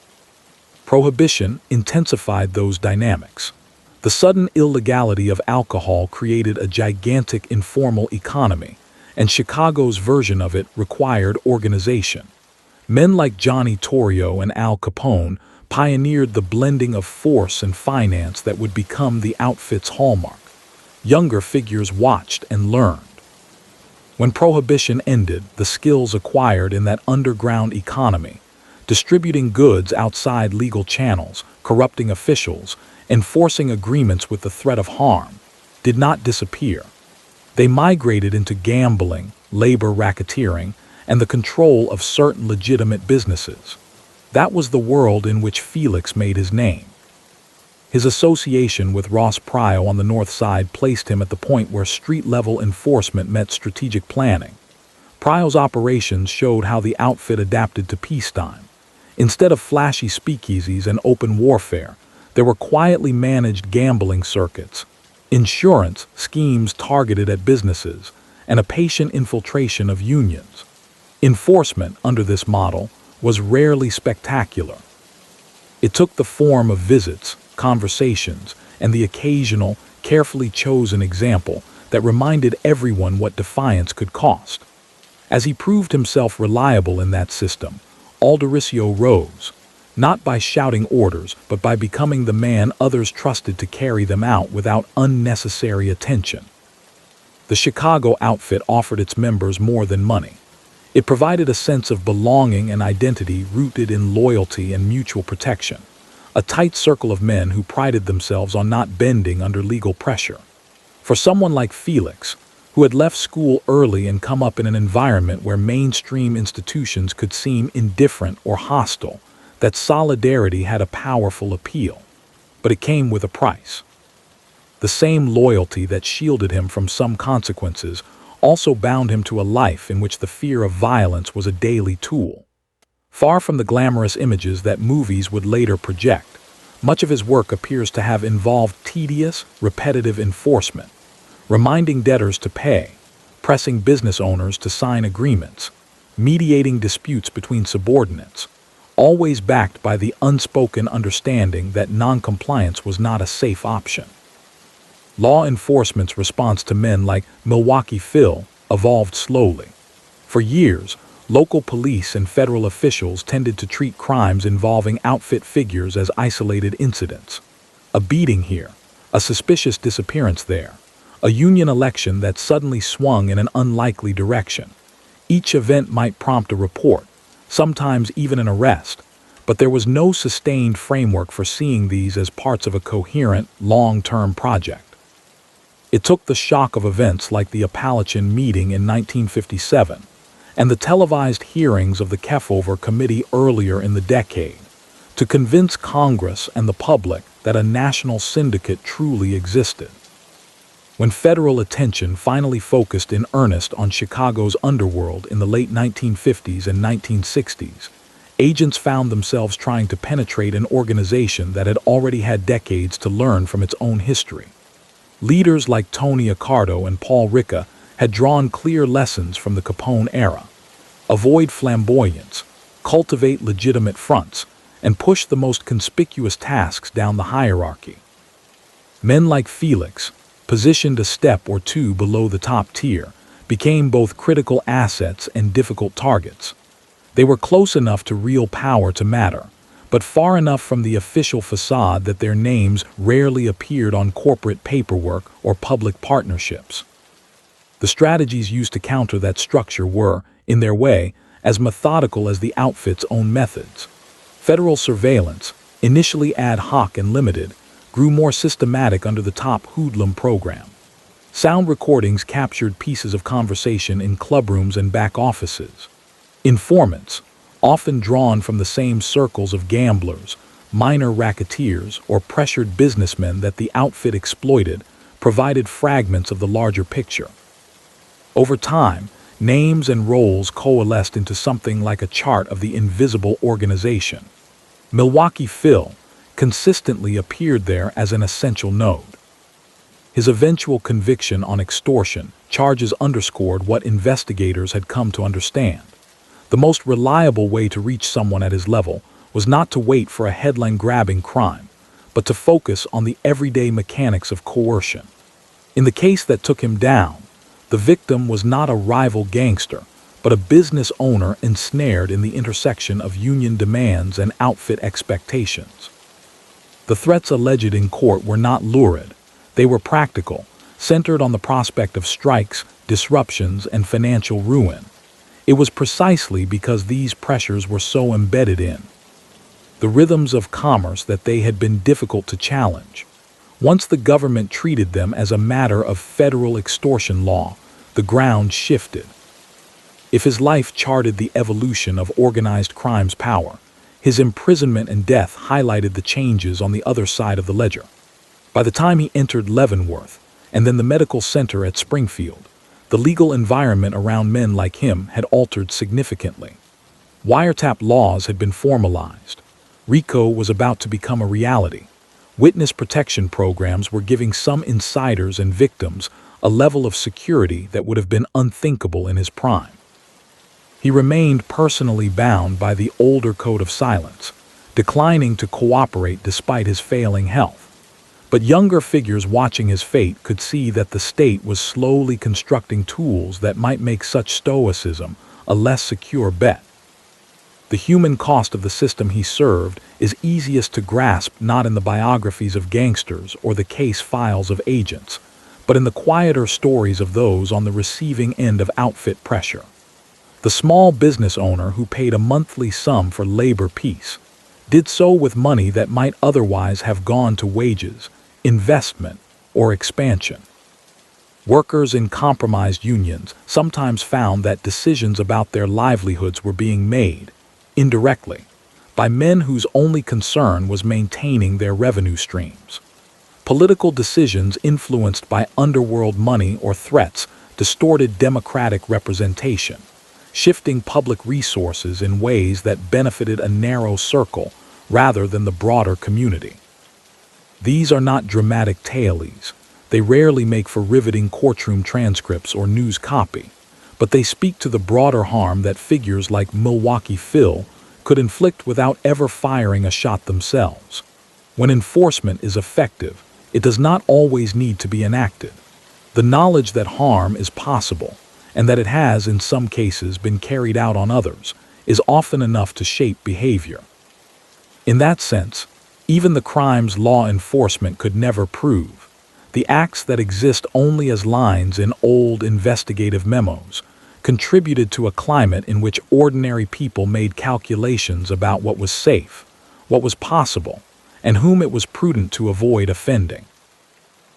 Prohibition intensified those dynamics. The sudden illegality of alcohol created a gigantic informal economy, and Chicago's version of it required organization. Men like Johnny Torrio and Al Capone pioneered the blending of force and finance that would become the outfit's hallmark. Younger figures watched and learned. When Prohibition ended, the skills acquired in that underground economy, distributing goods outside legal channels, corrupting officials, enforcing agreements with the threat of harm, did not disappear. They migrated into gambling, labor racketeering, and the control of certain legitimate businesses. That was the world in which Felix made his name. His association with Ross Pryor on the North Side placed him at the point where street-level enforcement met strategic planning. Pryor's operations showed how the outfit adapted to peacetime. Instead of flashy speakeasies and open warfare, there were quietly managed gambling circuits, insurance schemes targeted at businesses, and a patient infiltration of unions. Enforcement under this model was rarely spectacular. It took the form of visits, conversations, and the occasional, carefully chosen example that reminded everyone what defiance could cost. As he proved himself reliable in that system, Alderisio rose, not by shouting orders, but by becoming the man others trusted to carry them out without unnecessary attention. The Chicago outfit offered its members more than money. It provided a sense of belonging and identity rooted in loyalty and mutual protection, a tight circle of men who prided themselves on not bending under legal pressure. For someone like Felix, who had left school early and come up in an environment where mainstream institutions could seem indifferent or hostile, that solidarity had a powerful appeal. But it came with a price. The same loyalty that shielded him from some consequences also bound him to a life in which the fear of violence was a daily tool. Far from the glamorous images that movies would later project, much of his work appears to have involved tedious, repetitive enforcement, reminding debtors to pay, pressing business owners to sign agreements, mediating disputes between subordinates, always backed by the unspoken understanding that noncompliance was not a safe option. Law enforcement's response to men like Milwaukee Phil evolved slowly. For years, local police and federal officials tended to treat crimes involving outfit figures as isolated incidents. A beating here, a suspicious disappearance there, a union election that suddenly swung in an unlikely direction. Each event might prompt a report, sometimes even an arrest, but there was no sustained framework for seeing these as parts of a coherent, long-term project. It took the shock of events like the Appalachian meeting in 1957 and the televised hearings of the Kefauver Committee earlier in the decade to convince Congress and the public that a national syndicate truly existed. When federal attention finally focused in earnest on Chicago's underworld in the late 1950s and 1960s, agents found themselves trying to penetrate an organization that had already had decades to learn from its own history. Leaders like Tony Accardo and Paul Ricca had drawn clear lessons from the Capone era. Avoid flamboyance, cultivate legitimate fronts, and push the most conspicuous tasks down the hierarchy. Men like Felix, positioned a step or two below the top tier, became both critical assets and difficult targets. They were close enough to real power to matter, but far enough from the official facade that their names rarely appeared on corporate paperwork or public partnerships. The strategies used to counter that structure were, in their way, as methodical as the outfit's own methods. Federal surveillance, initially ad hoc and limited, grew more systematic under the Top Hoodlum program. Sound recordings captured pieces of conversation in clubrooms and back offices. Informants, often drawn from the same circles of gamblers, minor racketeers, or pressured businessmen that the outfit exploited, provided fragments of the larger picture. Over time, names and roles coalesced into something like a chart of the invisible organization. Milwaukee Phil consistently appeared there as an essential node. His eventual conviction on extortion charges underscored what investigators had come to understand. The most reliable way to reach someone at his level was not to wait for a headline-grabbing crime, but to focus on the everyday mechanics of coercion. In the case that took him down, the victim was not a rival gangster, but a business owner ensnared in the intersection of union demands and outfit expectations. The threats alleged in court were not lurid. They were practical, centered on the prospect of strikes, disruptions, and financial ruin. It was precisely because these pressures were so embedded in the rhythms of commerce that they had been difficult to challenge. Once the government treated them as a matter of federal extortion law, the ground shifted. If his life charted the evolution of organized crime's power, his imprisonment and death highlighted the changes on the other side of the ledger. By the time he entered Leavenworth, and then the medical center at Springfield, the legal environment around men like him had altered significantly. Wiretap laws had been formalized. RICO was about to become a reality. Witness protection programs were giving some insiders and victims a level of security that would have been unthinkable in his prime. He remained personally bound by the older code of silence, declining to cooperate despite his failing health. But younger figures watching his fate could see that the state was slowly constructing tools that might make such stoicism a less secure bet. The human cost of the system he served is easiest to grasp not in the biographies of gangsters or the case files of agents, but in the quieter stories of those on the receiving end of outfit pressure. The small business owner who paid a monthly sum for labor peace did so with money that might otherwise have gone to wages, investment, or expansion. Workers in compromised unions sometimes found that decisions about their livelihoods were being made, indirectly, by men whose only concern was maintaining their revenue streams. Political decisions influenced by underworld money or threats distorted democratic representation, shifting public resources in ways that benefited a narrow circle rather than the broader community. These are not dramatic tales. They rarely make for riveting courtroom transcripts or news copy, but they speak to the broader harm that figures like Milwaukee Phil could inflict without ever firing a shot themselves. When enforcement is effective, it does not always need to be enacted. The knowledge that harm is possible, and that it has in some cases been carried out on others, is often enough to shape behavior. In that sense, even the crimes law enforcement could never prove, the acts that exist only as lines in old investigative memos, contributed to a climate in which ordinary people made calculations about what was safe, what was possible, and whom it was prudent to avoid offending.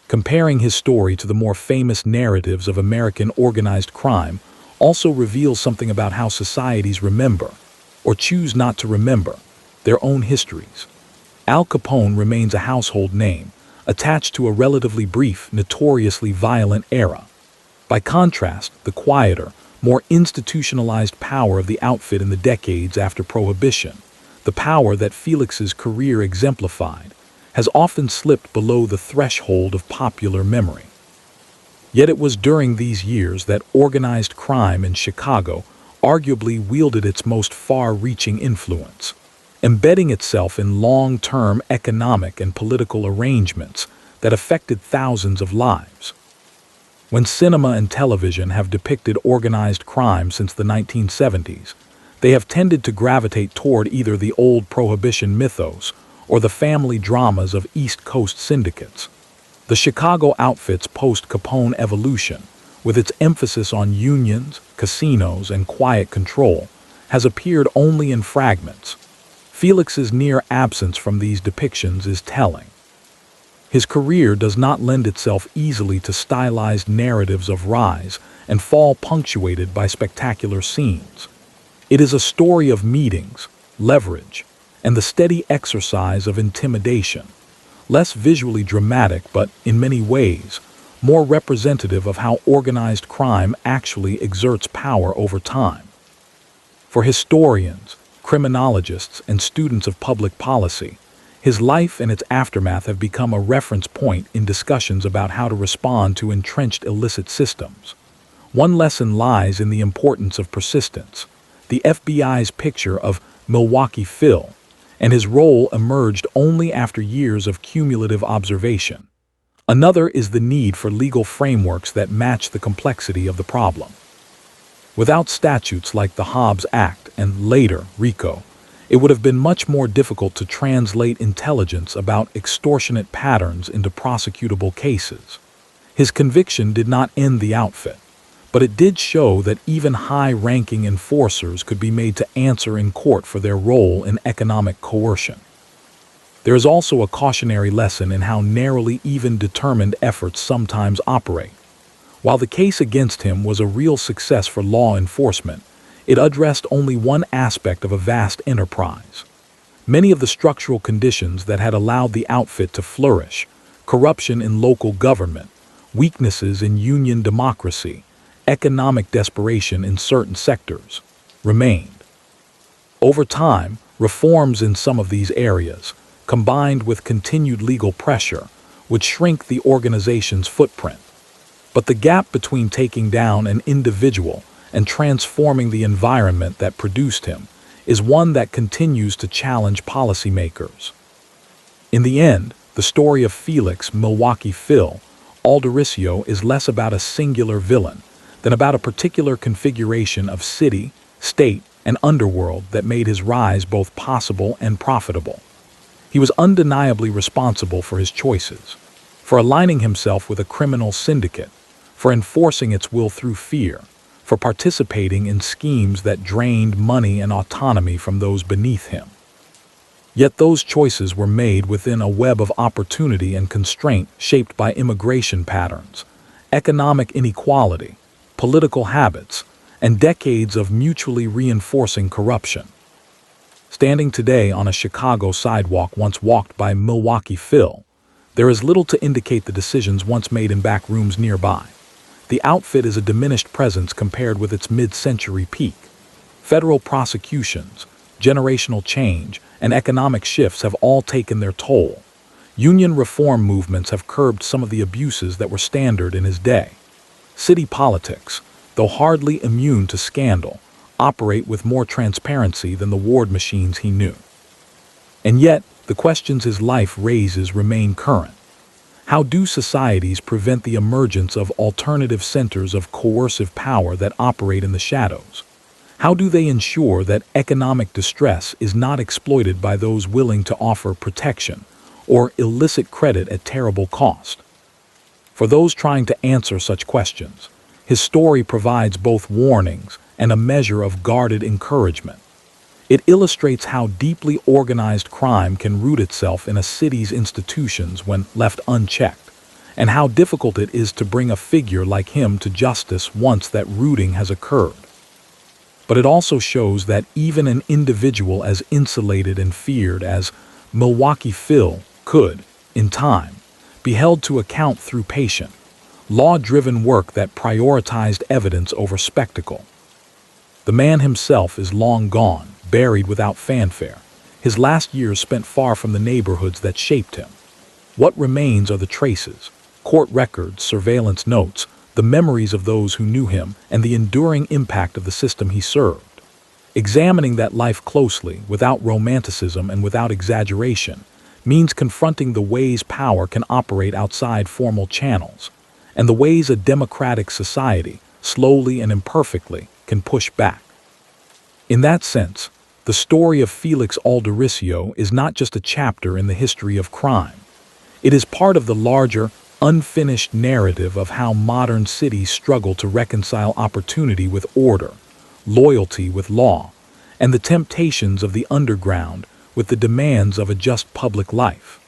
Comparing his story to the more famous narratives of American organized crime also reveals something about how societies remember, or choose not to remember, their own histories. Al Capone remains a household name, attached to a relatively brief, notoriously violent era. By contrast, the quieter, more institutionalized power of the outfit in the decades after Prohibition, the power that Felix's career exemplified, has often slipped below the threshold of popular memory. Yet it was during these years that organized crime in Chicago arguably wielded its most far-reaching influence, embedding itself in long-term economic and political arrangements that affected thousands of lives. When cinema and television have depicted organized crime since the 1970s, they have tended to gravitate toward either the old Prohibition mythos or the family dramas of East Coast syndicates. The Chicago outfit's post-Capone evolution, with its emphasis on unions, casinos, and quiet control, has appeared only in fragments. Felix's near absence from these depictions is telling. His career does not lend itself easily to stylized narratives of rise and fall punctuated by spectacular scenes. It is a story of meetings, leverage, and the steady exercise of intimidation, less visually dramatic but, in many ways, more representative of how organized crime actually exerts power over time. For historians, criminologists, and students of public policy, his life and its aftermath have become a reference point in discussions about how to respond to entrenched illicit systems. One lesson lies in the importance of persistence. The FBI's picture of Milwaukee Phil and his role emerged only after years of cumulative observation. Another is the need for legal frameworks that match the complexity of the problem. Without statutes like the Hobbs Act and later RICO, it would have been much more difficult to translate intelligence about extortionate patterns into prosecutable cases. His conviction did not end the outfit, but it did show that even high-ranking enforcers could be made to answer in court for their role in economic coercion. There is also a cautionary lesson in how narrowly even determined efforts sometimes operate. While the case against him was a real success for law enforcement, it addressed only one aspect of a vast enterprise. Many of the structural conditions that had allowed the outfit to flourish, corruption in local government, weaknesses in union democracy, economic desperation in certain sectors, remained. Over time, reforms in some of these areas, combined with continued legal pressure, would shrink the organization's footprint. But the gap between taking down an individual and transforming the environment that produced him is one that continues to challenge policymakers. In the end, the story of Felix "Milwaukee Phil" Alderisio is less about a singular villain than about a particular configuration of city, state, and underworld that made his rise both possible and profitable. He was undeniably responsible for his choices, for aligning himself with a criminal syndicate, for enforcing its will through fear, for participating in schemes that drained money and autonomy from those beneath him. Yet those choices were made within a web of opportunity and constraint shaped by immigration patterns, economic inequality, political habits, and decades of mutually reinforcing corruption. Standing today on a Chicago sidewalk once walked by Milwaukee Phil, there is little to indicate the decisions once made in back rooms nearby. The outfit is a diminished presence compared with its mid-century peak. Federal prosecutions, generational change, and economic shifts have all taken their toll. Union reform movements have curbed some of the abuses that were standard in his day. City politics, though hardly immune to scandal, operate with more transparency than the ward machines he knew. And yet, the questions his life raises remain current. How do societies prevent the emergence of alternative centers of coercive power that operate in the shadows? How do they ensure that economic distress is not exploited by those willing to offer protection or illicit credit at terrible cost? For those trying to answer such questions, his story provides both warnings and a measure of guarded encouragement. It illustrates how deeply organized crime can root itself in a city's institutions when left unchecked, and how difficult it is to bring a figure like him to justice once that rooting has occurred. But it also shows that even an individual as insulated and feared as Milwaukee Phil could, in time, be held to account through patient, law-driven work that prioritized evidence over spectacle. The man himself is long gone, buried without fanfare, his last years spent far from the neighborhoods that shaped him. What remains are the traces, court records, surveillance notes, the memories of those who knew him, and the enduring impact of the system he served. Examining that life closely, without romanticism and without exaggeration, means confronting the ways power can operate outside formal channels, and the ways a democratic society, slowly and imperfectly, can push back. In that sense, the story of Felix Alderisio is not just a chapter in the history of crime. It is part of the larger, unfinished narrative of how modern cities struggle to reconcile opportunity with order, loyalty with law, and the temptations of the underground with the demands of a just public life.